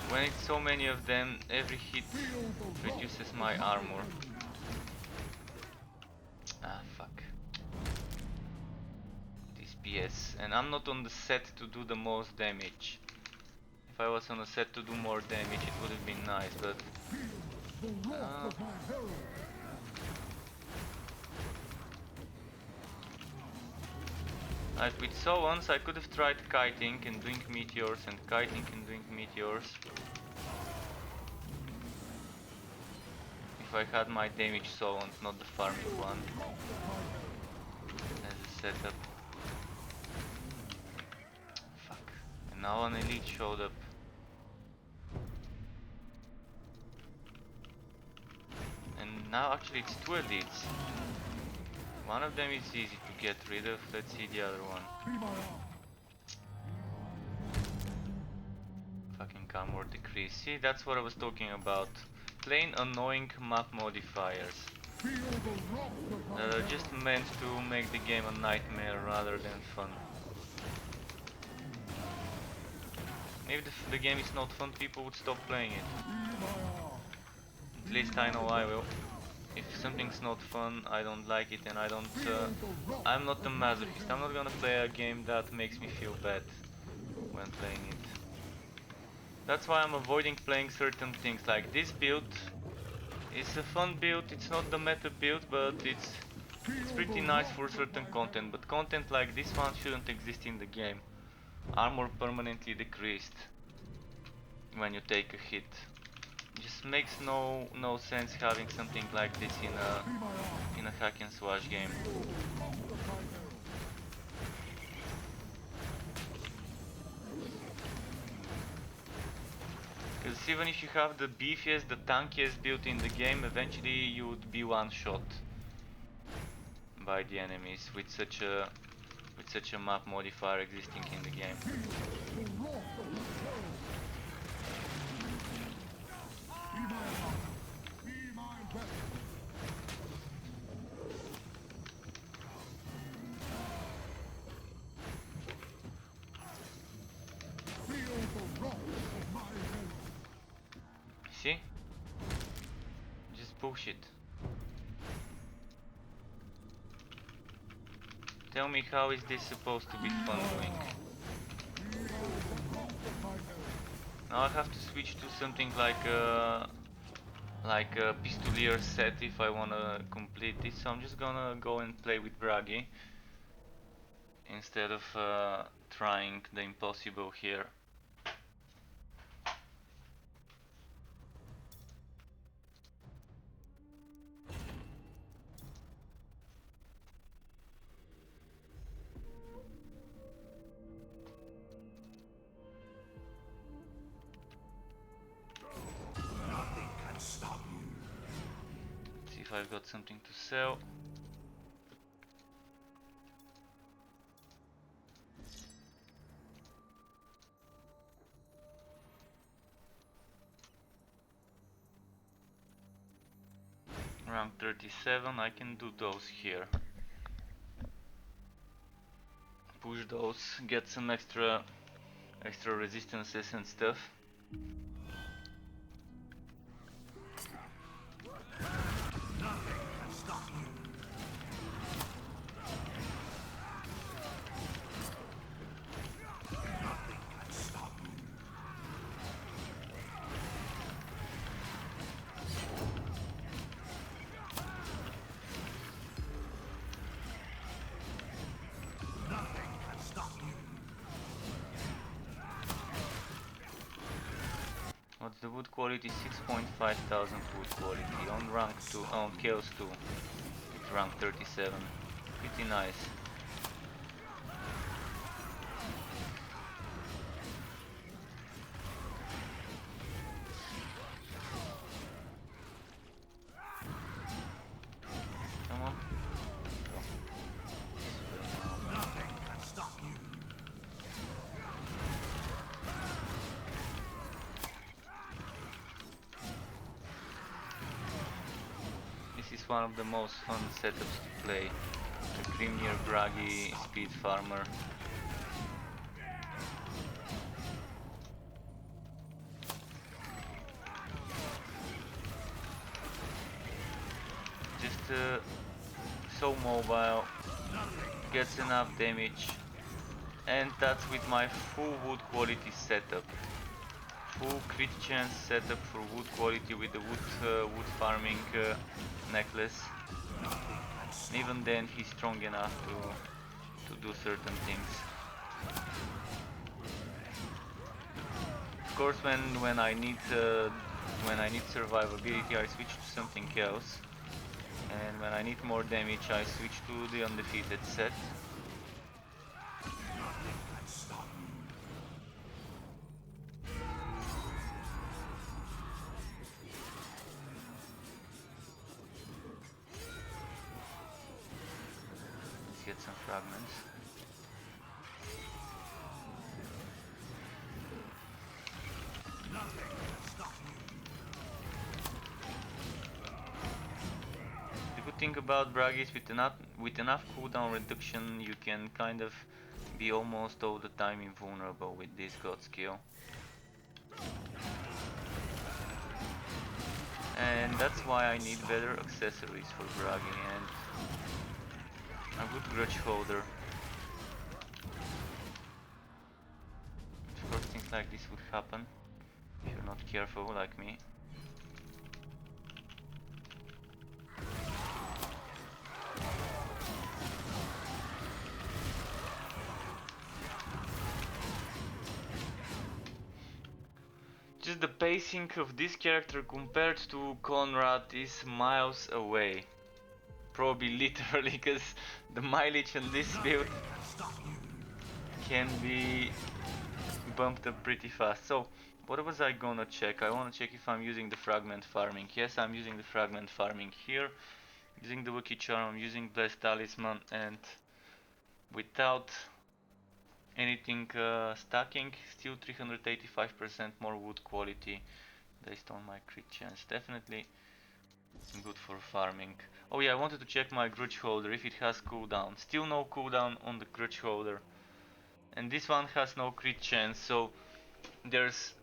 when it's so many of them, every hit Feel the wrath. reduces my armor. Ah, fuck. This BS. And I'm not on the set to do the most damage. If I was on the set to do more damage, it would have been nice, but... The wrath of my herald. Like with Sowons, I could have tried kiting and doing meteors and kiting and doing meteors. If I had my damage Sowons, not the farming one. As a setup. Fuck. And now an elite showed up. And now actually it's 2 elites. One of them is easy to get rid of, let's see the other one. Be my arm. Fucking armor decrease. See, that's what I was talking about. Plain annoying map modifiers. Feel the wrath of my That are herald. just meant to make the game a nightmare rather than fun. Maybe the game is not fun, people would stop playing it. Be my arm. At least I know I will. If something's not fun, I don't like it, and I don't... Feel the wrath. I'm not a masochist. I'm not gonna play a game that makes me feel bad when playing it. That's why I'm avoiding playing certain things. Like this build is a fun build. It's not the meta build, but it's pretty nice for certain content. But content like this one shouldn't exist in the game. Armor permanently decreased when you take a hit. Just makes no sense having something like this in a hack and slash game. Because even if you have the beefiest, the tankiest build in the game, eventually you would be one shot by the enemies with such a map modifier existing in the game. See? Just bullshit. Tell me, how is this supposed to be fun doing? Now I have to switch to something like a pistolier set if I wanna complete this, so I'm just gonna go and play with Bragi instead of trying the impossible here. See if I've got something to sell. Rank 37, I can do those here. Push those, get some extra resistances and stuff. What's the wood quality? 6.5 thousand wood quality. On rank 2, on Chaos 2, it's rank 37. Pretty nice. Come on. This is one of the most fun setups to play. The Grimnir Bragi Speed Farmer. Just so mobile, gets enough damage, and that's with my full wood quality setup. Full crit chance setup for wood quality with the wood farming necklace. And even then he's strong enough to do certain things. Of course, when I need survivability, I switch to something else, and when I need more damage, I switch to the undefeated set. Let's get some fragments. The good thing about Bragi is with enough cooldown reduction, you can kind of be almost all the time invulnerable with this god skill. And that's why I need better accessories for Bragi and a good grudge holder. Of course, things like this would happen if you're not careful like me. just the pacing of this character compared to Conrad is miles away. Probably literally, because the mileage on this build can be bumped up pretty fast. So, what was I gonna check? I wanna check if I'm using the fragment farming. Yes, I'm using the fragment farming here. Using the Wookiee Charm, I'm using Blessed Talisman, and without anything stacking, still 385% more wood quality based on my crit chance. Definitely good for farming. Oh yeah, I wanted to check my grudge holder if it has cooldown. Still no cooldown on the grudge holder. And this one has no crit chance, so there's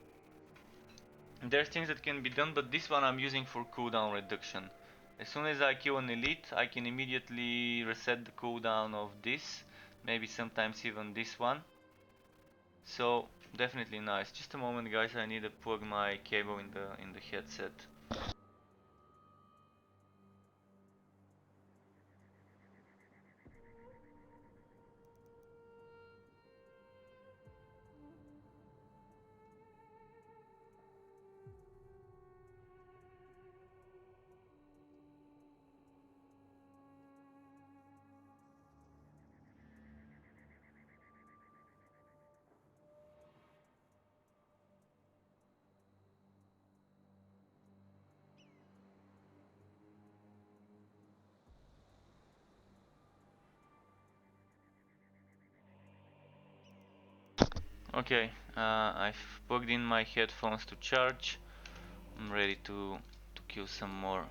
things that can be done, but this one I'm using for cooldown reduction. As soon as I kill an elite, I can immediately reset the cooldown of this, maybe sometimes even this one. So definitely nice. Just a moment guys, I need to plug my cable in the headset. Okay, I've plugged in my headphones to charge. I'm ready to kill some more.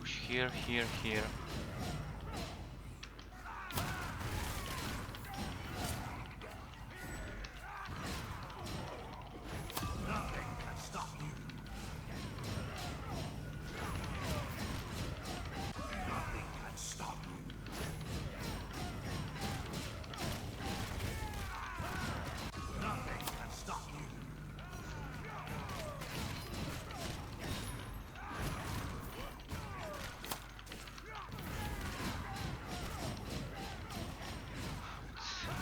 Push here, here, here.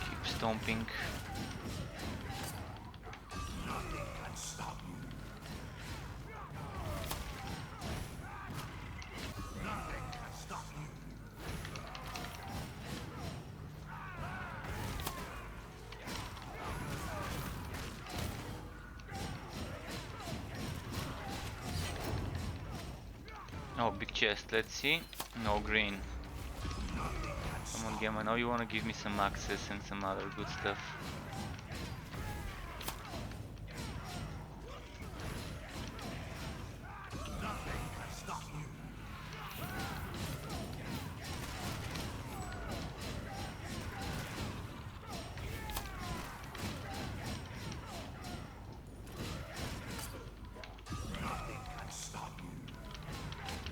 Keep stomping. Oh, big chest, let's see. No green. Come on game, I know you wanna give me some access and some other good stuff.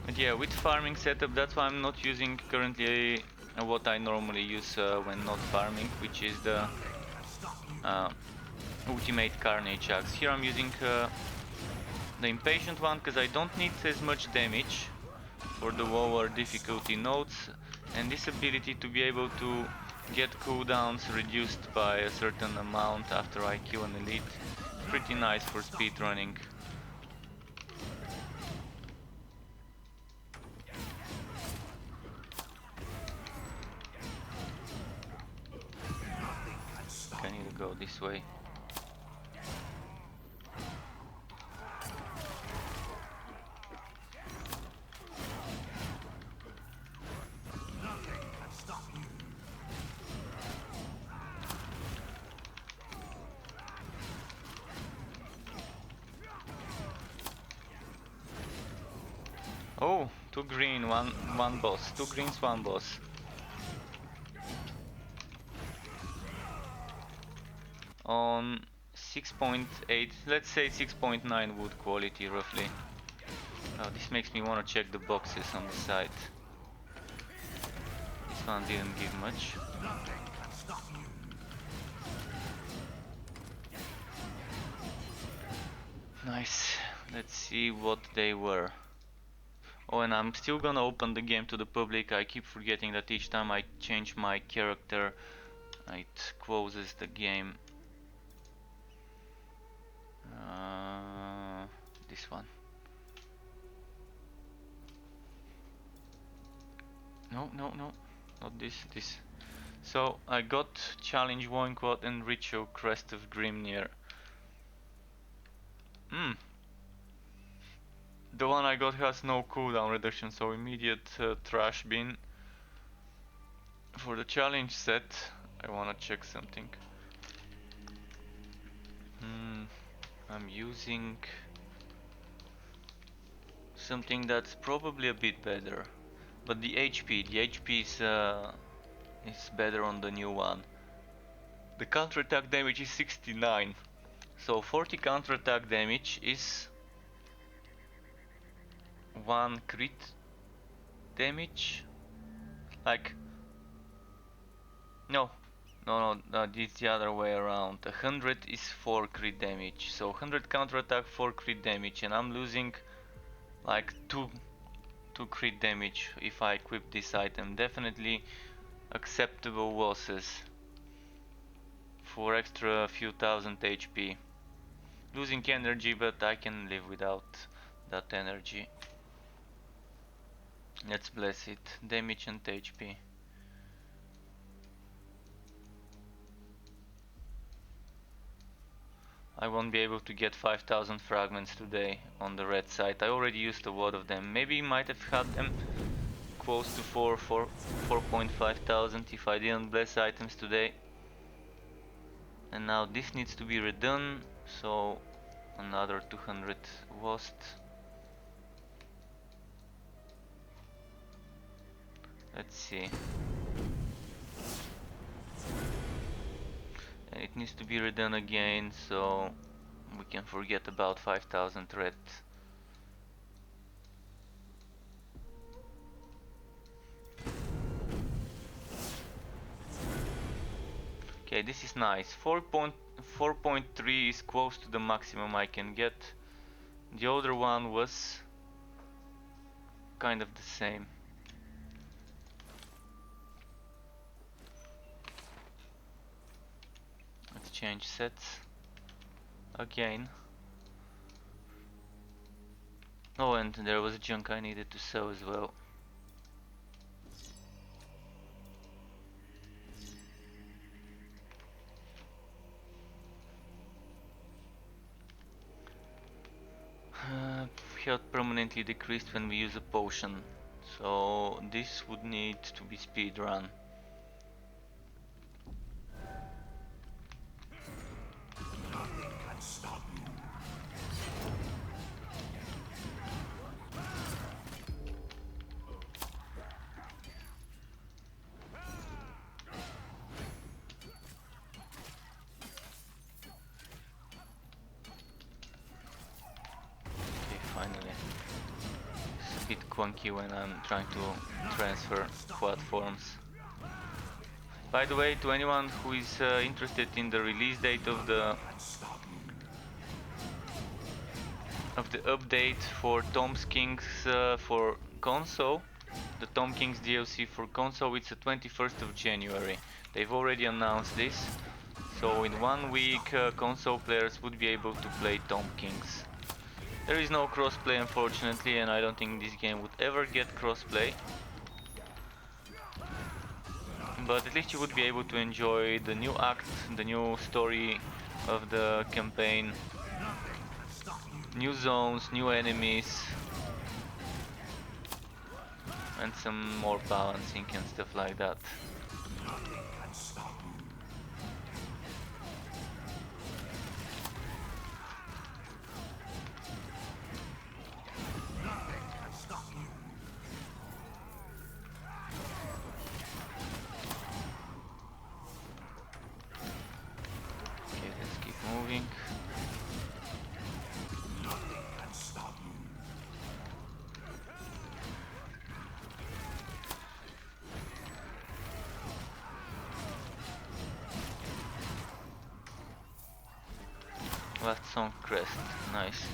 But yeah, with farming setup, that's why I'm not using currently what I normally use when not farming, which is the uh, ultimate carnage axe. Here I'm using the impatient one because I don't need as much damage for the lower difficulty nodes, and this ability to be able to get cooldowns reduced by a certain amount after I kill an elite is pretty nice for speedrunning. I need to go this way. Oh, two green, one boss. Two greens, one boss. On 6.8, let's say 6.9 wood quality roughly. Oh, this makes me want to check the boxes on the side. This one didn't give much. Nice. Let's see what they were. Oh, and I'm still gonna open the game to the public. I keep forgetting that each time I change my character, it closes the game. This one. No, no, no. Not this, this. So, I got Challenge Loincloth and Ritual Crest of Grimnir. The one I got has no cooldown reduction, so immediate trash bin. For the challenge set, I wanna check something. I'm using something that's probably a bit better, but the HP is better on the new one. The counterattack damage is 69, so 40 counterattack damage is 1 crit damage. Like, no, it's the other way around. 100 is 4 crit damage, so 100 counterattack, 4 crit damage, and I'm losing like 2 crit damage if I equip this item. Definitely acceptable losses for extra few thousand HP. Losing energy, but I can live without that energy. Let's bless it. Damage and HP. I won't be able to get 5000 fragments today on the red side. I already used a lot of them. Maybe might have had them close to 4.5 thousand if I didn't bless items today. And now this needs to be redone, so another 200 lost. Let's see. And it needs to be redone again, so we can forget about 5000 red. Okay, this is nice. 4.3 is close to the maximum I can get. The other one was kind of the same. Let's change sets again. Oh, and there was junk I needed to sell as well. Health permanently decreased when we use a potion, so this would need to be speed run. Finally. It's a bit clunky when I'm trying to transfer platforms. By the way, to anyone who is interested in the release date of the update for Tomb Kings for console, the Tomb Kings DLC for console, it's the 21st of January. They've already announced this, so in 1 week console players would be able to play Tomb Kings. There is no crossplay unfortunately, and I don't think this game would ever get crossplay. But at least you would be able to enjoy the new act, the new story of the campaign, new zones, new enemies, and some more balancing and stuff like that. Okay, let's keep moving. Last song crest, nice.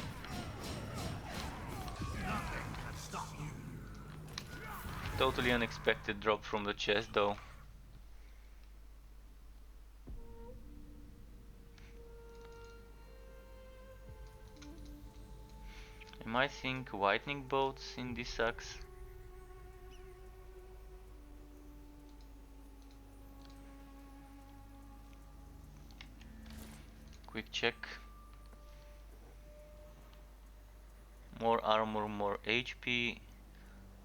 Totally unexpected drop from the chest though. I might think whitening bolts in this axe. Quick check. More armor, more HP.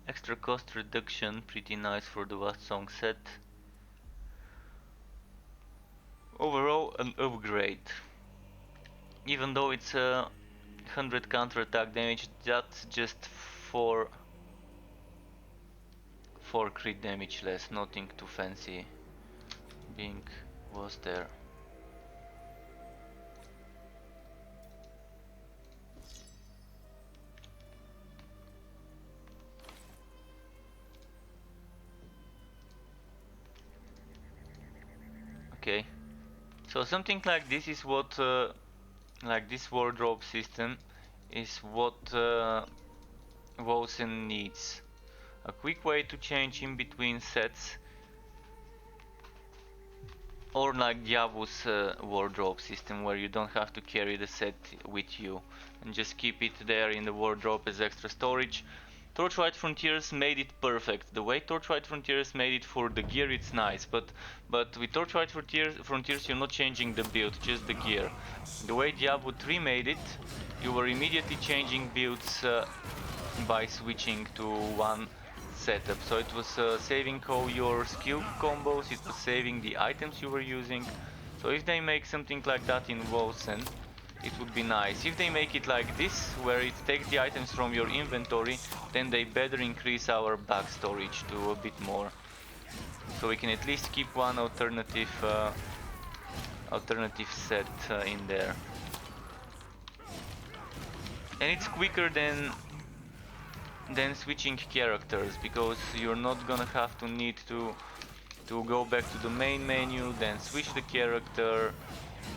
Extra cost reduction, pretty nice for the last song set. Overall an upgrade. Even though it's a 100 counter attack damage, that's just 4 crit damage less, nothing too fancy being was there. Okay, so something like this is what like this wardrobe system is what Wolsen needs. A quick way to change in between sets, or like Diablo's wardrobe system where you don't have to carry the set with you and just keep it there in the wardrobe as extra storage. Torchlight Frontiers made it perfect. The way Torchlight Frontiers made it for the gear, it's nice, but with Torchlight Frontiers you're not changing the build, just the gear. The way Diablo 3 made it, you were immediately changing builds by switching to one setup. So it was saving all your skill combos, it was saving the items you were using. So if they make something like that in Wolsen, it would be nice. If they make it like this, where it takes the items from your inventory, then they better increase our back storage to a bit more. So we can at least keep one alternative set in there. And it's quicker than switching characters, because you're not gonna have to need to go back to the main menu, then switch the character,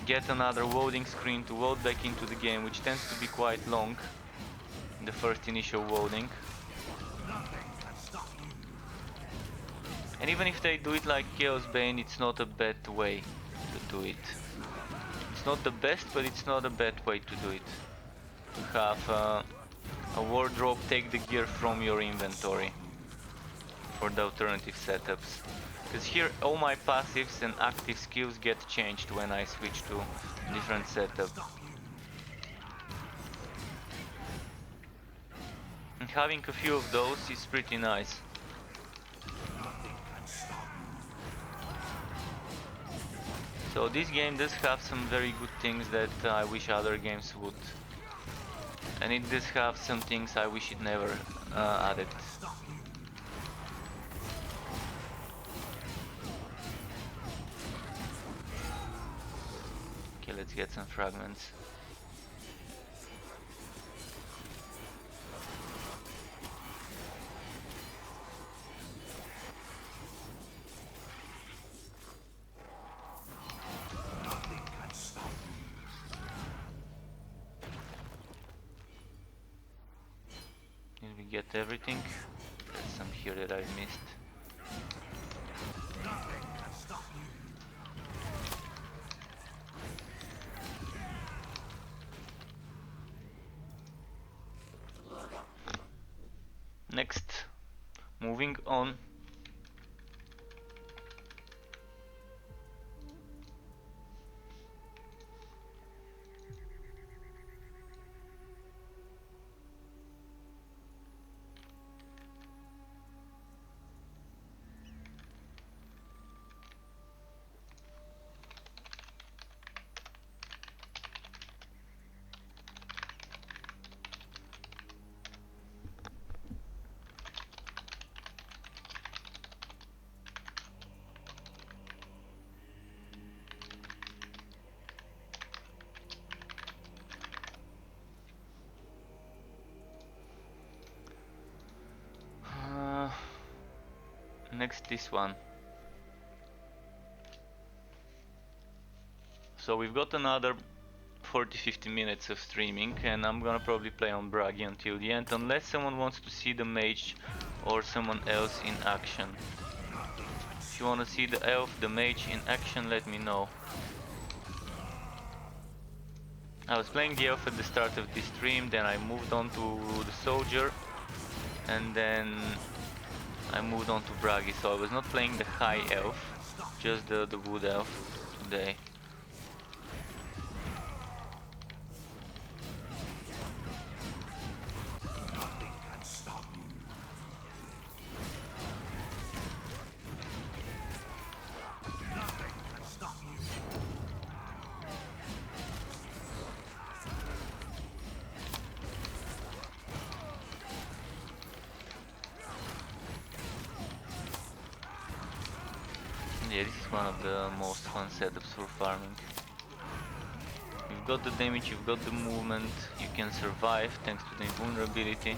get another loading screen to load back into the game, which tends to be quite long, the first initial loading. And even if they do it like Chaosbane, it's not a bad way to do it. It's not the best, but it's not a bad way to do it. To have a wardrobe take the gear from your inventory for the alternative setups. Because here all my passives and active skills get changed when I switch to different setup. And having a few of those is pretty nice. So this game does have some very good things that I wish other games would. And it does have some things I wish it never added. Okay, let's get some fragments. Did we get everything? There's some here that I've missed. Next, moving on. Next, this one. So we've got another 40-50 minutes of streaming, and I'm gonna probably play on Bragi until the end, unless someone wants to see the mage or someone else in action. If you wanna see the elf, the mage in action, let me know. I was playing the elf at the start of this stream, then I moved on to the soldier, and then I moved on to Bragi, so I was not playing the high elf, just the wood elf today. Yeah, this is one of the most fun setups for farming. You've got the damage, you've got the movement, you can survive thanks to the invulnerability.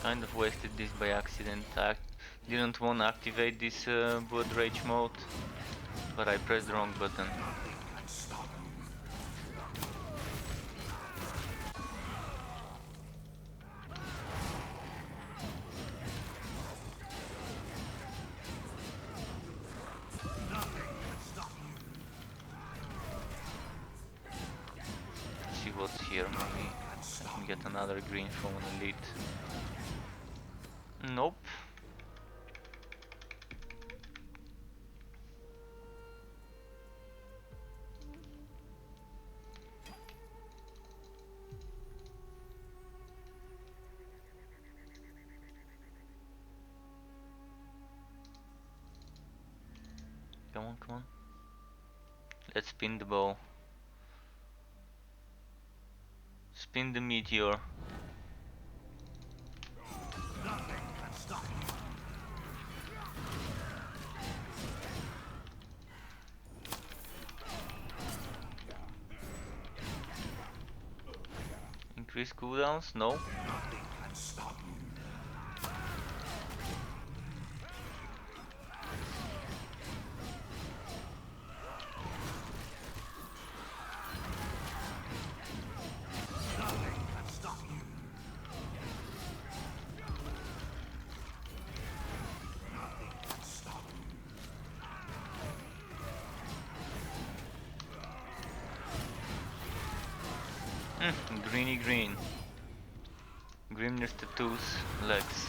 Kind of wasted this by accident. I didn't want to activate this Blood Rage mode, but I pressed the wrong button. Let's see what's here, maybe I can get another green from an elite. Nope. Come on, come on. Let's spin the bow. Spin the meteor. Increase cooldowns? No. Greeny green. Grimnir's tattoos, legs.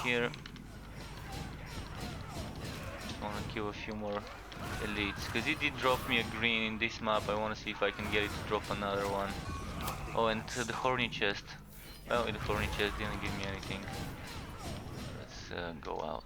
Here, just wanna kill a few more elites, because it did drop me a green in this map. I wanna see if I can get it to drop another one. Oh, and the horny chest. Well, the horny chest didn't give me anything. Let's go out.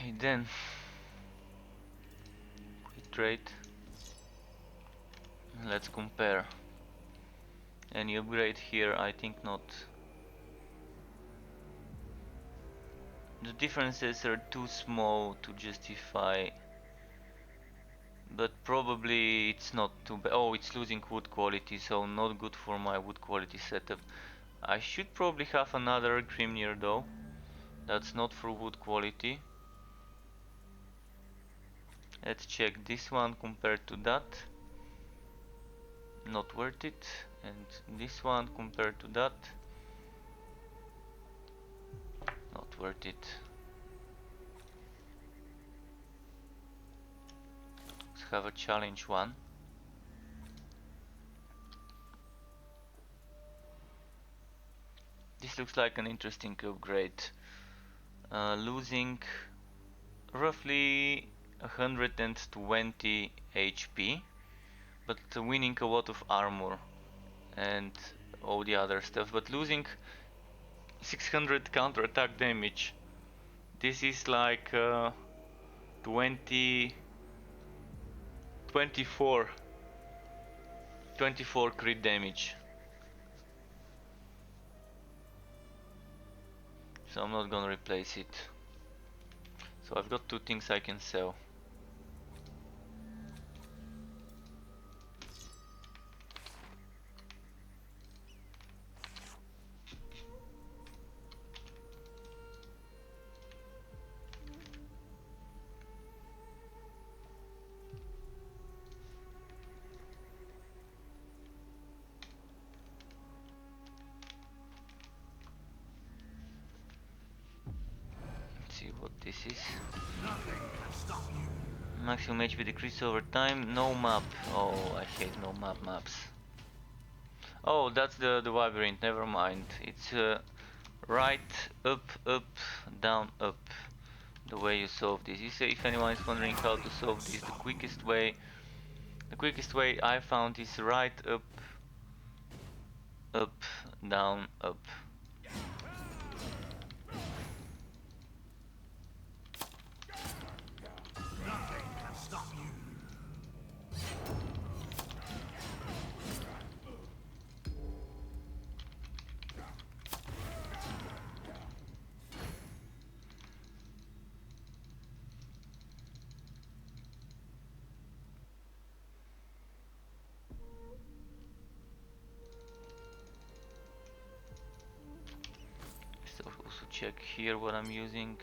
Okay, then quick trade. Let's compare. Any upgrade here? I think not. The differences are too small to justify, but probably it's not too bad. Oh, it's losing wood quality, so not good for my wood quality setup. I should probably have another Grimnir though. That's not for wood quality. Let's check this one compared to that. Not worth it. And this one compared to that. Not worth it. Let's have a challenge one. This looks like an interesting upgrade. Losing roughly 120 HP, but winning a lot of armor and all the other stuff, but losing 600 counter-attack damage. This is like 20 24 crit damage. So I'm not gonna replace it. So I've got two things I can sell. Let's see what this is. Maximum HP decrease over time. No map. Oh, I hate no map maps. Oh, that's the labyrinth. Never mind. It's right, up, down, up. The way you solve this. You say if anyone is wondering how to solve this, the quickest way I found is right, up, down, up. So also check here what I'm using.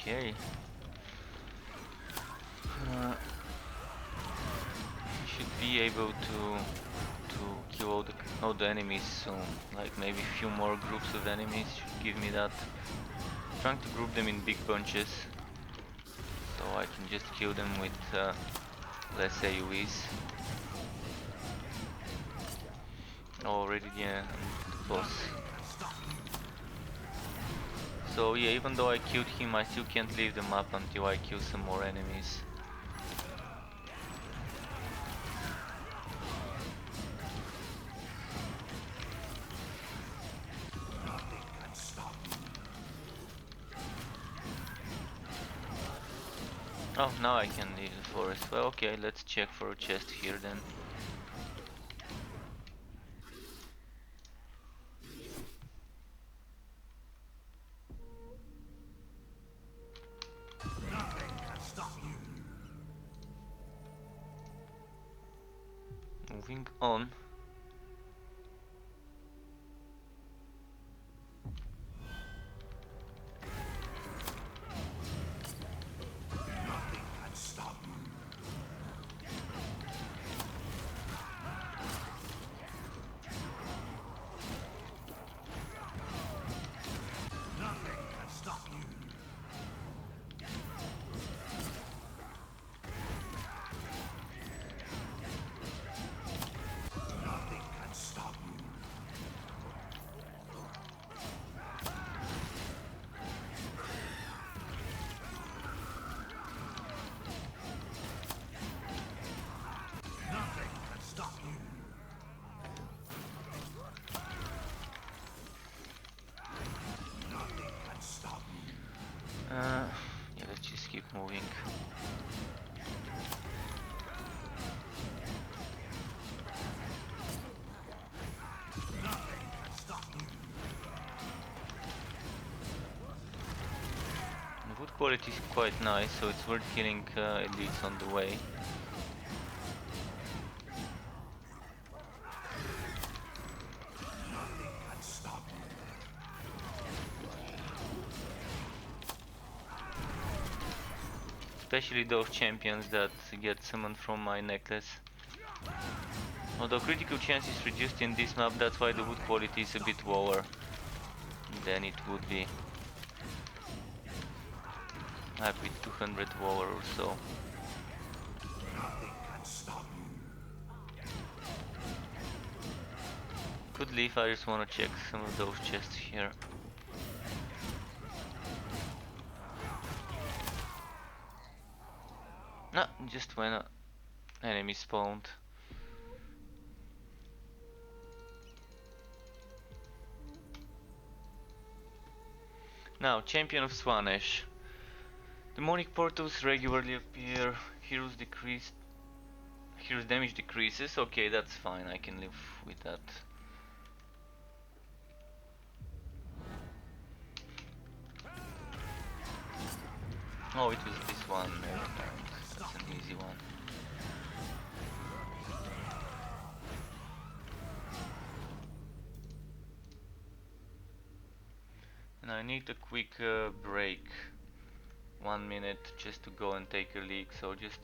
Okay. Should be able to kill all the enemies soon. Like maybe a few more groups of enemies should give me that. Trying to group them in big bunches, so I can just kill them with less AoEs. Already, yeah, the boss. So yeah, even though I killed him, I still can't leave the map until I kill some more enemies. Oh, now I can leave the forest. Well, okay, let's check for a chest here then. Moving on. moving. The wood quality is quite nice, so it's worth killing elites on the way. Especially those champions that get summoned from my necklace. Although critical chance is reduced in this map, that's why the wood quality is a bit lower than it would be. Like with 200 lower or so. Could leave, I just wanna check some of those chests here. No, just when an enemy spawned. Now, Champion of Swanesh. Demonic portals regularly appear. Heroes damage decreases. Okay, that's fine. I can live with that. Oh, it was this one. Never mind. That's an easy one. And I need a quick break. 1 minute just to go and take a leak. So just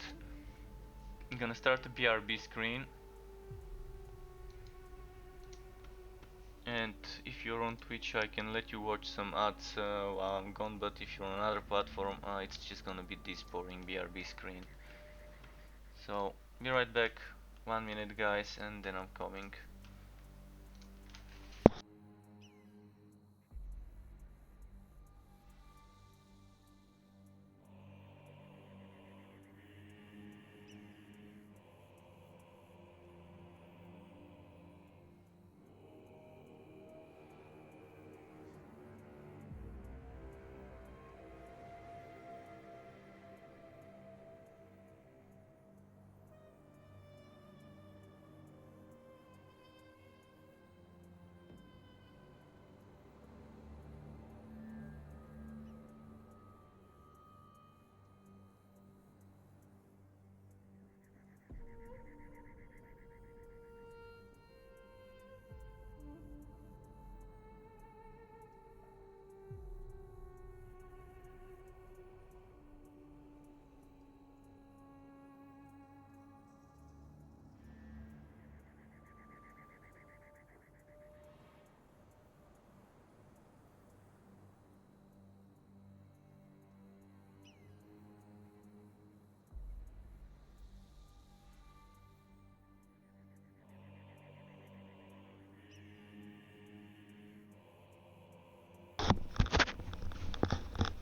I'm gonna start the BRB screen. And if you're on Twitch, I can let you watch some ads while I'm gone, but if you're on another platform, it's just gonna be this boring BRB screen. So, be right back, 1 minute guys, and then I'm coming.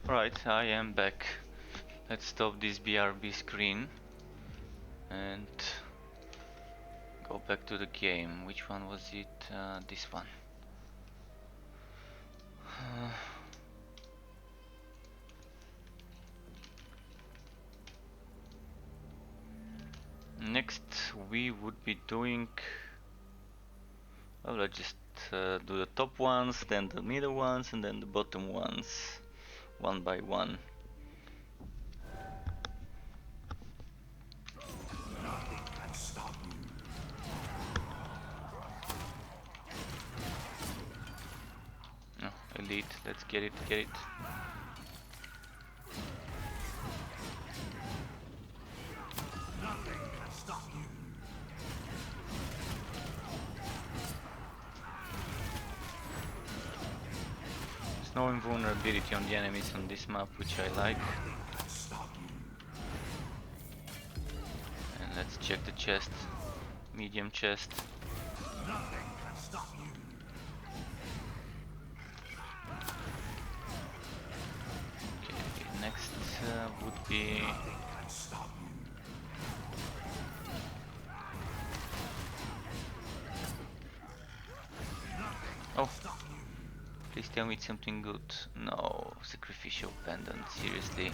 Right, I am back. Let's stop this BRB screen and go back to the game. Which one was it? This one. Next we would be doing, well, let's just do the top ones, then the middle ones, and then the bottom ones, one by one. Oh, elite, let's get it, get it. There's no invulnerability on the enemies on this map, which I like. And let's check the chest. Medium chest. Okay, next would be... Oh! Please tell me it's something good. No, sacrificial pendant, seriously.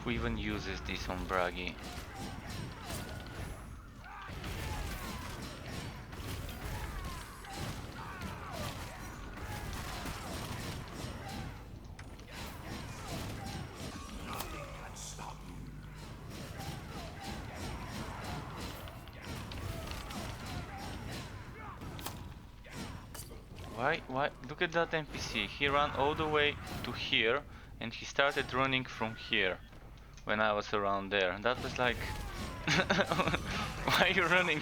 Who even uses this on Bragi? Why? Look at that NPC. He ran all the way to here and he started running from here when I was around there. That was like... Why are you running?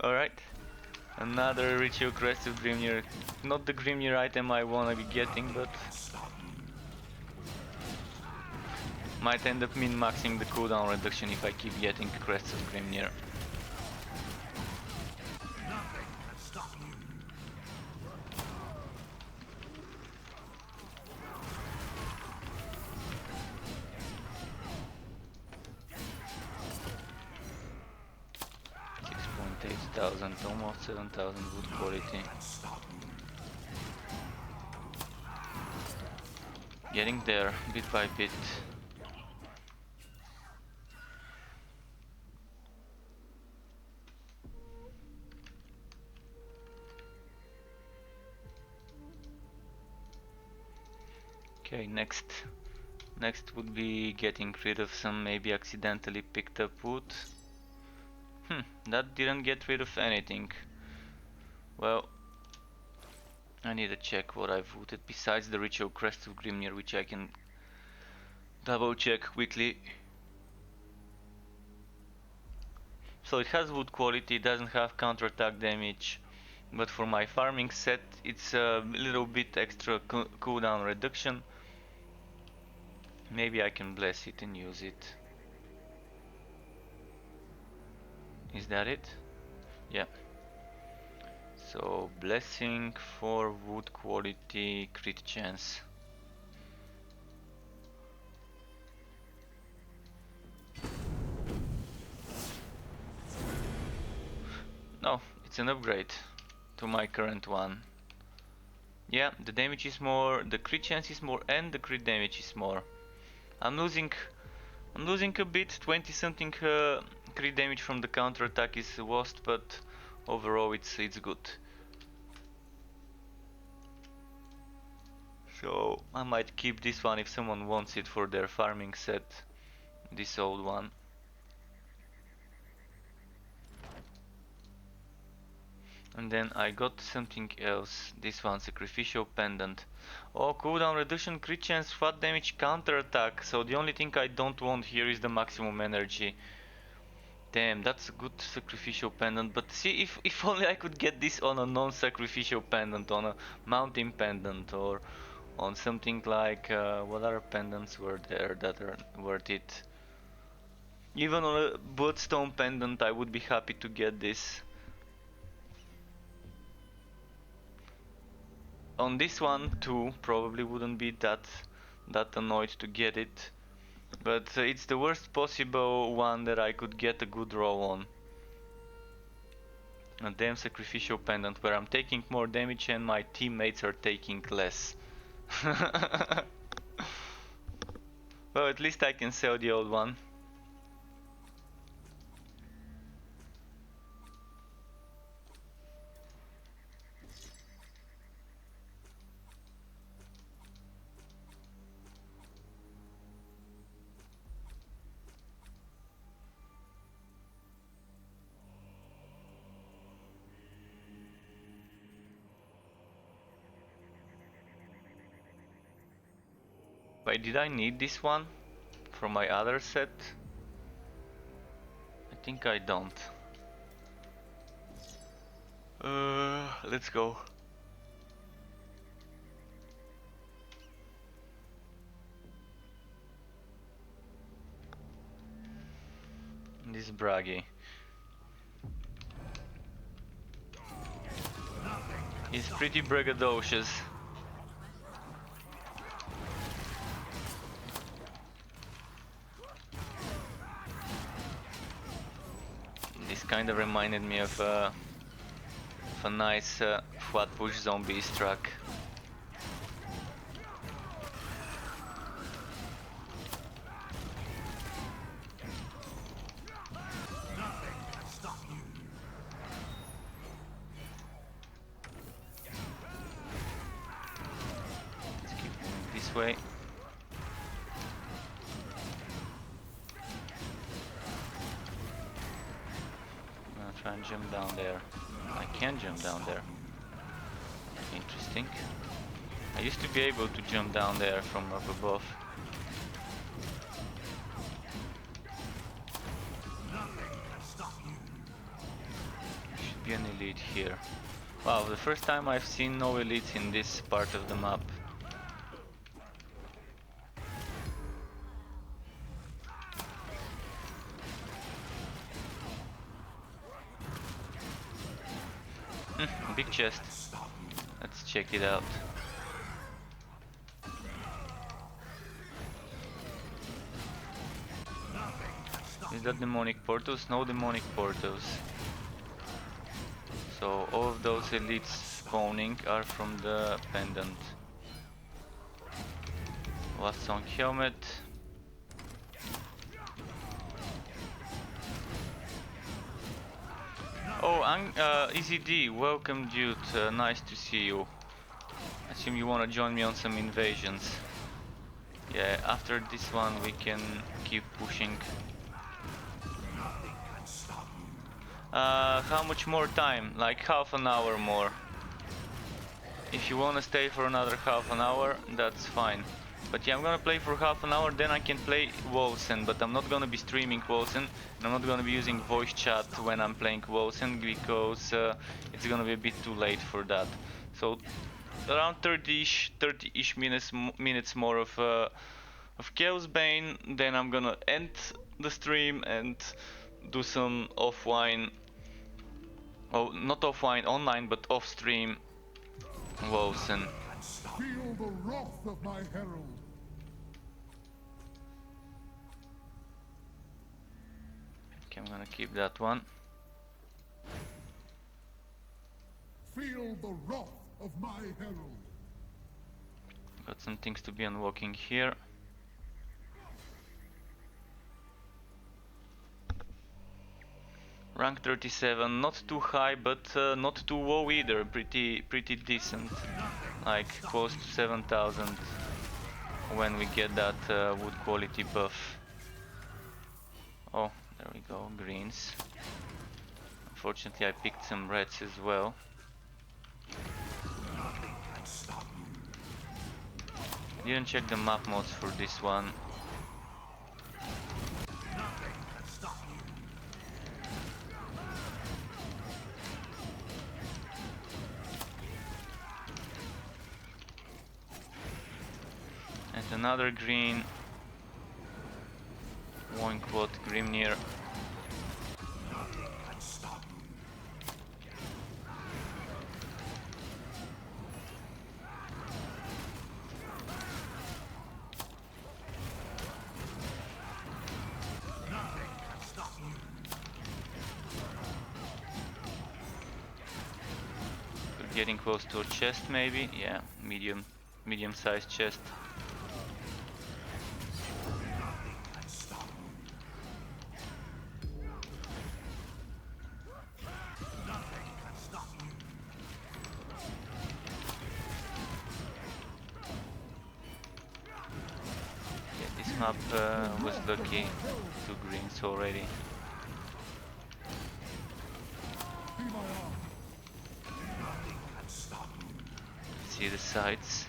Alright. Another Ritual Crest of Grimnir. Not the Grimnir item I wanna be getting, but... might end up min-maxing the cooldown reduction if I keep getting Crests of Grimnir. 8,000, almost 7,000 wood quality. Getting there, bit by bit. Okay, next would be getting rid of some maybe accidentally picked up wood. That didn't get rid of anything. Well, I need to check what I've looted besides the Ritual Crest of Grimnir, which I can double check quickly. So it has wood quality, doesn't have counterattack damage, but for my farming set it's a little bit extra cooldown reduction. Maybe I can bless it and use it. Is that it? Yeah. So blessing for wood quality, crit chance. No, it's an upgrade to my current one. Yeah, the damage is more, the crit chance is more, and the crit damage is more. I'm losing a bit, 20 something crit damage from the counter attack is worst, but overall it's good. So I might keep this one if someone wants it for their farming set, this old one. And then I got something else, this one, Sacrificial Pendant. Oh, cooldown reduction, crit chance, flat damage, counter attack. So the only thing I don't want here is the maximum energy. Damn, that's a good Sacrificial Pendant, but see, if only I could get this on a non-sacrificial pendant, on a mountain pendant, or on something like, what other pendants were there that are worth it? Even on a bloodstone pendant I would be happy to get this. On this one too, probably wouldn't be that annoyed to get it, but it's the worst possible one that I could get a good roll on. A damn Sacrificial Pendant where I'm taking more damage and my teammates are taking less. Well, at least I can sell the old one. Wait, did I need this one from my other set? I think I don't. Let's go. This Bragi. He's pretty braggadocious. This kind of reminded me of a nice flat push zombie struck. this way. I'm gonna try and jump down there. I can jump down there. Interesting. I used to be able to jump down there from up above. Should be an elite here. Wow, the first time I've seen no elites in this part of the map. Big chest. Let's check it out. Is that demonic portals? No demonic portals. So all of those elites spawning are from the pendant. Last song helmet. Oh, EZD, welcome dude, nice to see you. Assume you wanna join me on some invasions. Yeah, after this one we can keep pushing. How much more time? Like half an hour more. If you wanna stay for another half an hour, that's fine. But yeah, I'm gonna play for half an hour, then I can play Wolsen, but I'm not gonna be streaming Wolsen, and I'm not gonna be using voice chat when I'm playing Wolsen, because it's gonna be a bit too late for that. So around 30-ish minutes more of Chaosbane, then I'm gonna end the stream and do some offline, oh, not offline, online, but off-stream Wolsen. Feel the wrath of my herald. Okay, I'm gonna keep that one. Feel the wrath of my herald. Got some things to be unlocking here. Rank 37, not too high, but not too low either. Pretty decent. Like close to 7,000 when we get that wood quality buff. Oh, there we go, greens. Unfortunately, I picked some reds as well. I didn't check the map mods for this one. And another green. Loincloth, Grimnir. We're getting close to a chest maybe. Yeah, medium-sized chest. Map was lucky, 2 greens already. See the sides.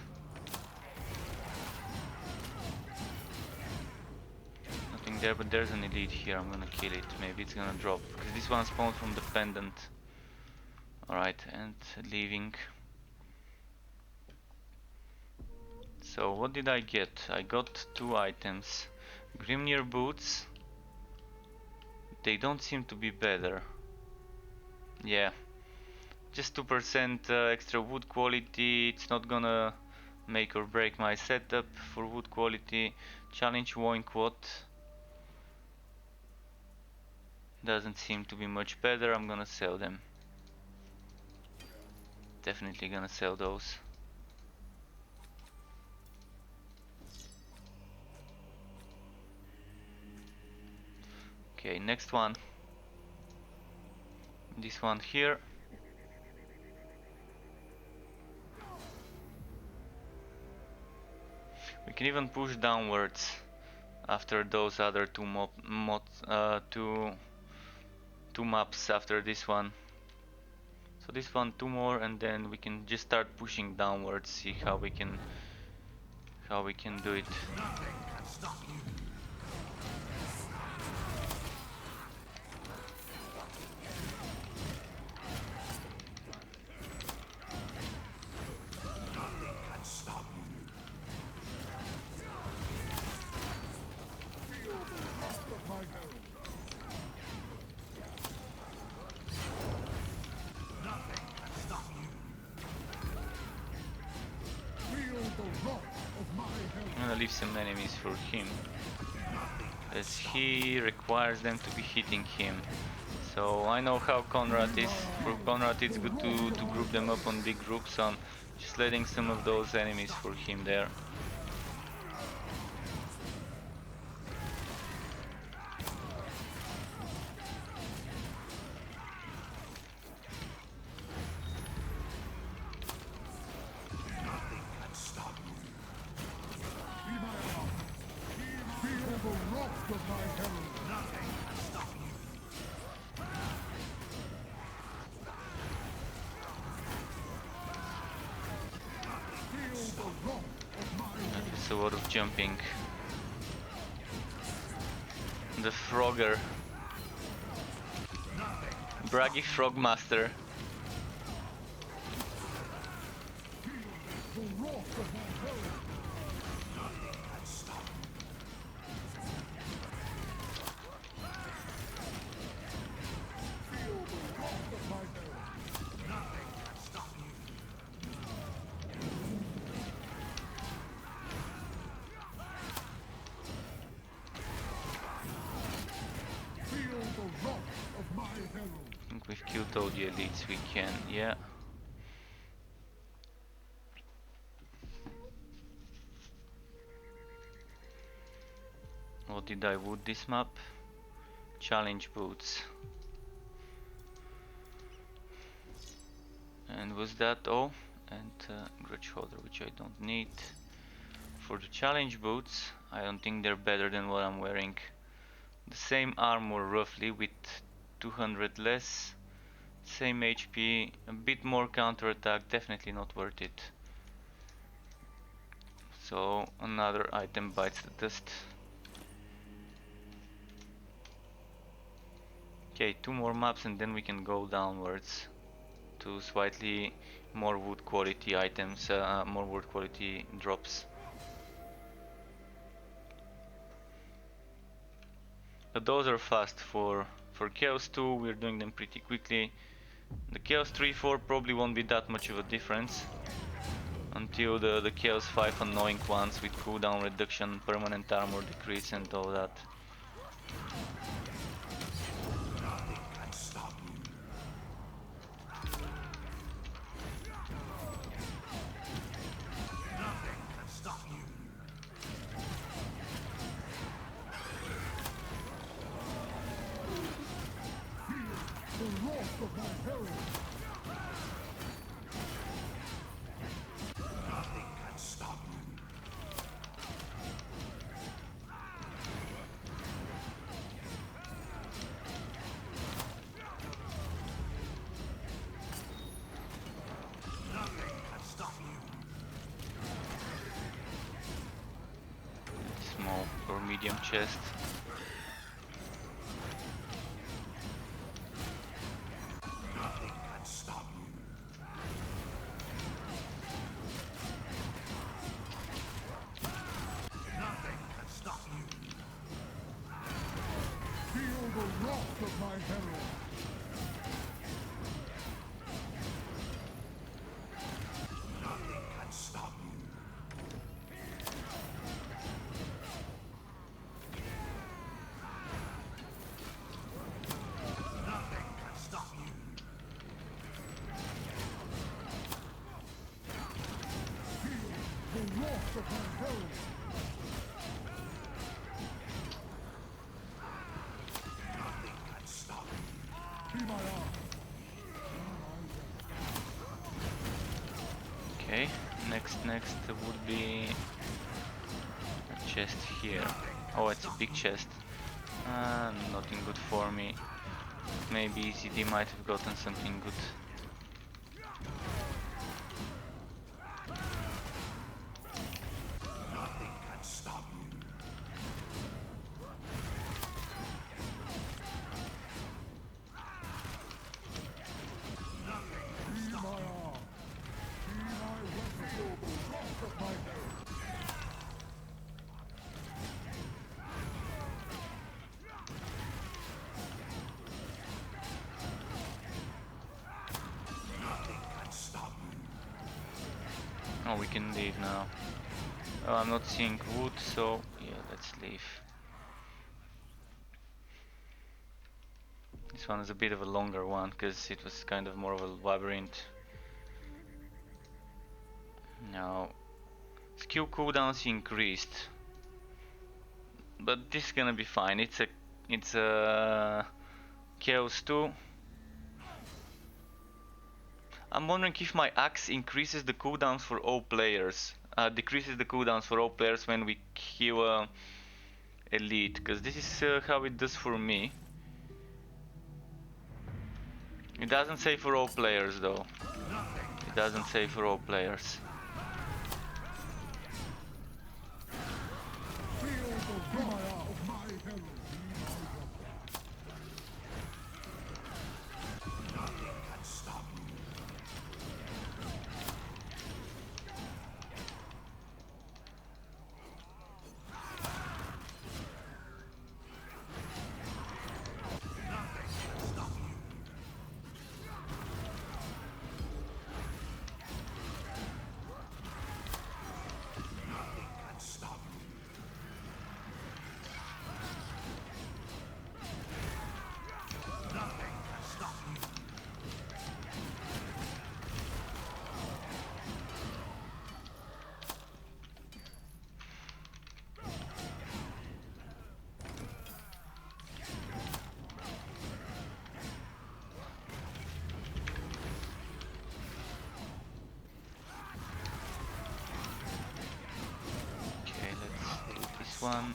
Nothing there, but there's an elite here. I'm gonna kill it. Maybe it's gonna drop, because this one spawned from the pendant. Alright, and leaving. So what did I get? I got 2 items. Grimnir boots. They don't seem to be better. Yeah. Just 2% extra wood quality. It's not gonna make or break my setup for wood quality. Challenge loincloth. Doesn't seem to be much better. I'm gonna sell them. Definitely gonna sell those. Okay, next one. This one here. We can even push downwards after those other two maps after this one. So this one, two more, and then we can just start pushing downwards, see how we can do it. I'm gonna leave some enemies for him, as he requires them to be hitting him. So I know how Conrad is. For Conrad it's good to group them up on big groups, so I'm just letting some of those enemies for him there. There's a lot of jumping. The Frogger. Braggy Frogmaster. I think we've killed all the elites we can, yeah. What did I wood this map? Challenge boots. And was that all? And grudge holder, which I don't need. For the challenge boots, I don't think they're better than what I'm wearing. The same armor roughly with 200 less. Same HP, a bit more counterattack, definitely not worth it. So another item bites the dust. Okay, two more maps and then we can go downwards to slightly more wood quality items, more wood quality drops. But those are fast. For Chaos 2 we're doing them pretty quickly. The Chaos 3, 4 probably won't be that much of a difference until the Chaos 5 annoying ones with cooldown reduction, permanent armor decrease and all that. Small or medium chest. Okay, next would be chest here. Oh, it's a big chest. Nothing good for me. Maybe ZD might have gotten something good. Oh, we can leave now. Oh, I'm not seeing wood, so yeah, let's leave. This one is a bit of a longer one, because it was kind of more of a labyrinth. Now, skill cooldowns increased, but this is gonna be fine. It's a Chaos 2. I'm wondering if my axe increases the cooldowns for all players, decreases the cooldowns for all players when we kill elite, because this is how it does for me. It doesn't say for all players though. It doesn't say for all players. One.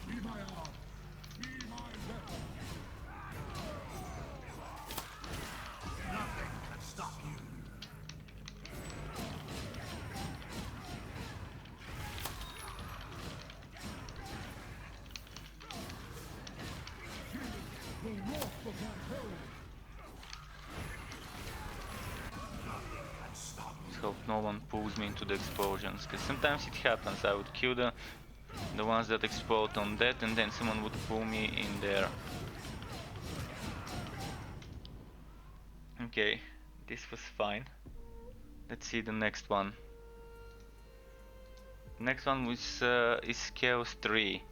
Let's hope no one pulls me into the explosions, because sometimes it happens. I would kill the ones that explode on that, and then someone would pull me in there. Okay, this was fine. Let's see the next one. Next one is Chaos 3.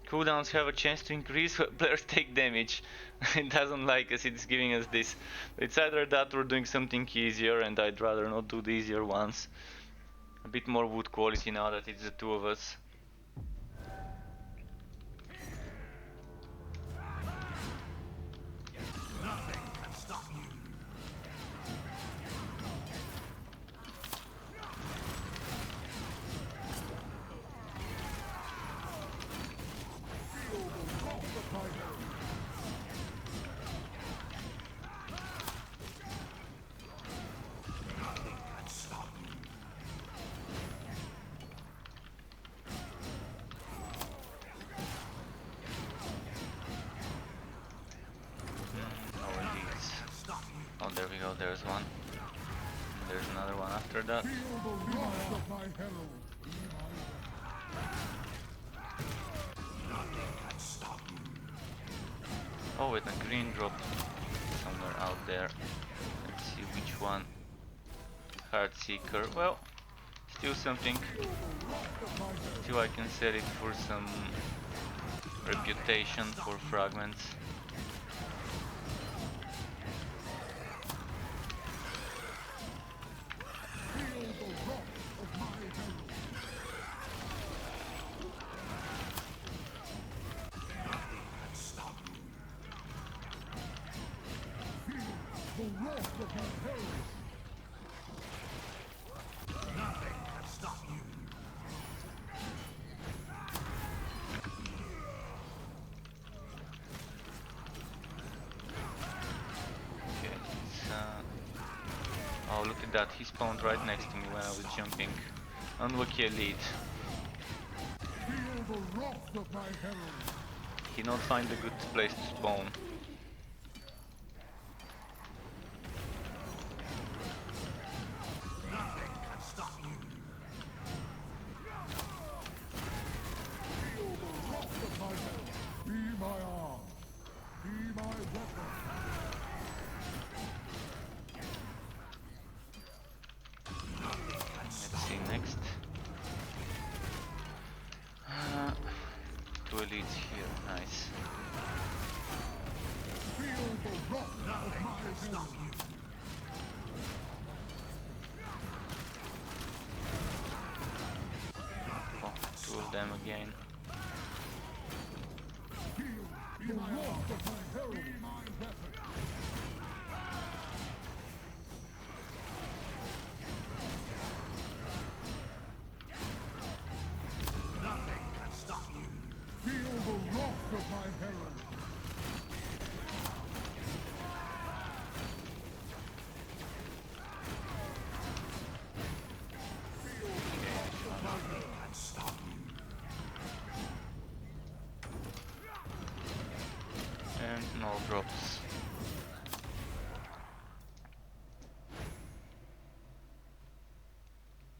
Cooldowns have a chance to increase when players take damage. It doesn't like us, it's giving us this. It's either that or doing something easier, and I'd rather not do the easier ones. A bit more wood quality now that it's the two of us. Oh, there we go, there's one. And there's another one after that. Oh, and a green drop somewhere out there. Let's see which one. Heartseeker. Well, still something. Still I can sell it for some reputation for fragments. that, he spawned right next to me when I was jumping. Unlucky elite. Feel the wrath of my herald. He not find a good place to spawn. Nothing can stop you. Feel the wrath of my herald. Be my arm. Be my weapon. Let's see next. Two elites here, nice. Feel the wrath of my herald. Oh, two of them again. Feel the wrath of my herald. Be my weapon. Nothing can stop you. Feel the wrath of my herald. Nothing can stop you. And no drops.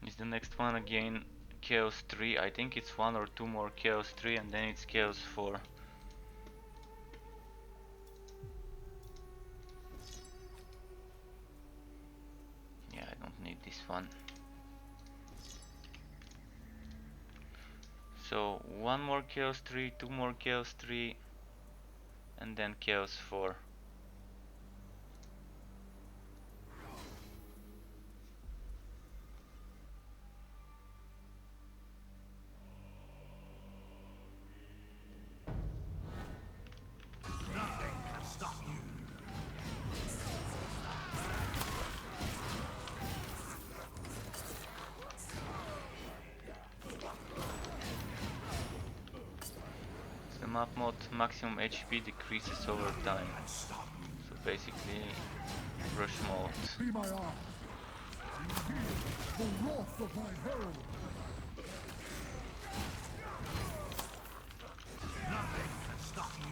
Is the next one again Chaos 3? I think it's one or two more Chaos 3 and then it's Chaos 4. Yeah, I don't need this one. So one more Chaos 3, two more Chaos 3 and then Chaos 4. Nothing can stop you. The map mod maximum HP decreases over time. So basically rush mode. Be my arm. Feel the wrath of my herald. Nothing can stop you.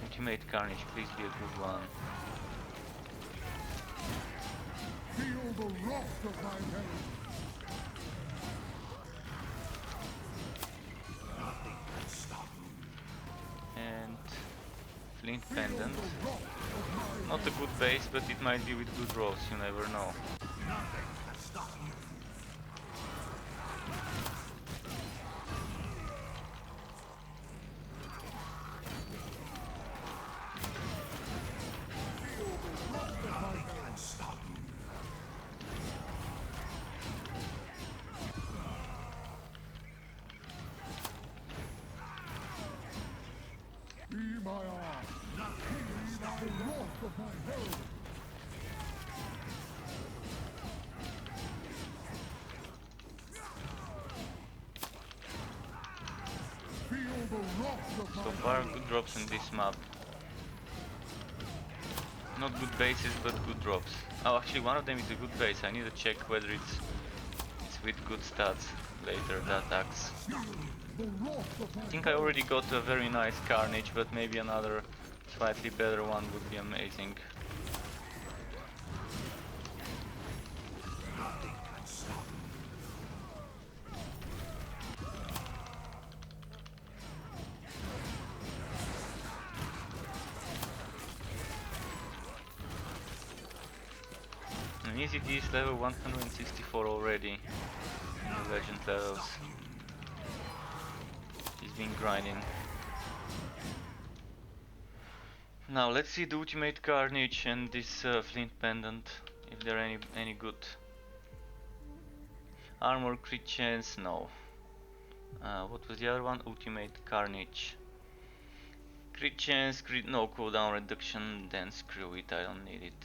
Ultimate Carnage, please be a good one. Feel the wrath of my herald. Nothing can stop you. And Flint Feel Pendant. the wrath of my Not a good base, but it might be with good rolls, you never know. Nothing can stop you. Feel the wrath of my herald. Can stop you. Be my arm. Nothing can stop the wrath of my herald. Feel the wrath of my So far good drops in this map. Not good bases, but good drops. Oh, actually one of them is a good base. I need to check whether it's with good stats later, the attacks. the wrath of my I think I already got a very nice Carnage, but maybe another slightly better one would be amazing. Nothing can stop you. And easy D is level 164 already in the legend levels. He's been grinding. Now let's see the ultimate Carnage and this Flint Pendant, if they're any good. Armor crit chance, no. What was the other one? Ultimate Carnage. Crit chance, crit no cooldown reduction, then screw it, I don't need it.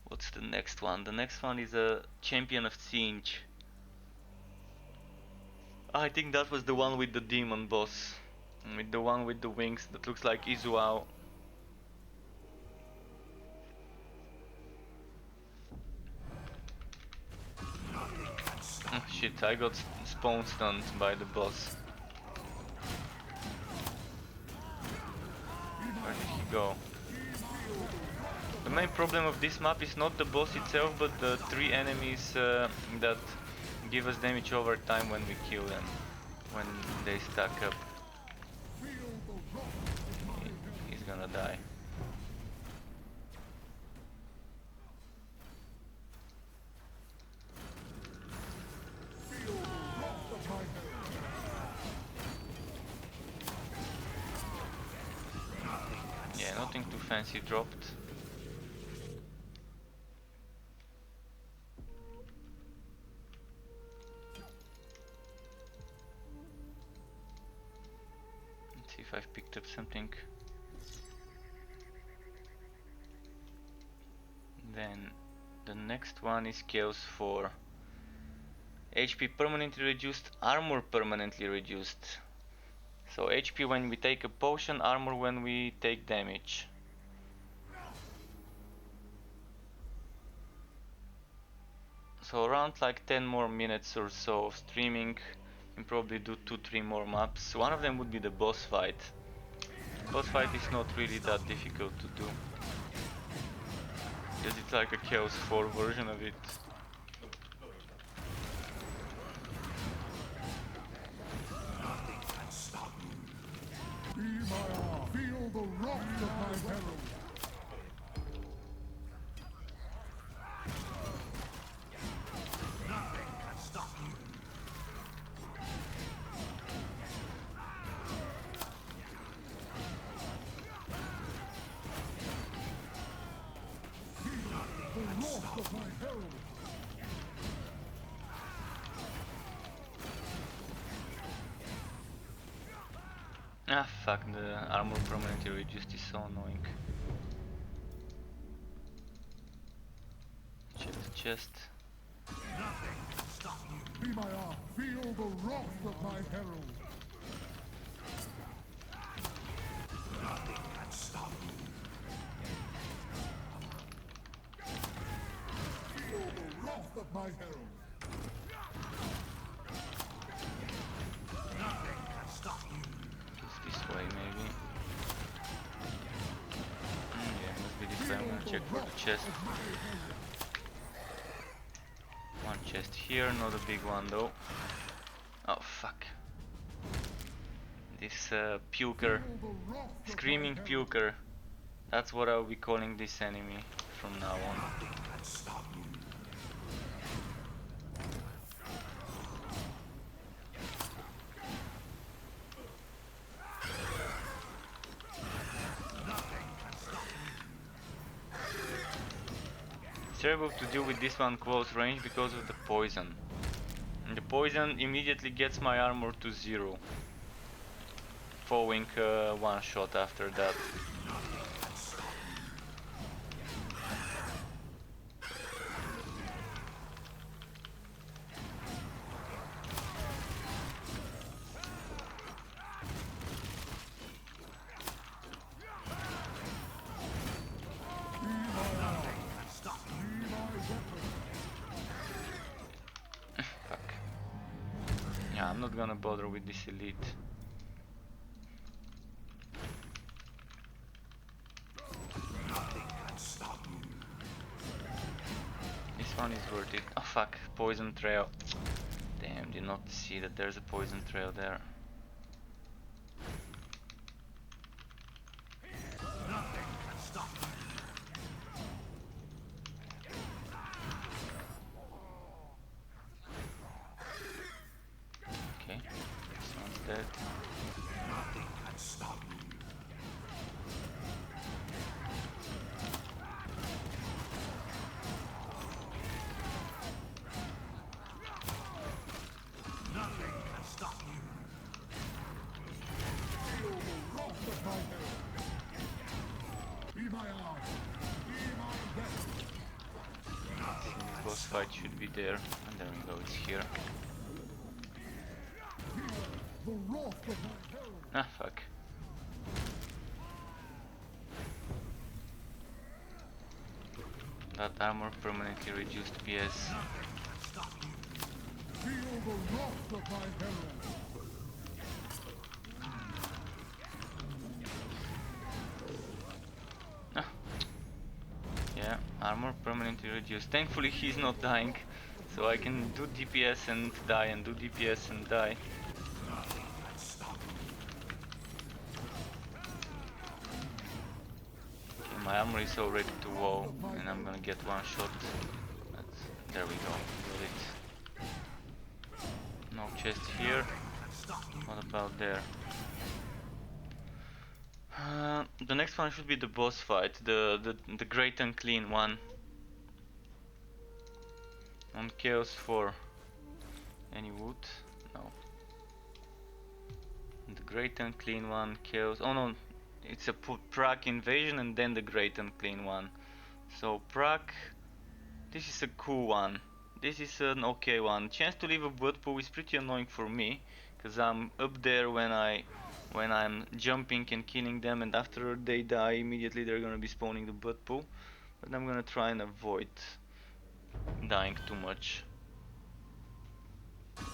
What's the next one? The next one is a Champion of Siege. I think that was the one with the demon boss. With the one with the wings that looks like Izuao. Oh shit, I got spawn stunned by the boss. Where did he go? The main problem of this map is not the boss itself, but the 3 enemies that give us damage over time when we kill them, when they stack up. He's gonna die. Yeah, nothing too fancy dropped. Let's see if I've picked up something. Then the next one is Chaos 4. HP permanently reduced, armor permanently reduced. So HP when we take a potion, armor when we take damage. So around like 10 more minutes or so of streaming, and probably do 2-3 more maps. One of them would be the boss fight. Boss fight is not really that difficult to do, because it's like a Chaos 4 version of it. Feel the wrath of my herald. Ah fuck, the armor permanently reduced is so annoying. Chest. Be my arm. Feel the wrath of my herald. Nothing can stop you. Feel the wrath of my herald. Nothing can stop you. This way maybe. Yeah, must be this way. I'm gonna check for the chest. One chest here, not a big one though. Oh fuck. This puker. Screaming puker. That's what I'll be calling this enemy from now on. It's terrible to deal with this one close range because of the poison. And the poison immediately gets my armor to 0. Following one shot after that. Fuck. Yeah, I'm not gonna bother with this elite. This one is worth it. Oh fuck, poison trail. Damn, did not see that there's a poison trail there. Okay, this one's dead. Boss fight should be there, and there we go, it's here. the wrath of my herald. Ah, fuck. That armor permanently reduced PS. Feel the wrath of my herald. Ah. Yeah, armor permanently reduced. Thankfully he's not dying, so I can do DPS and die and do DPS and die. Okay, my armor is already to woe, and I'm gonna get one shot. There we go, got it. No chest here. What about there? The next one should be the boss fight, the great unclean one. On Chaos 4. Any wood? No. The great unclean one, Chaos. Oh no, it's a Prague invasion and then the great unclean one. So Prague, this is a cool one. This is an okay one. Chance to leave a blood pool is pretty annoying for me, cause I'm up there when I'm jumping and killing them, and after they die immediately they're gonna be spawning the blood pool. But I'm gonna try and avoid dying too much. Come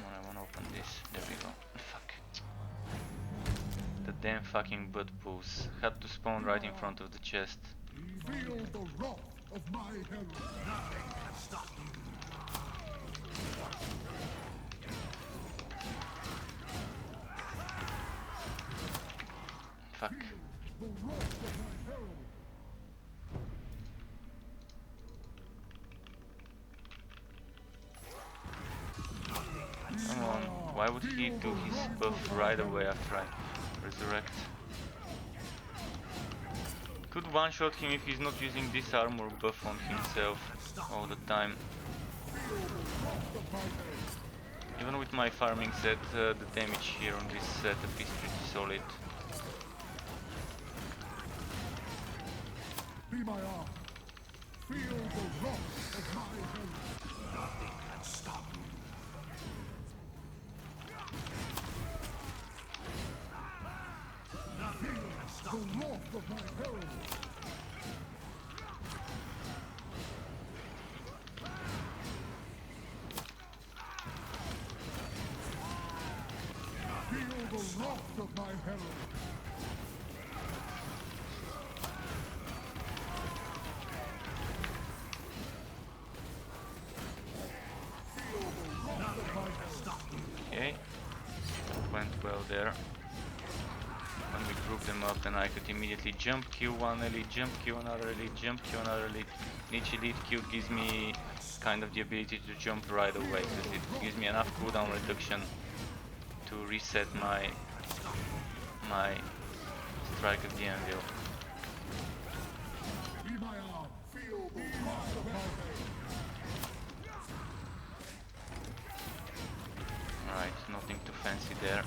on, I wanna open this. There we go. Fuck. The damn fucking blood pools had to spawn right in front of the chest. Feel the wrath of my herald. Fuck. The wrath of my herald. Come on. Why would he do his buff right away after I resurrect? Could one-shot him if he's not using this armor buff on himself all the time. Even with my farming set, the damage here on this setup is pretty solid. Be my arm. Feel the wrath of my herald. Nothing can stop me. The wrath of my herald. Feel the wrath of my herald. Okay, that went well there. When we group them up, then I could immediately jump kill one elite, jump kill another elite, jump kill another elite. Each elite kill gives me kind of the ability to jump right away, because it gives me enough cooldown reduction to reset my strike of the anvil. Be my arm. Feel the wrath of my herald. Alright, nothing too fancy there.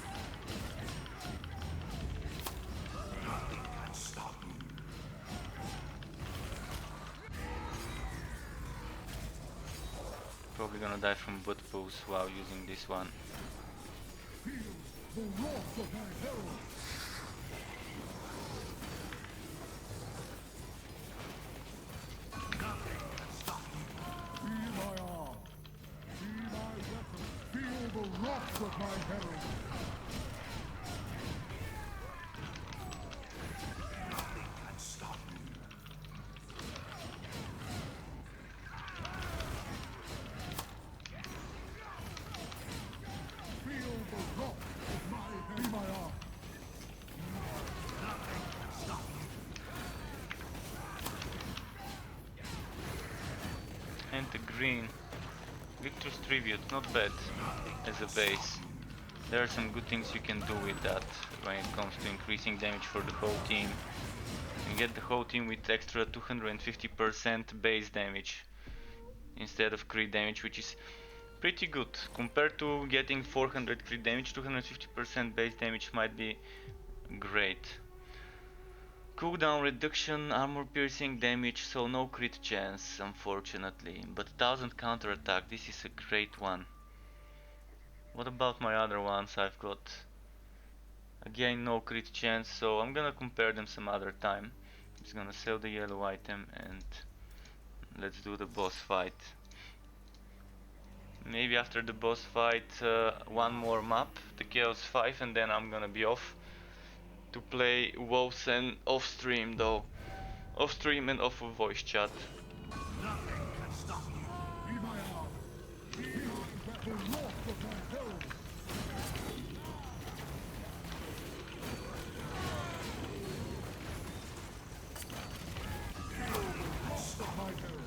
Probably gonna die from butt pulls while using this one. Feel the wrath of my herald. Be my arm. Be my weapon. Feel the wrath of my herald. Nothing can stop me. Feel the wrath of my herald. Be my arm. Nothing can stop me. And the green. Victor's Tribute, not bad as a base. There are some good things you can do with that when it comes to increasing damage for the whole team. You can get the whole team with extra 250% base damage instead of crit damage, which is pretty good. Compared to getting 400 crit damage, 250% base damage might be great. Cooldown reduction, armor piercing damage, so no crit chance, unfortunately. But 1000 counter attack, this is a great one. What about my other ones? I've got again no crit chance, so I'm gonna compare them some other time. I'm just gonna sell the yellow item and let's do the boss fight. Maybe after the boss fight one more map, the Chaos 5, and then I'm gonna be off to play WoWs and off stream though. Off stream and off of voice chat. Nothing can stop you. Be my arm. Be the wrath of my herald. Wrath of my herald.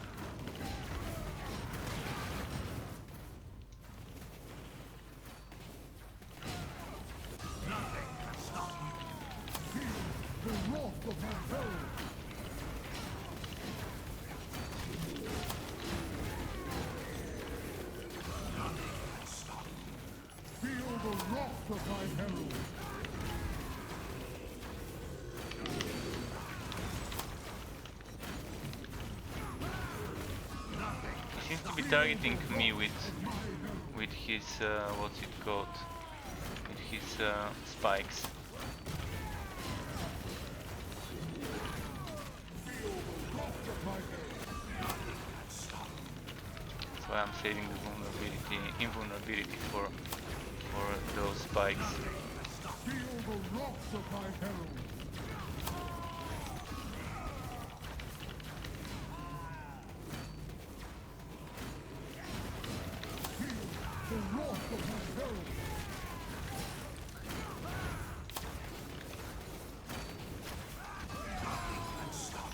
Nothing can stop you. Feel the wrath of my herald. Feel the wrath of my herald. He seems to be targeting me with his what's it called? With his spikes. That's why I'm saving the invulnerability for those spikes. Feel the wrath of my herald. Feel the wrath of my herald. And stop.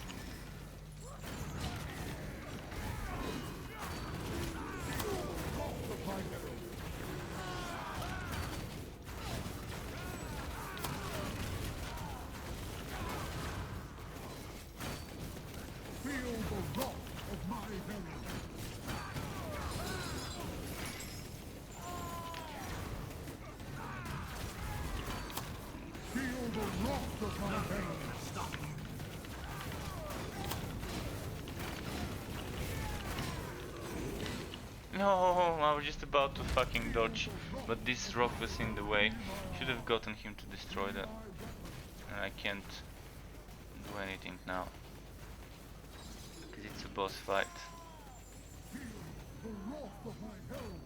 Wrath of my herald. Feel the wrath of my herald. Feel the wrath of my herald. Stop you. No, I was just about to fucking dodge, but this rock was in the way. Should have gotten him to destroy that. And I can't do anything now. Because it's a boss fight. Feel the wrath of my herald.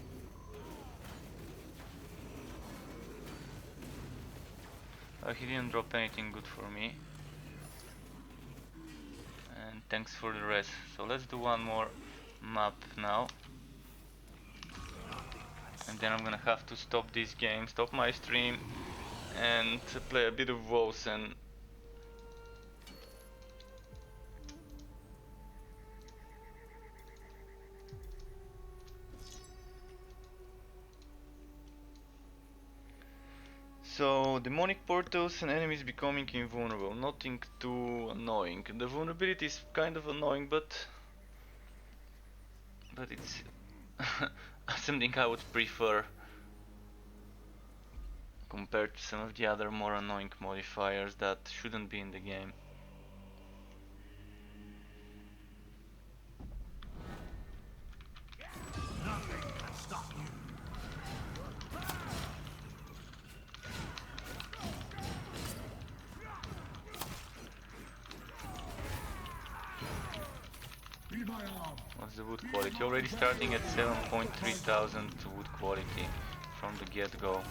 He didn't drop anything good for me. And thanks for the rest. So let's do one more map now. And then I'm gonna have to stop this game, stop my stream, and play a bit of WoWs and so, demonic portals and enemies becoming invulnerable. Nothing too annoying. The vulnerability is kind of annoying, but it's something I would prefer compared to some of the other more annoying modifiers that shouldn't be in the game. Nothing can stop you. Be my arm. What's the wood quality? Already starting at 7,300 wood quality from the get-go.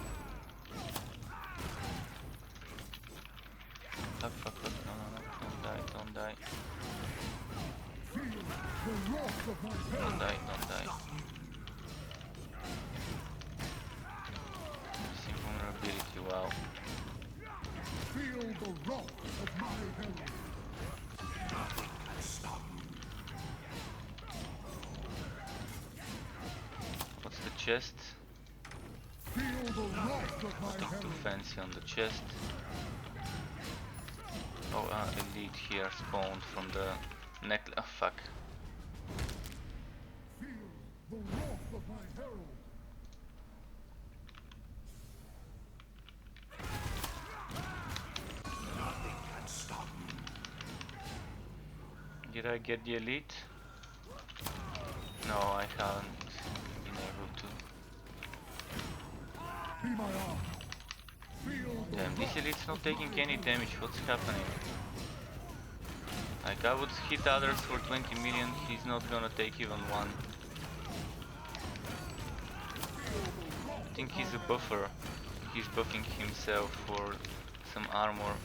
Fuck, no, don't die. Feel the wrath of my herald. Don't die. This invulnerability, wow. Feel the wrath of my herald. Nothing can stop you. What's the chest? Feel the wrath of my Nothing too herald. fancy on the chest. Oh, elite here spawned from the necklace. Oh, fuck. Feel the wrath of my herald. Nothing can stop you. I get the elite? No, I haven't been able to. Be my arm. Feel the Damn, this wrath elite's not of taking my any hell. damage. What's happening? Like, I would hit others for 20 million, he's not gonna take even one. I think he's a buffer. He's buffing himself for some armor.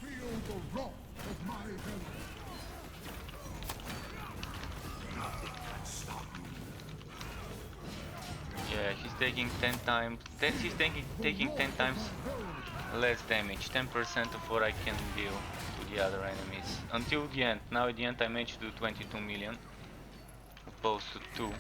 Feel the wrath of my hell. Yeah, he's taking 10 times. He's taking 10 times less damage, 10% of what I can deal to the other enemies. Until the end. Now at the end I managed to do 22 million, opposed to 2.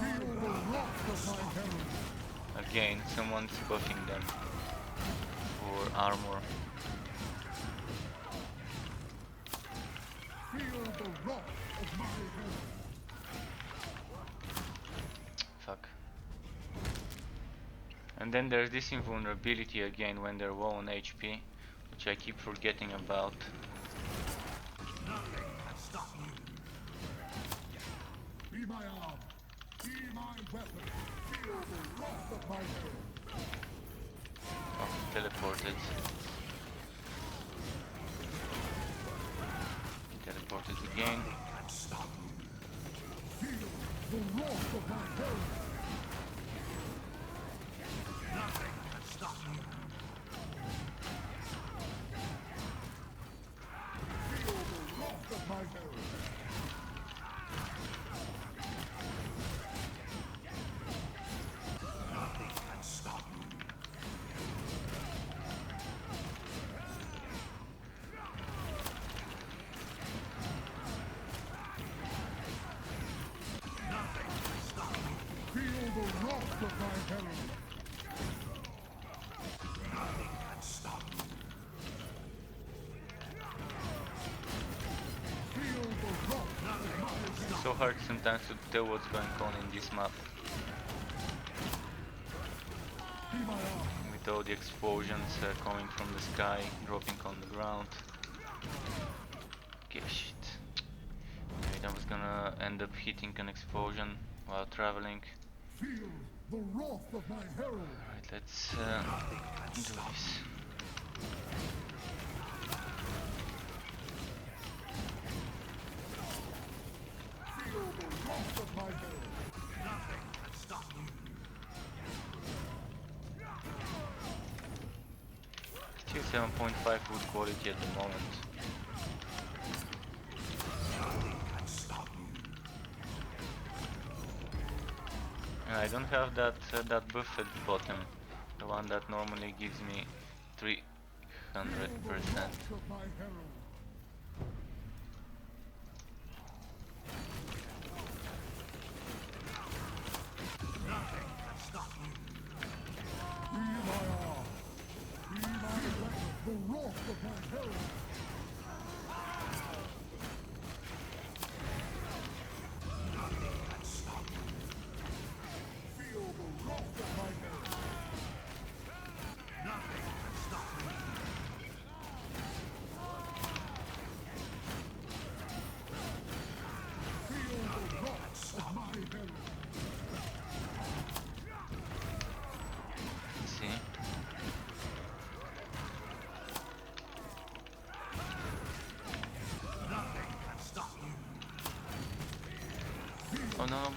Feel the wrath of my hell. Again, someone's buffing them for armor. Feel the wrath of my hell. Fuck. And then there's this invulnerability again when they're low on HP, which I keep forgetting about. Be my arm. Be my weapon. Feel the wrath of my hell. Oh, teleported. Teleported again. Feel the wrath of my hell. Feel the wrath of my hell. Feel the wrath of my hell. Feel the wrath of my hell. So hard sometimes to tell what's going on in this map Be my arm. with all the explosions coming from the sky, dropping on the ground. Okay, shit. Wait, I was gonna end up hitting an explosion while traveling. Feel the wrath of my herald. Right, let's do this. Feel the wrath of my herald. Still 7.5 good quality at the moment. And I don't have that buff at the bottom, the one that normally gives me 300%. Wrath of my herald. Be my arm. Be my weapon. The wrath of my herald. Feel the wrath of my herald. Feel the wrath of my herald. Let's see. Oh no, no,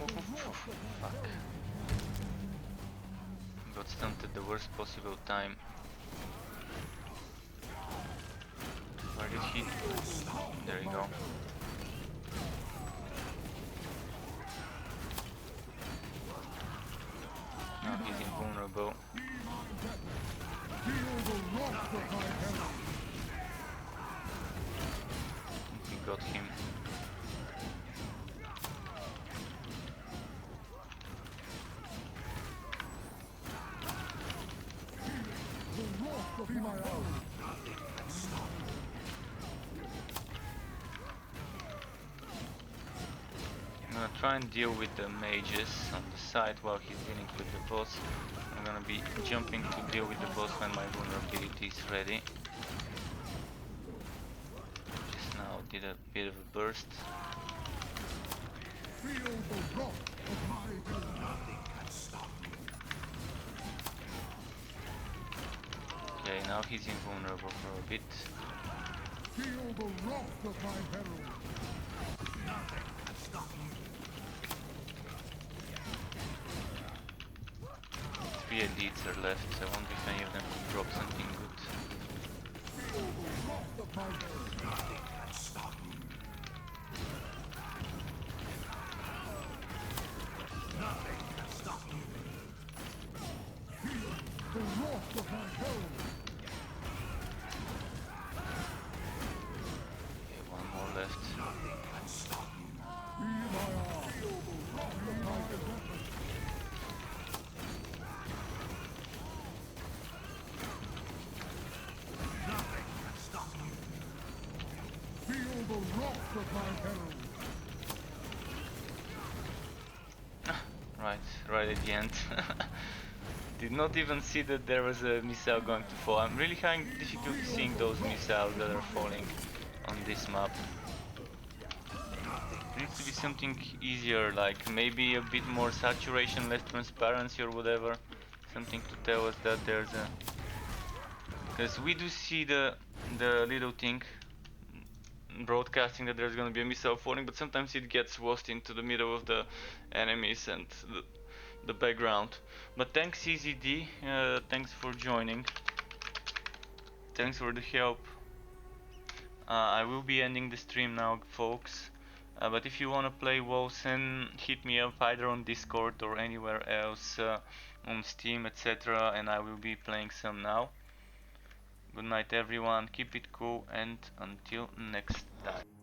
fuck. Got stunned at the worst possible time. Where did he? There you go. Now he's invulnerable. Feel the wrath of my herald. We got him. The wrath of my herald. try and deal with the mages on the side while he's dealing with the boss. I'm gonna be jumping to deal with the boss when my vulnerability is ready. Just now did a bit of a burst. Feel the wrath of my hell. Nothing can stop me. Okay, now he's invulnerable for a bit. Feel the wrath of my herald. Nothing can stop me. 3 elites are left, so I wonder if any of them could drop something good. Feel the wrath of my herald. Nothing can stop me. Nothing can stop me. Feel the wrath of my herald. Okay, one more left. Nothing can stop me. Be my arm. Feel the wrath of my herald. Nothing can stop me. Feel the wrath of my herald. Right at the end. Did not even see that there was a missile going to fall. I'm really having difficulty seeing those missiles that are falling on this map. Needs to be something easier, like maybe a bit more saturation, less transparency or whatever. Something to tell us that there's a... Because we do see the little thing broadcasting that there's gonna be a missile falling, but sometimes it gets lost into the middle of the enemies and the background. But thanks EZD, thanks for joining. Thanks for the help. I will be ending the stream now, folks. But if you wanna play WoW, hit me up either on Discord or anywhere else, on Steam, etc. And I will be playing some now. Good night everyone, keep it cool, and until next time.